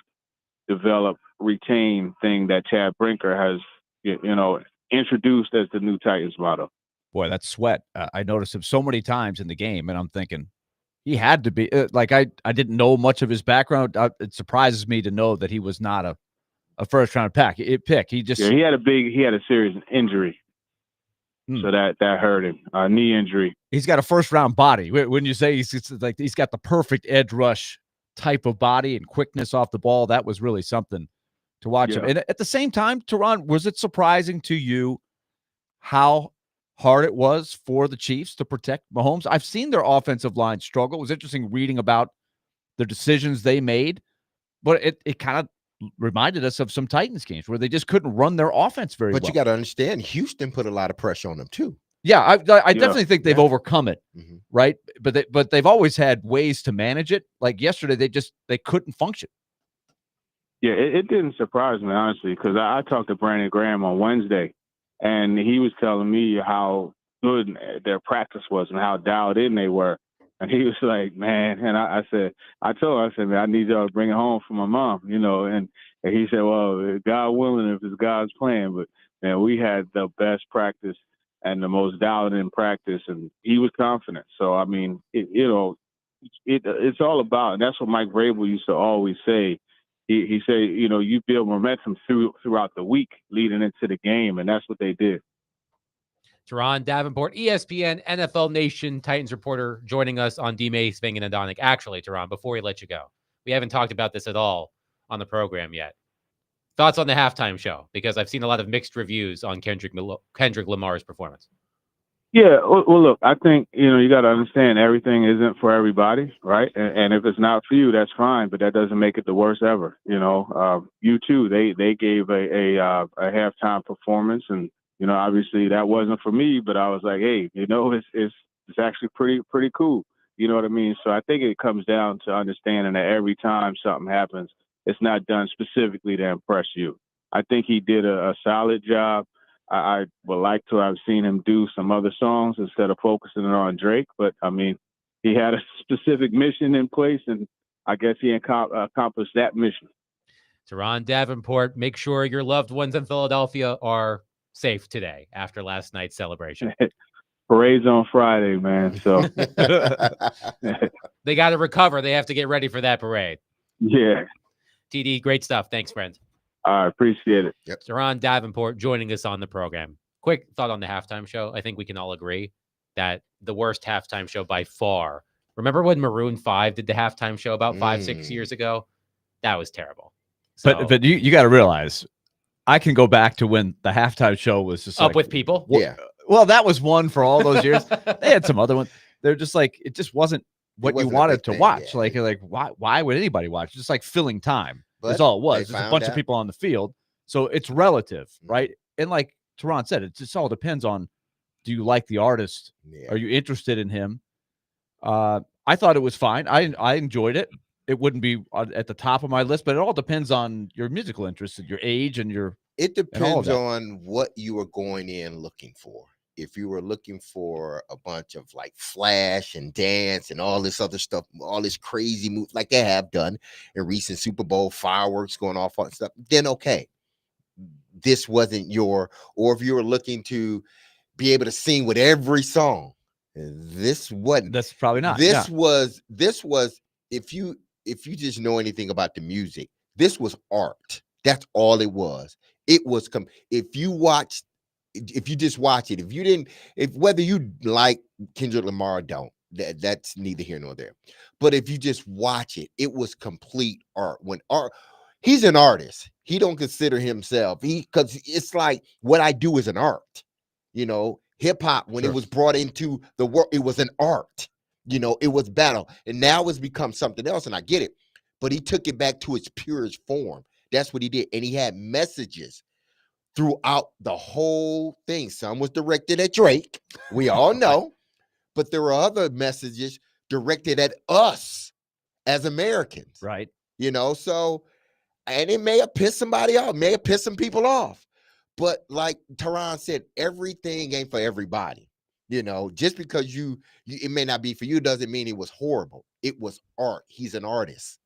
develop, retain thing that Chad Brinker has, introduced as the new Titans motto. Boy, that Sweat. I noticed him so many times in the game, and I'm thinking he had to be I didn't know much of his background. It surprises me to know that he was not a first round pick. He just he had a serious injury. So that hurt him. Knee injury. He's got a first round body. When you say he's got the perfect edge rush type of body and quickness off the ball, that was really something to watch him. And at the same time, Teron, was it surprising to you how hard it was for the Chiefs to protect Mahomes? I've seen their offensive line struggle. It was interesting reading about the decisions they made, but it kind of reminded us of some Titans games where they just couldn't run their offense very well. But you got to understand, Houston put a lot of pressure on them too. Yeah, I definitely think they've overcome it, right? But they've always had ways to manage it. Like yesterday, they couldn't function. Yeah, it didn't surprise me, honestly, because I talked to Brandon Graham on Wednesday, and he was telling me how good their practice was and how dialed in they were. And he was like, man, and I told him, man, I need y'all to bring it home for my mom, and he said, well, God willing, if it's God's plan, but man, we had the best practice and the most dialed in practice, and he was confident. So, I mean, it's all about, and that's what Mike Vrabel used to always say. He said, you build momentum throughout the week leading into the game, and that's what they did. Teron Davenport, ESPN, NFL Nation, Titans reporter, joining us on D-May, Svingen, and Donick. Actually, Teron, before we let you go, we haven't talked about this at all on the program yet. Thoughts on the halftime show? Because I've seen a lot of mixed reviews on Kendrick Lamar's performance. Yeah, well, look, I think, you got to understand everything isn't for everybody, right? And if it's not for you, that's fine, but that doesn't make it the worst ever. U2, they gave a halftime performance, and, obviously that wasn't for me, but I was like, hey, it's actually pretty cool. You know what I mean? So I think it comes down to understanding that every time something happens, it's not done specifically to impress you. I think he did a solid job. I would like to have seen him do some other songs instead of focusing on Drake. But, I mean, he had a specific mission in place, and I guess he accomplished that mission. Teron Davenport, make sure your loved ones in Philadelphia are safe today after last night's celebration. Parade's on Friday, man. So they got to recover. They have to get ready for that parade. Yeah. TD, great stuff. Thanks, friend. I appreciate it. Yep. Teron Davenport joining us on the program. Quick thought on the halftime show. I think we can all agree that the worst halftime show by far. Remember when Maroon 5 did the halftime show about 5-6 years ago? That was terrible. So, but you got to realize, I can go back to when the halftime show was just up with people. Yeah. Well, that was one for all those years. They had some other ones. They're just like, it just wasn't what you wanted to watch. Yeah. Like why would anybody watch? Just like filling time. But that's all it was. Just a bunch out. of people on the field. So it's relative, right? And like Teron said, it just all depends on, do you like the artist? Yeah. Are you interested in him? I thought it was fine. I enjoyed it. It wouldn't be at the top of my list, but it all depends on your musical interest and your age and your. It depends on what you were going in looking for. If you were looking for a bunch of like flash and dance and all this other stuff, all this crazy move like they have done in recent Super Bowl, fireworks going off and stuff, then okay. This wasn't or if you were looking to be able to sing with every song, this wasn't. That's probably not. This was if you just know anything about the music, this was art. That's all it was. It was if you just watch it, if whether you like Kendrick Lamar or don't, that's neither here nor there. But if you just watch it, it was complete art. He's an artist. He don't consider himself, because it's like what I do is an art. Hip hop, when it was brought into the world, it was an art. It was battle. And now it's become something else, and I get it. But he took it back to its purest form. That's what he did. And he had messages throughout the whole thing. Some was directed at Drake, we all know, but there were other messages directed at us as Americans. Right. So, and it may have pissed somebody off, may have pissed some people off. But like Teron said, everything ain't for everybody. Just because it may not be for you doesn't mean it was horrible. It was art. He's an artist.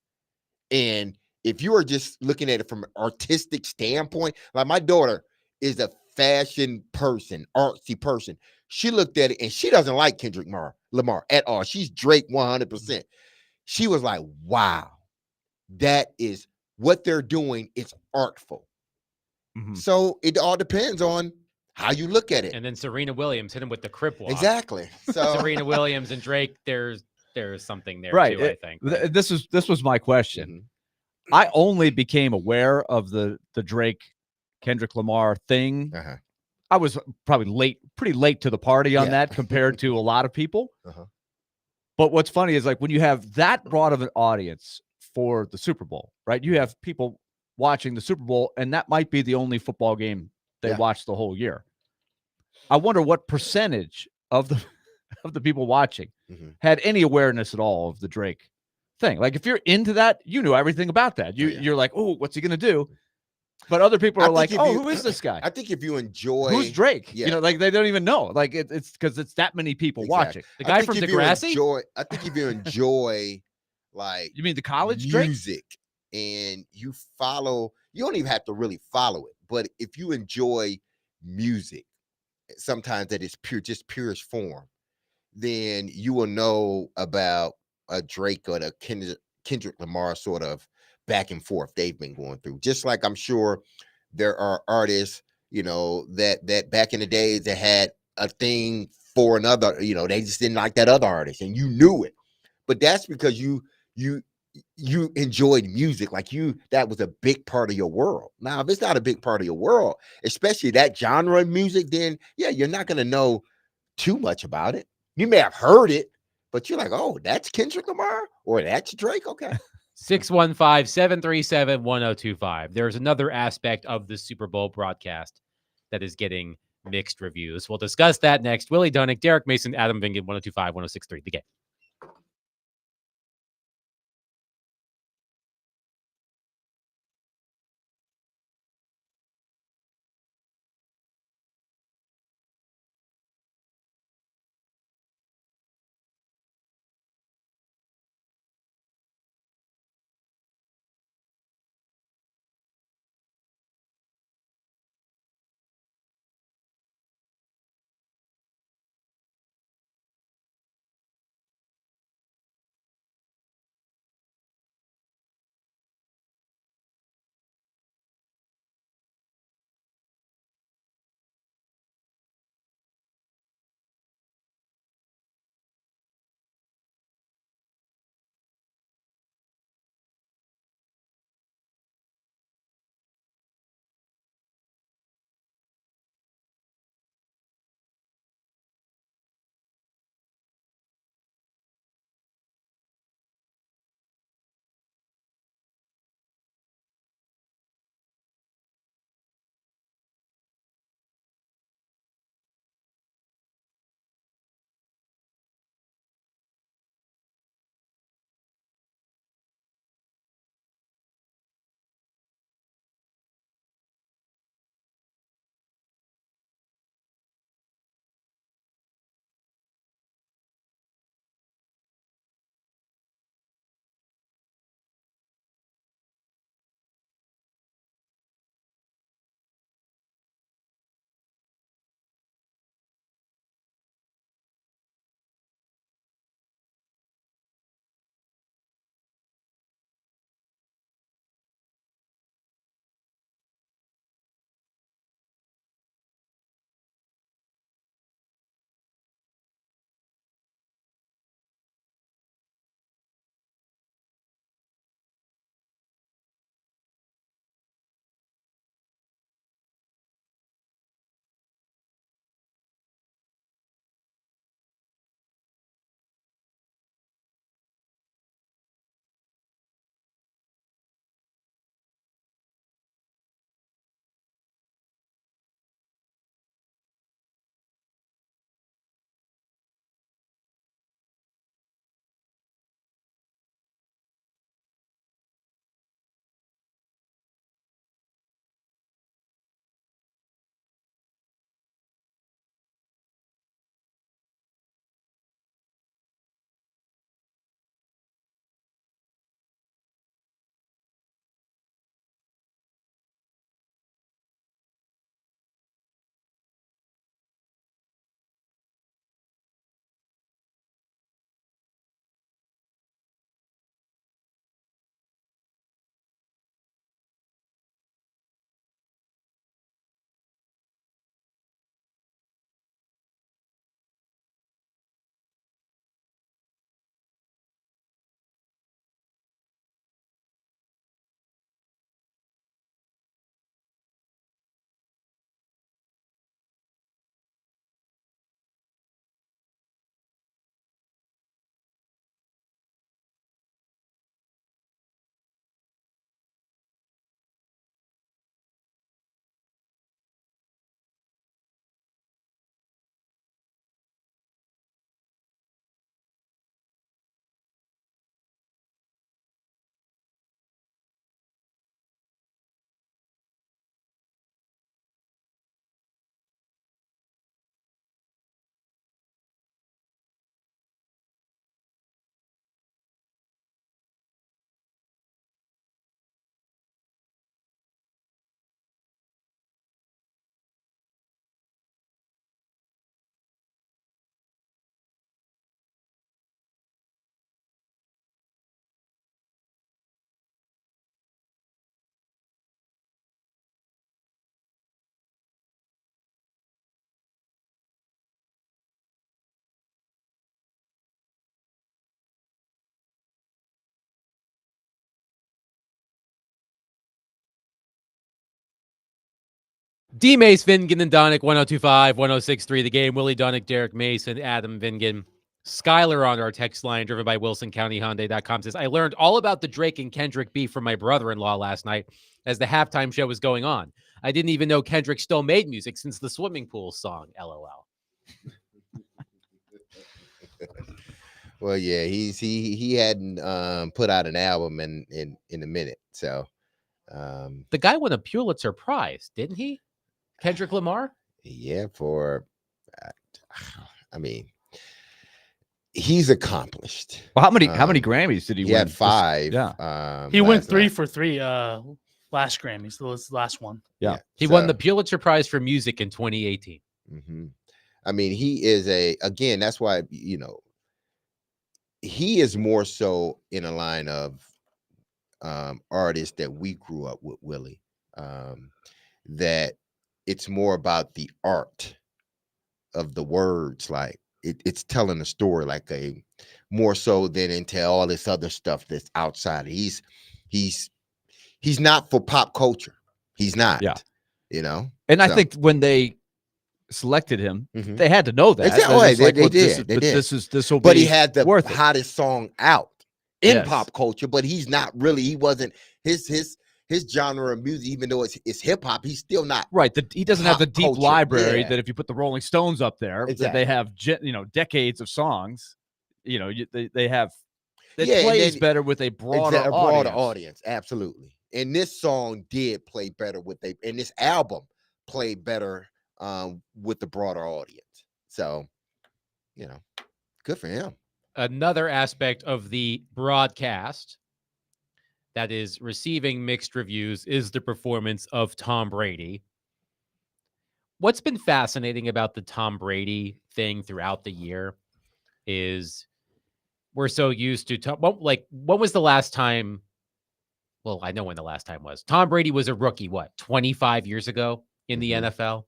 And if you are just looking at it from an artistic standpoint, like my daughter is a fashion person, artsy person. She looked at it and she doesn't like Kendrick Lamar at all. She's Drake 100%. She was like, wow, that is what they're doing. It's artful. So it all depends on how you look at it. And then Serena Williams hit him with the Crip Walk. Exactly. So Serena Williams and Drake, there's something there Right. too, I think. This was my question. I only became aware of the Drake Kendrick Lamar thing. I was probably pretty late to the party on that compared to a lot of people. But what's funny is like when you have that broad of an audience for the Super Bowl, right? You have people watching the Super Bowl, and that might be the only football game they watch the whole year. I wonder what percentage of the people watching had any awareness at all of the Drake thing. Like if you're into that, you knew everything about that. You're like, oh, what's he gonna do? But other people are like, oh, who is this guy? I think if you enjoy, who's Drake? Like they don't even know. Like it's because it's that many people watching. The guy from Degrassi. I think if you enjoy, like, you mean the college music, and you follow, you don't even have to really follow it. But if you enjoy music, sometimes that is just purest form, then you will know about a Drake or a Kendrick Lamar sort of back and forth they've been going through. Just like I'm sure there are artists, that back in the days that had a thing for another, they just didn't like that other artist and you knew it. But that's because you enjoyed music, that was a big part of your world. Now, if it's not a big part of your world, especially that genre of music, then you're not going to know too much about it. You may have heard it, but you're like, oh, that's Kendrick Lamar or that's Drake. Okay. 615-737-1025. There's another aspect of the Super Bowl broadcast that is getting mixed reviews. We'll discuss that next. Willie Dunnick, Derek Mason, Adam Vingan, 1025-1063. The Game. D. Mace, Vingan, and Donick, 1025, 1063 The Game. Willie Donick, Derek Mason, Adam Vingan. Skylar on our text line, driven by WilsonCountyHyundai.com, says, I learned all about the Drake and Kendrick beef from my brother-in-law last night as the halftime show was going on. I didn't even know Kendrick still made music since the swimming pool song, LOL. Well, yeah, he hadn't put out an album in a minute. So the guy won a Pulitzer Prize, didn't he? Kendrick Lamar? Yeah, for I mean, he's accomplished. Well, how many Grammys did he win? He had 5. Yeah. He went last 3 night. for 3 last Grammys. So this last one. Yeah. He won the Pulitzer Prize for music in 2018. Mm-hmm. I mean, he is again, that's why, he is more so in a line of artists that we grew up with, Willie, that it's more about the art of the words. Like it's telling a story, like more so than into all this other stuff that's outside. He's not for pop culture. He's not. Yeah. So. And I think when they selected him, Mhm. they had to know that. Exactly. They did. This will be. But he had the worth it. hottest song out in Yes. pop culture, but he's not really. He wasn't his genre of music, even though it's hip hop. He's still not Right. He doesn't have the pop deep culture. library Yeah. that if you put the Rolling Stones up there, that Exactly. they have decades of songs. They have. It Yeah, and plays then- better with a broader a broader audience. audience. Absolutely. And this song did play better and this album played better with the broader audience. So, good for him. Another aspect of the broadcast that is receiving mixed reviews is the performance of Tom Brady. What's been fascinating about the Tom Brady thing throughout the year is we're so used to when was the last time? Well, I know when the last time was. Tom Brady was a rookie, 25 years ago in the NFL.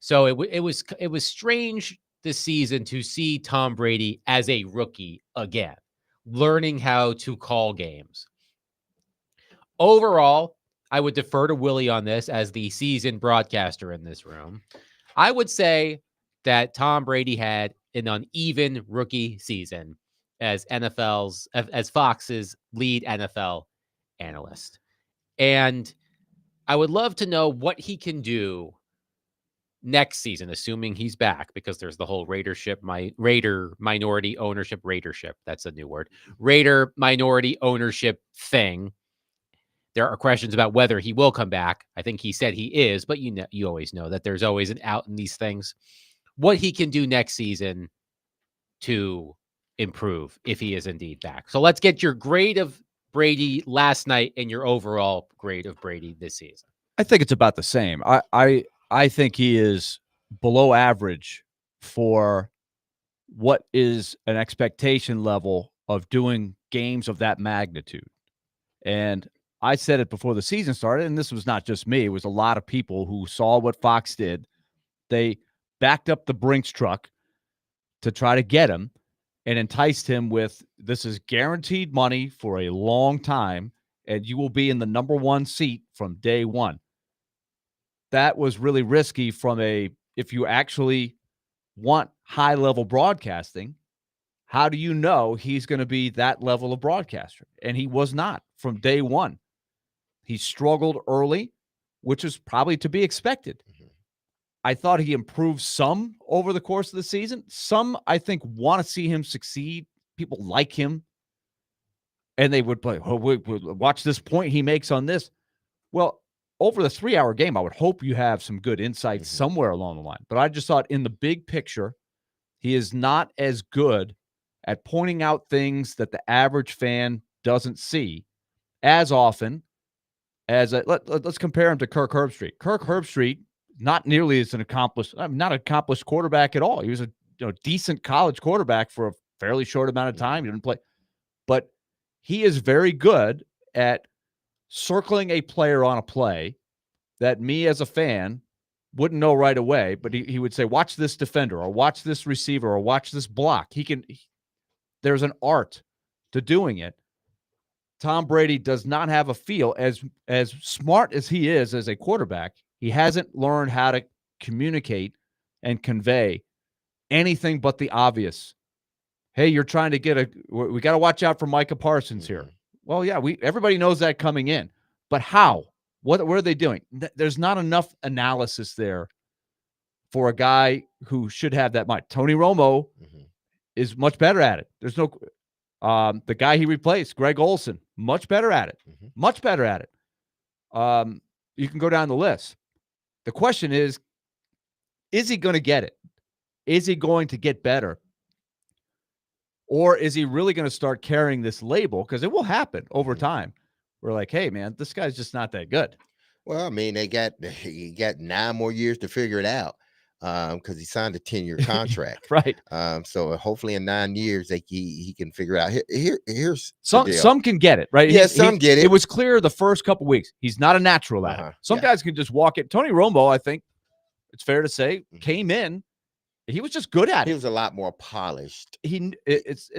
So it was strange this season to see Tom Brady as a rookie again, learning how to call games. Overall, I would defer to Willie on this as the seasoned broadcaster in this room. I would say that Tom Brady had an uneven rookie season as Fox's lead NFL analyst. And I would love to know what he can do next season, assuming he's back, because there's the whole Raider minority ownership, that's a new word, Raider minority ownership thing. There are questions about whether he will come back. I think he said he is, but you always know that there's always an out in these things. What he can do next season to improve if he is indeed back. So let's get your grade of Brady last night and your overall grade of Brady this season. I think it's about the same. I think he is below average for what is an expectation level of doing games of that magnitude. And I said it before the season started, and this was not just me. It was a lot of people who saw what Fox did. They backed up the Brinks truck to try to get him and enticed him with, this is guaranteed money for a long time, and you will be in the number 1 seat from day one. That was really risky if you actually want high-level broadcasting, how do you know he's going to be that level of broadcaster? And he was not from day one. He struggled early, which is probably to be expected. I thought he improved some over the course of the season. Some, I think, want to see him succeed. People like him. And they would play, watch this point he makes on this. Well, over the 3-hour game, I would hope you have some good insights somewhere along the line. But I just thought in the big picture, he is not as good at pointing out things that the average fan doesn't see as often as let's compare him to Kirk Herbstreit. Kirk Herbstreit, not nearly as not accomplished quarterback at all. He was a decent college quarterback for a fairly short amount of time. He didn't play, but he is very good at circling a player on a play that me as a fan wouldn't know right away, but he would say, watch this defender or watch this receiver or watch this block. There's an art to doing it. Tom Brady does not have a feel as smart as he is as a quarterback. He hasn't learned how to communicate and convey anything but the obvious. Hey, you're trying to get we got to watch out for Micah Parsons here. Well, yeah, everybody knows that coming in, but how? What are they doing? There's not enough analysis there for a guy who should have that mind. Tony Romo is much better at it. There's no the guy he replaced, Greg Olson, much better at it. Much better at it. You can go down the list. The question is he going to get it? Is he going to get better? Or is he really going to start carrying this label? Because it will happen over time. We're like, hey, man, this guy's just not that good. Well, I mean, he got 9 more years to figure it out because he signed a 10-year contract. Right. So hopefully in 9 years he can figure it out. Here's some can get it, right? Yeah, some get it. It was clear the first couple weeks. He's not a natural at it. Some guys can just walk it. Tony Romo, I think it's fair to say, came in. He was just good at it. He was a lot more polished. It's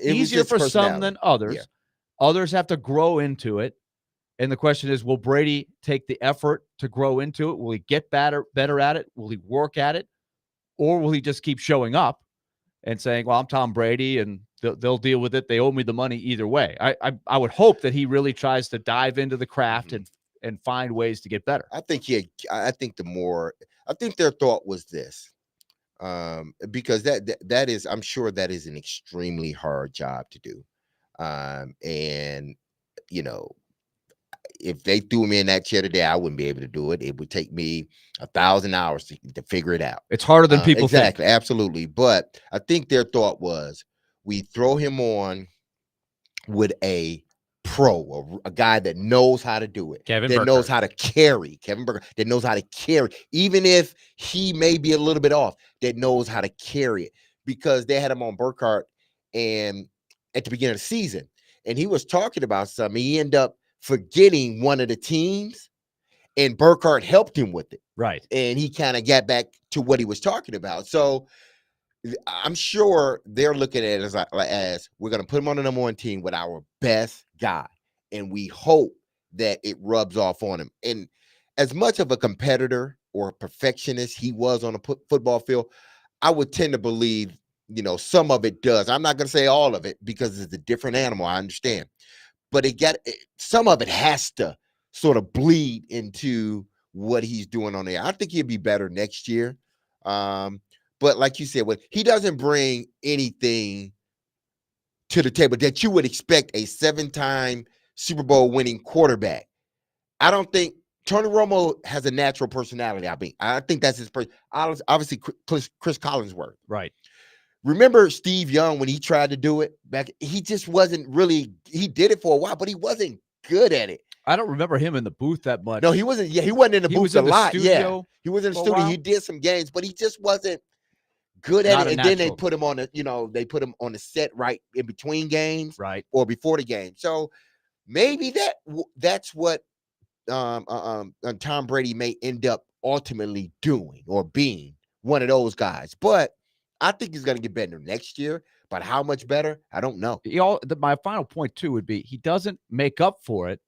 easier for some than others. Yeah. Others have to grow into it. And the question is, will Brady take the effort to grow into it? Will he get better at it? Will he work at it? Or will he just keep showing up and saying, well, I'm Tom Brady and they'll deal with it. They owe me the money either way. I would hope that he really tries to dive into the craft and find ways to get better. I think their thought was this. Because that is, I'm sure that is an extremely hard job to do. And you know, if they threw me in that chair today, I wouldn't be able to do it. It would take me 1,000 hours to figure it out. It's harder than people think. Exactly, absolutely. But I think their thought was, we throw him on with a pro, a guy that knows how to do it, knows how to carry. Kevin Burkhardt, that knows how to carry, even if he may be a little bit off, that knows how to carry it. Because they had him on Burkhardt and at the beginning of the season, and he was talking about something. He ended up forgetting one of the teams, and Burkhardt helped him with it. Right. And he kind of got back to what he was talking about. So I'm sure they're looking at it as we're going to put him on the number 1 team with our best guy. And we hope that it rubs off on him. And as much of a competitor or a perfectionist he was on a football field, I would tend to believe, you know, some of it does. I'm not going to say all of it because it's a different animal. I understand. But some of it has to sort of bleed into what he's doing on there. I think he'll be better next year. But like you said, he doesn't bring anything to the table that you would expect a 7-time Super Bowl winning quarterback. I don't think Tony Romo has a natural personality. I think that's his person. Obviously, Chris Collinsworth. Right. Remember Steve Young when he tried to do it back? He just wasn't really. He did it for a while, but he wasn't good at it. I don't remember him in the booth that much. No, he wasn't. Yeah, he wasn't in the booth a lot. Yeah, he was in the studio. While. He did some games, but he just wasn't good at it. And then they put him on the set right in between games, right, or before the game. So maybe that's what Tom Brady may end up ultimately doing or being one of those guys. But I think he's going to get better next year. But how much better? I don't know. My final point too would be he doesn't make up for it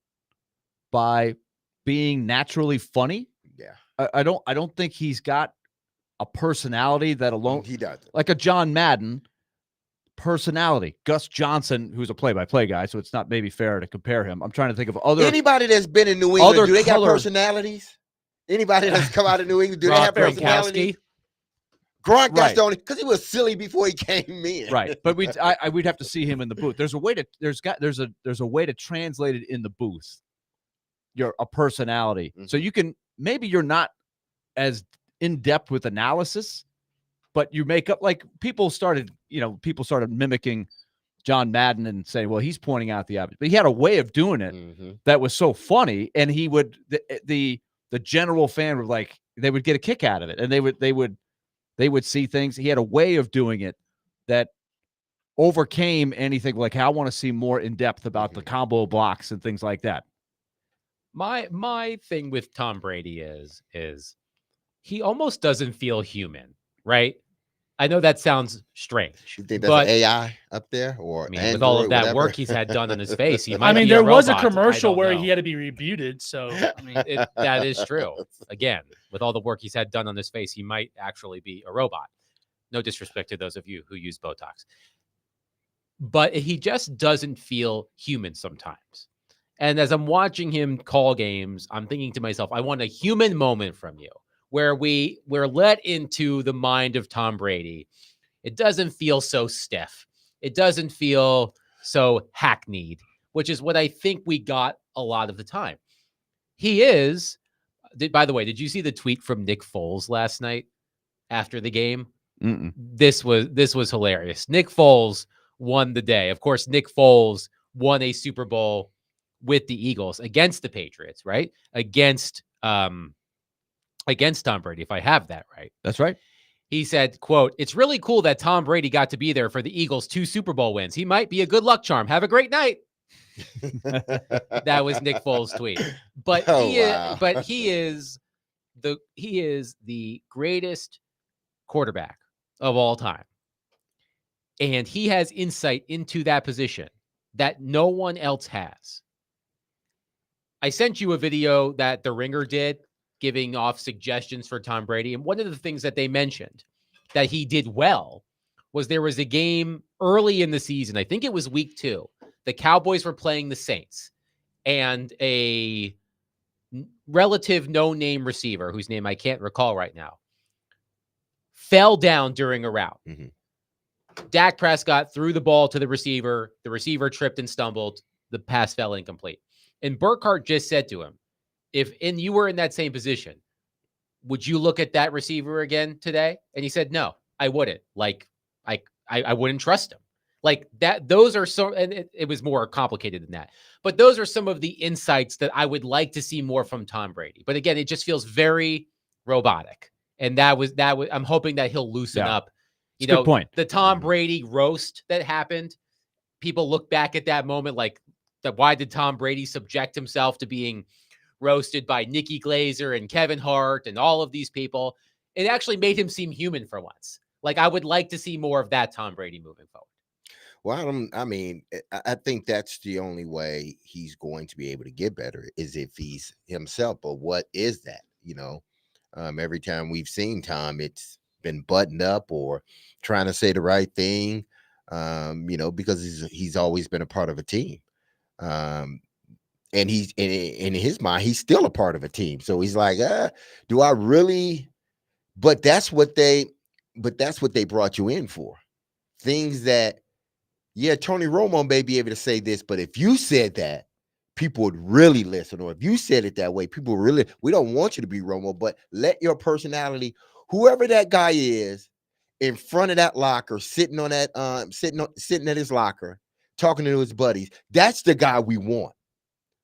by being naturally funny. Yeah, I don't think he's got a personality that alone. He doesn't. Like a John Madden personality. Gus Johnson, who's a play-by-play guy, so it's not maybe fair to compare him. I'm trying to think of anybody that's been in New England. Do they got personalities? Anybody that's come out of New England, do they have personality? Gronk got the only because he was silly before he came in. Right, but we'd have to see him in the booth. There's a way to translate it in the booth. You're a personality, so you can you're not as in depth with analysis, but you make up like people started mimicking John Madden and say, well, he's pointing out the obvious, but he had a way of doing it that was so funny, and he would the general fan would they would get a kick out of it, and they would see things. He had a way of doing it that overcame anything like, I want to see more in depth about the combo blocks and things like that. My thing with Tom Brady is he almost doesn't feel human, right? I know that sounds strange, You think that's but an AI up there or I mean, Android, with all of that whatever? work he's had done on his face, he might I mean, be there a was a robot. commercial I don't where know. he had to be rebooted. So, I mean, That is true. Again, with all the work he's had done on his face, he might actually be a robot. No disrespect to those of you who use Botox. But he just doesn't feel human sometimes. And as I'm watching him call games, I'm thinking to myself, I want a human moment from you where we're let into the mind of Tom Brady. It doesn't feel so stiff. It doesn't feel so hackneyed, which is what I think we got a lot of the time. He is, by the way, did you see the tweet from Nick Foles last night after the game? Mm-mm. This was hilarious. Nick Foles won the day. Of course, Nick Foles won a Super Bowl with the Eagles against the Patriots, right? Against Tom Brady, if I have that right. That's right. He said, quote, "It's really cool that Tom Brady got to be there for the Eagles' 2 Super Bowl wins. He might be a good luck charm. Have a great night." That was Nick Foles' tweet. But he is the greatest quarterback of all time. And he has insight into that position that no one else has. I sent you a video that The Ringer did giving off suggestions for Tom Brady. And one of the things that they mentioned that he did well was there was a game early in the season. I think it was week 2. The Cowboys were playing the Saints, and a relative no-name receiver, whose name I can't recall right now, fell down during a route. Dak Prescott threw the ball to the receiver. The receiver tripped and stumbled. The pass fell incomplete. And Burkhardt just said to him, if you were in that same position, would you look at that receiver again today? And he said, no, I wouldn't. Like, I wouldn't trust him. Like that, those are so, and it was more complicated than that. But those are some of the insights that I would like to see more from Tom Brady. But again, it just feels very robotic. And that was, I'm hoping that he'll loosen up. You know, good point. The Tom Brady roast that happened, people look back at that moment like, why did Tom Brady subject himself to being roasted by Nikki Glazer and Kevin Hart and all of these people? It actually made him seem human for once. Like, I would like to see more of that Tom Brady moving forward. Well, I think that's the only way he's going to be able to get better is if he's himself. But what is that? You know, every time we've seen Tom, it's been buttoned up or trying to say the right thing. You know, because he's always been a part of a team. And he's in his mind, he's still a part of a team. So he's like, do I really? But that's what they brought you in for. Things that, yeah, Tony Romo may be able to say this, but if you said that, people would really listen. Or if you said it that way, people really, we don't want you to be Romo, but let your personality, whoever that guy is, in front of that locker, sitting on that, sitting at his locker, talking to his buddies, that's the guy we want.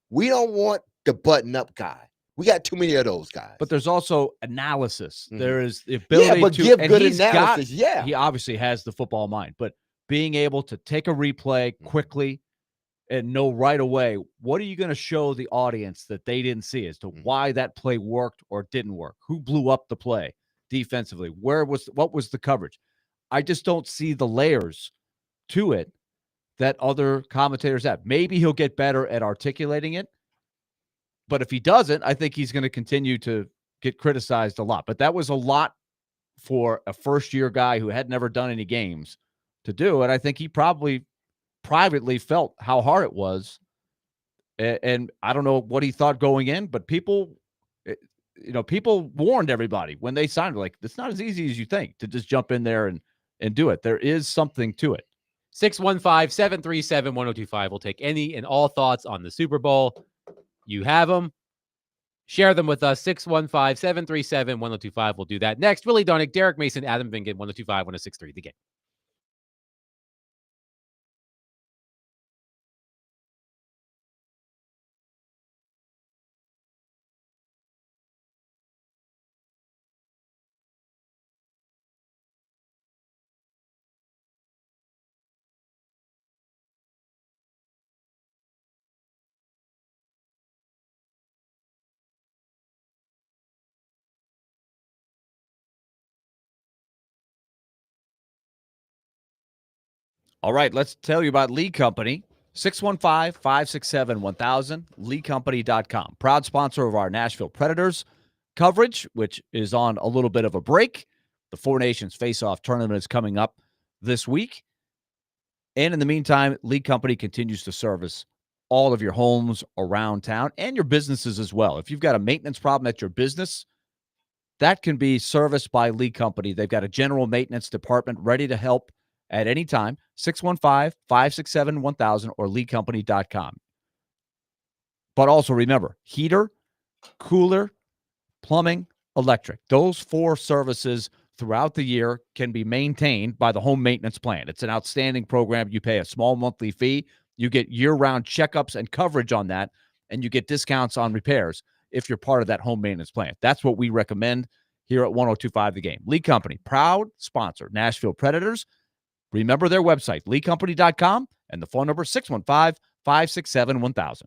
We don't want the button-up guy. We got too many of those guys. But there's also analysis. Mhm. There is the ability to give and good he's analysis. He obviously has the football mind, but being able to take a replay quickly and know right away, what are you going to show the audience that they didn't see as to why that play worked or didn't work? Who blew up the play defensively? What was the coverage? I just don't see the layers to it that other commentators have. Maybe he'll get better at articulating it. But if he doesn't, I think he's going to continue to get criticized a lot. But that was a lot for a first-year guy who had never done any games to do. And I think he probably privately felt how hard it was. And I don't know what he thought going in, but people warned everybody when they signed, like, it's not as easy as you think to just jump in there and do it. There is something to it. 615-737-1025. We'll take any and all thoughts on the Super Bowl. You have them. Share them with us. 615-737-1025. We'll do that next. Willie Donick, Derek Mason, Adam Vingan, 1025-1063. The Game. All right, let's tell you about Lee Company. 615-567-1000, leecompany.com. Proud sponsor of our Nashville Predators coverage, which is on a little bit of a break. The Four Nations Face-Off tournament is coming up this week. And in the meantime, Lee Company continues to service all of your homes around town and your businesses as well. If you've got a maintenance problem at your business, that can be serviced by Lee Company. They've got a general maintenance department ready to help at any time. 615-567-1000 or leecompany.com. But also remember, heater, cooler, plumbing, electric. Those 4 services throughout the year can be maintained by the home maintenance plan. It's an outstanding program. You pay a small monthly fee. You get year-round checkups and coverage on that, and you get discounts on repairs if you're part of that home maintenance plan. That's what we recommend here at 1025 The Game. Lee Company, proud sponsor, Nashville Predators. Remember their website, leecompany.com, and the phone number 615-567-1000.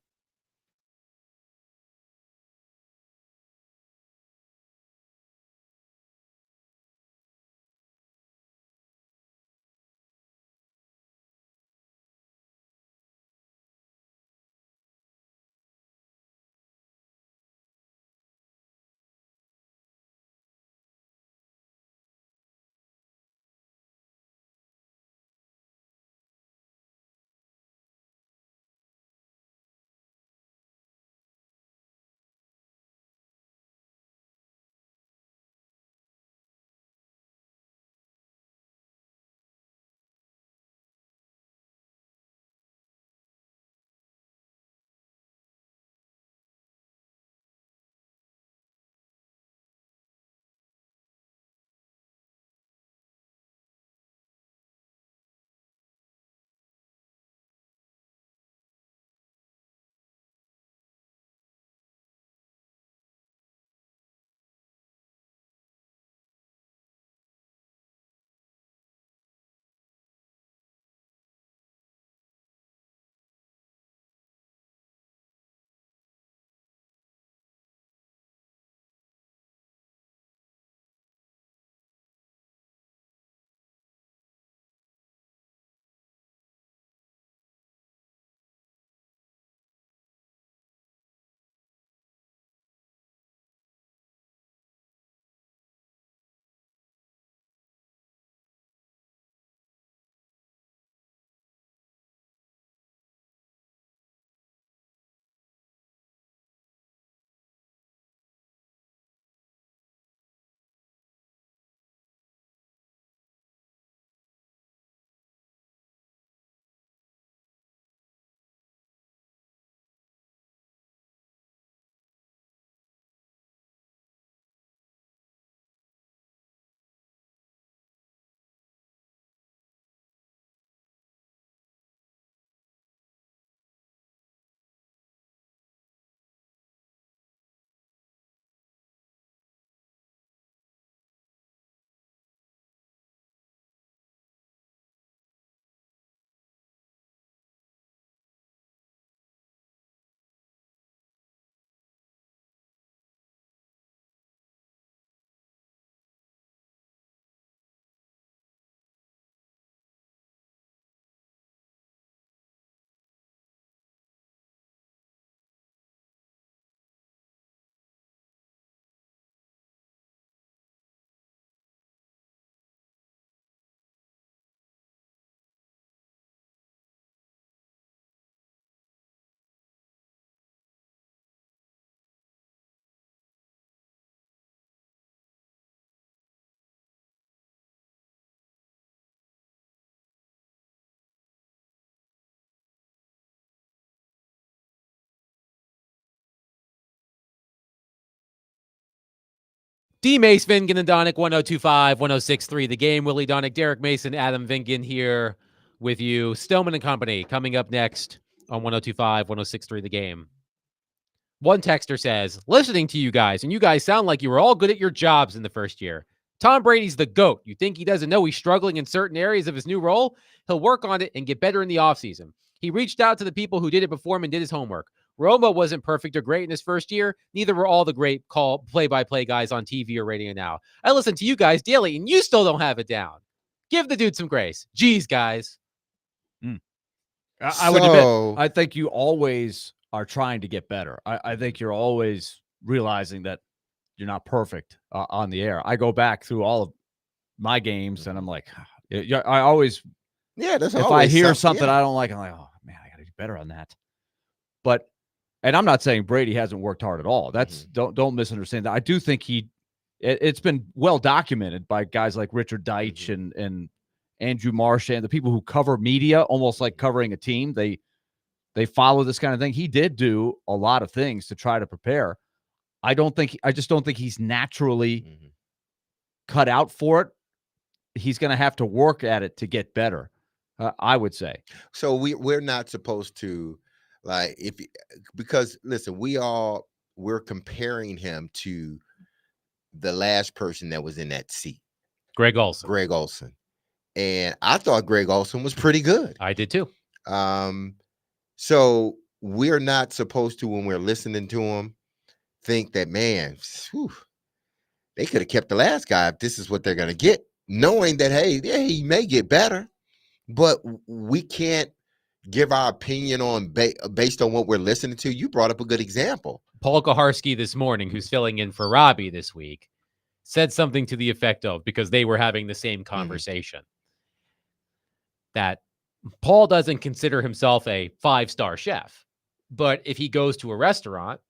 D. Mace, Vingan, and Donick, 1025, 1063 The Game. Willie Donick, Derek Mason, Adam Vingan here with you. Stillman and Company coming up next on 1025, 1063 The Game. One texter says, listening to you guys, and you guys sound like you were all good at your jobs in the first year. Tom Brady's the GOAT. You think he doesn't know he's struggling in certain areas of his new role? He'll work on it and get better in the offseason. He reached out to the people who did it before him and did his homework. Romo wasn't perfect or great in his first year. Neither were all the great play-by-play guys on TV or radio now. I listen to you guys daily, and you still don't have it down. Give the dude some grace. Jeez, guys. I would admit, So- I think you always are trying to get better. I think you're always realizing that you're not perfect on the air. I go back through all of my games and I'm like, yeah, I always, That's if I always hear something, something I don't like, I'm like, oh man, I got to do better on that. But, and I'm not saying Brady hasn't worked hard at all. That's don't misunderstand that. I do think it's been well documented by guys like Richard Deitch and Andrew Marsh and the people who cover media, almost like covering a team. They follow this kind of thing. He did do a lot of things to try to prepare. I just don't think he's naturally cut out for it. He's going to have to work at it to get better. I would say. So we're not supposed to because listen, we're comparing him to the last person that was in that seat, Greg Olson. Greg Olson. And I thought Greg Olson was pretty good. I did too. So we're not supposed to, when we're listening to him, think that, man, they could have kept the last guy if this is what they're going to get, knowing that, hey, yeah, he may get better, but we can't give our opinion on based on what we're listening to. You brought up a good example. Paul Kaharski this morning, who's filling in for Robbie this week, said something to the effect of, because they were having the same conversation, that Paul doesn't consider himself a 5-star chef, but if he goes to a restaurant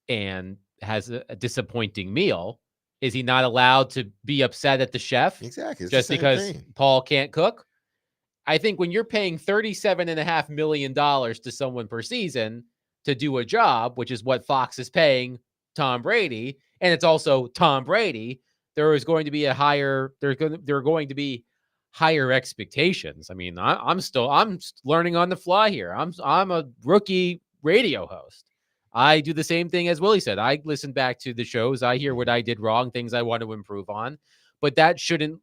and has a disappointing meal, is he not allowed to be upset at the chef? Exactly. It's just the same because thing. Paul can't cook? I think when you're paying $37.5 million to someone per season to do a job, which is what Fox is paying Tom Brady, and it's also Tom Brady, there is going to be there are going to be higher expectations. I mean, I'm learning on the fly here. I'm a rookie radio host. I do the same thing as Willie said. I listen back to the shows. I hear what I did wrong, things I want to improve on, but that shouldn't,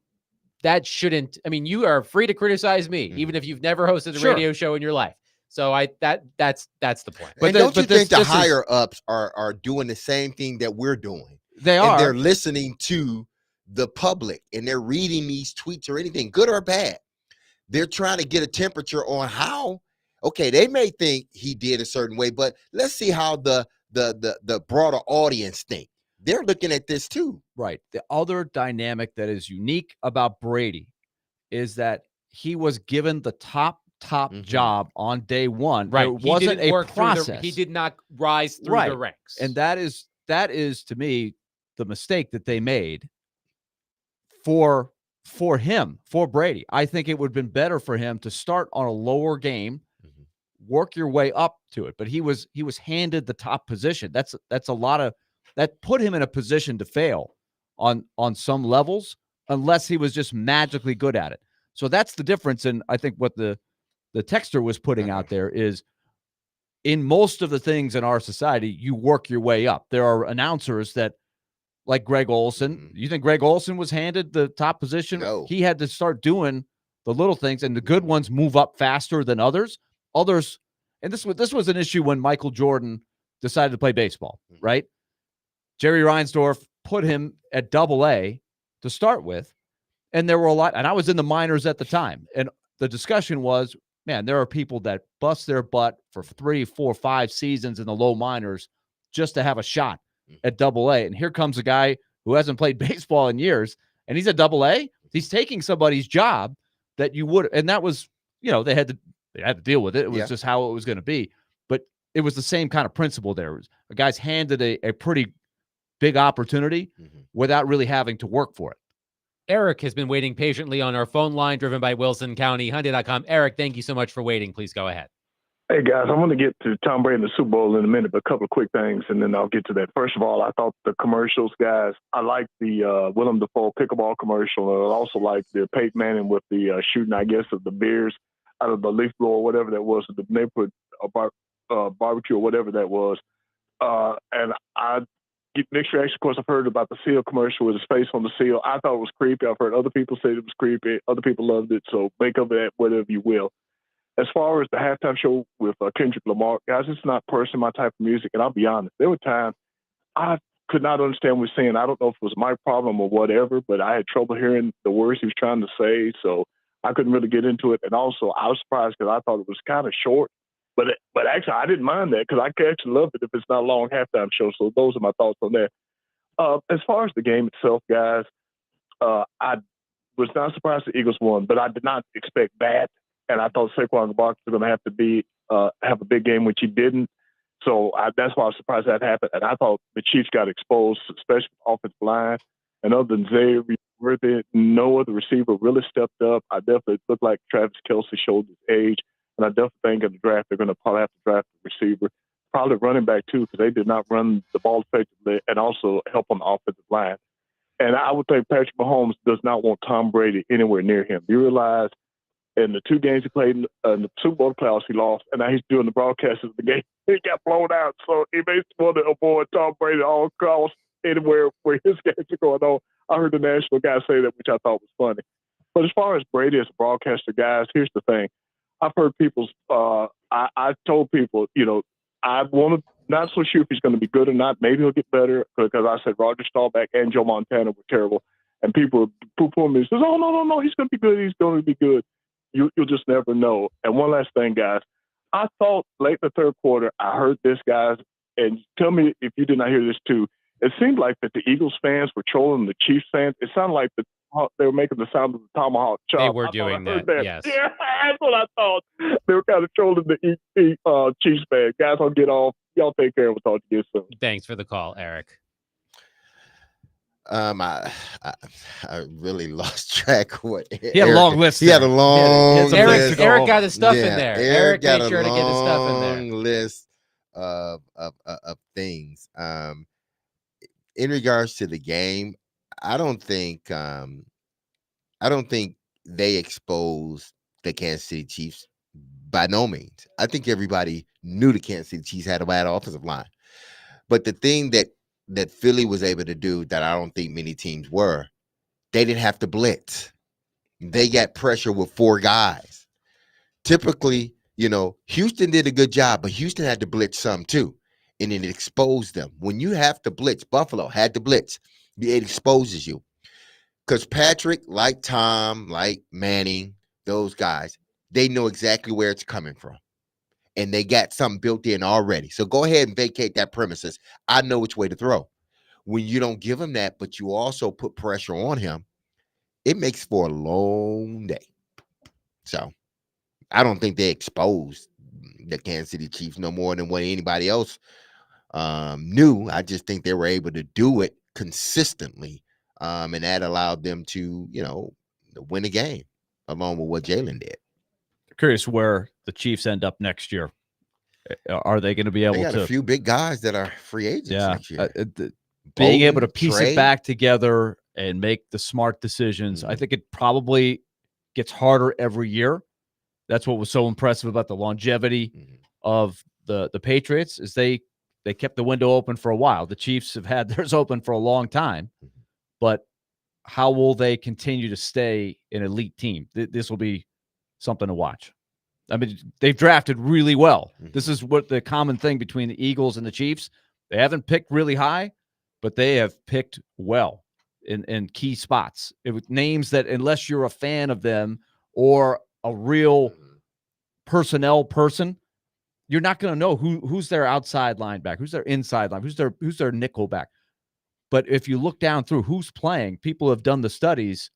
I mean, you are free to criticize me, even if you've never hosted a radio show in your life. So that's the point. But don't you think the higher ups are doing the same thing that we're doing? They are. And they're listening to the public and they're reading these tweets or anything, good or bad. They're trying to get a temperature on how, okay, they may think he did a certain way, but let's see how the broader audience think. They're looking at this too. Right. The other dynamic that is unique about Brady is that he was given the top job on day one. Right. It wasn't a process. He did not rise through the ranks. And that is to me the mistake that they made for him, for Brady. I think it would have been better for him to start on a lower game, work your way up to it. But he was handed the top position. That's a lot of that put him in a position to fail on some levels, unless he was just magically good at it. So that's the difference. And I think what the texter was putting out there is, in most of the things in our society, you work your way up. There are announcers that, like Greg Olson. You think Greg Olson was handed the top position? No. He had to start doing the little things, and the good ones move up faster than others. And this was an issue when Michael Jordan decided to play baseball, right? Jerry Reinsdorf put him at Double-A to start with, and there were a lot, and I was in the minors at the time, and the discussion was, man, there are people that bust their butt for 3, 4, 5 seasons in the low minors just to have a shot at Double-A. And here comes a guy who hasn't played baseball in years, and he's at Double-A. He's taking somebody's job that you would, and that was, they had to deal with it. It was just how it was going to be. But it was the same kind of principle there. A guy's handed a pretty big opportunity without really having to work for it. Eric has been waiting patiently on our phone line, driven by Wilson County, Hyundai.com. Eric, thank you so much for waiting. Please go ahead. Hey, guys, I want to get to Tom Brady and the Super Bowl in a minute, but a couple of quick things, and then I'll get to that. First of all, I thought the commercials, guys, I liked the Willem Dafoe pickleball commercial, and I also liked the Peyton Manning with the shooting, I guess, of the beers out of the leaf blower, whatever that was, the neighborhood barbecue or whatever that was. And I get mixed reaction. Of course, I've heard about the seal commercial with his face on the seal. I thought it was creepy. I've heard other people say it was creepy. Other people loved it, so make of that whatever you will. As far as the halftime show with Kendrick Lamar, guys, it's not personally my type of music, and I'll be honest. There were times I could not understand what he was saying. I don't know if it was my problem or whatever, but I had trouble hearing the words he was trying to say. So I couldn't really get into it. And also, I was surprised because I thought it was kind of short. But actually, I didn't mind that because I can actually love it if it's not a long halftime show. So those are my thoughts on that. As far as the game itself, guys, I was not surprised the Eagles won, but I did not expect that. And I thought Saquon Barkley was going to have to have a big game, which he didn't. So that's why I was surprised that happened. And I thought the Chiefs got exposed, especially offensive line. And other than Xavier Worthy, no other receiver really stepped up. I definitely looked like Travis Kelce showed his age. And I definitely think in the draft, they're going to probably have to draft a receiver. Probably running back, too, because they did not run the ball effectively and also help on the offensive line. And I would think Patrick Mahomes does not want Tom Brady anywhere near him. You realize in the 2 games he played in the Super Bowl playoffs, he lost, and now he's doing the broadcast of the game. He got blown out, so he basically wanted to avoid Tom Brady at all costs anywhere where his games are going on. I heard the national guy say that, which I thought was funny. But as far as Brady as a broadcaster, guys, here's the thing. I've heard people's I told people, I want to not so sure if he's going to be good or not. Maybe he'll get better because I said Roger Staubach and Joe Montana were terrible. And people poo-poo me and says, oh, no, he's going to be good. He's going to be good. You'll just never know. And one last thing, guys. I thought late in the third quarter, I heard this, guys, and tell me if you did not hear this too. It seemed like that the Eagles fans were trolling the Chiefs fans. It sounded like they were making the sound of the tomahawk chop. They were doing that, yes. Yeah, that's what I thought. They were kind of trolling the Chiefs fans. Guys, I'll get off. Y'all take care. We'll talk to you soon. Thanks for the call, Eric. I really lost track of what he had a long list. He had a long list. Eric got his stuff in Yeah, there. Eric got made sure to get his stuff in there. long list of things. In regards to the game, I don't think they exposed the Kansas City Chiefs by no means. I think everybody knew the Kansas City Chiefs had a bad offensive line. But the thing that Philly was able to do that I don't think many teams were, they didn't have to blitz. They got pressure with 4 guys. Typically, Houston did a good job, but Houston had to blitz some too, and it exposed them. When you have to blitz, Buffalo had to blitz. It exposes you. Because Patrick, like Tom, like Manning, those guys, they know exactly where it's coming from. And they got something built in already. So go ahead and vacate that premises. I know which way to throw. When you don't give him that, but you also put pressure on him, it makes for a long day. So I don't think they exposed the Kansas City Chiefs no more than what anybody else knew. I just think they were able to do it consistently. And that allowed them to, win a game along with what Jalen did. Curious where the Chiefs end up next year. Are they going to be able They got to? a few big guys that are free agents next year. Being able to piece Trey. it back together and make the smart decisions. I think it probably gets harder every year. That's what was so impressive about the longevity of the Patriots is they kept the window open for a while. The Chiefs have had theirs open for a long time, but how will they continue to stay an elite team? This will be something to watch. I mean, they've drafted really well. This is what the common thing between the Eagles and the Chiefs. They haven't picked really high, but they have picked well in key spots. With names that, unless you're a fan of them or a real personnel person, you're not going to know who's their outside linebacker, who's their inside line, who's their nickel back. But if you look down through who's playing, people have done the studies.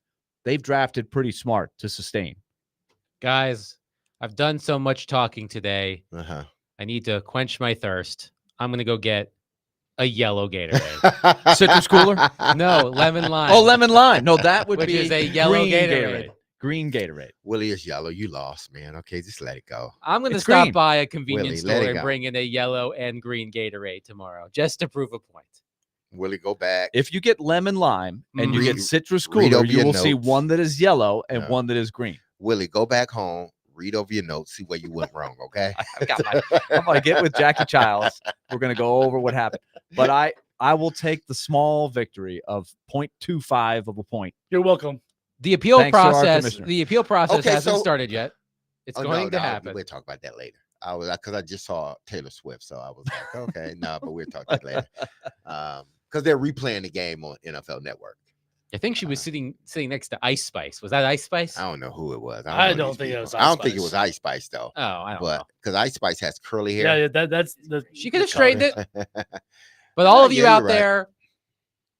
They've drafted pretty smart to sustain. Guys, I've done so much talking today. I need to quench my thirst. I'm going to go get a yellow Gatorade. Citrus cooler? No, lemon lime. Oh, lemon lime. No, that would Which be is a yellow green Gatorade. Green Gatorade. Willie is yellow. You lost, man. Okay, just let it go. I'm going to It's stop green. by a convenience Willie, let store it and go. bring in a yellow and green Gatorade tomorrow just to prove a point. Willie, go back. If you get lemon lime and you Read- get citrus read cooler, over you your will see notes. one that is yellow and Yeah. one that is green. Willie, go back home, read over your notes, see where you went wrong, okay? I'm going to get with Jackie Childs. We're going to go over what happened. But I will take the small victory of 0.25 of a point. You're welcome. The appeal Thanks to our process, commissioner. the appeal process Okay, hasn't so- started yet. It's Oh, going to no, happen. We'll talk about that later. Because I just saw Taylor Swift, so I was like, okay, no, but we'll talk about that later. Because they're replaying the game on NFL Network. I think she was sitting next to Ice Spice. Was that Ice Spice? I don't know who it was. I know don't these think it people. was I Ice don't think it Spice. was Ice Spice though. Oh, I don't know. Because Ice Spice has curly hair. Yeah, that's the. She could have the color. straightened it. But all of you Yeah, out you're right. there,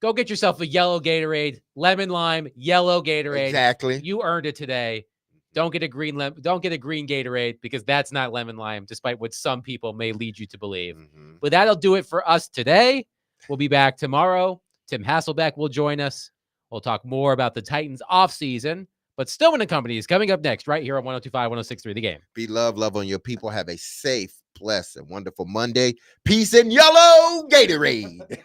go get yourself a yellow Gatorade, lemon lime, yellow Gatorade. Exactly. You earned it today. Don't get a green Gatorade because that's not lemon lime, despite what some people may lead you to believe. Mhm. But that'll do it for us today. We'll be back tomorrow. Tim Hasselbeck will join us. We'll talk more about the Titans offseason. But Still Winning Company is coming up next right here on 102.5, 106.3 The Game. Be love on your people. Have a safe, blessed, and wonderful Monday. Peace and yellow Gatorade.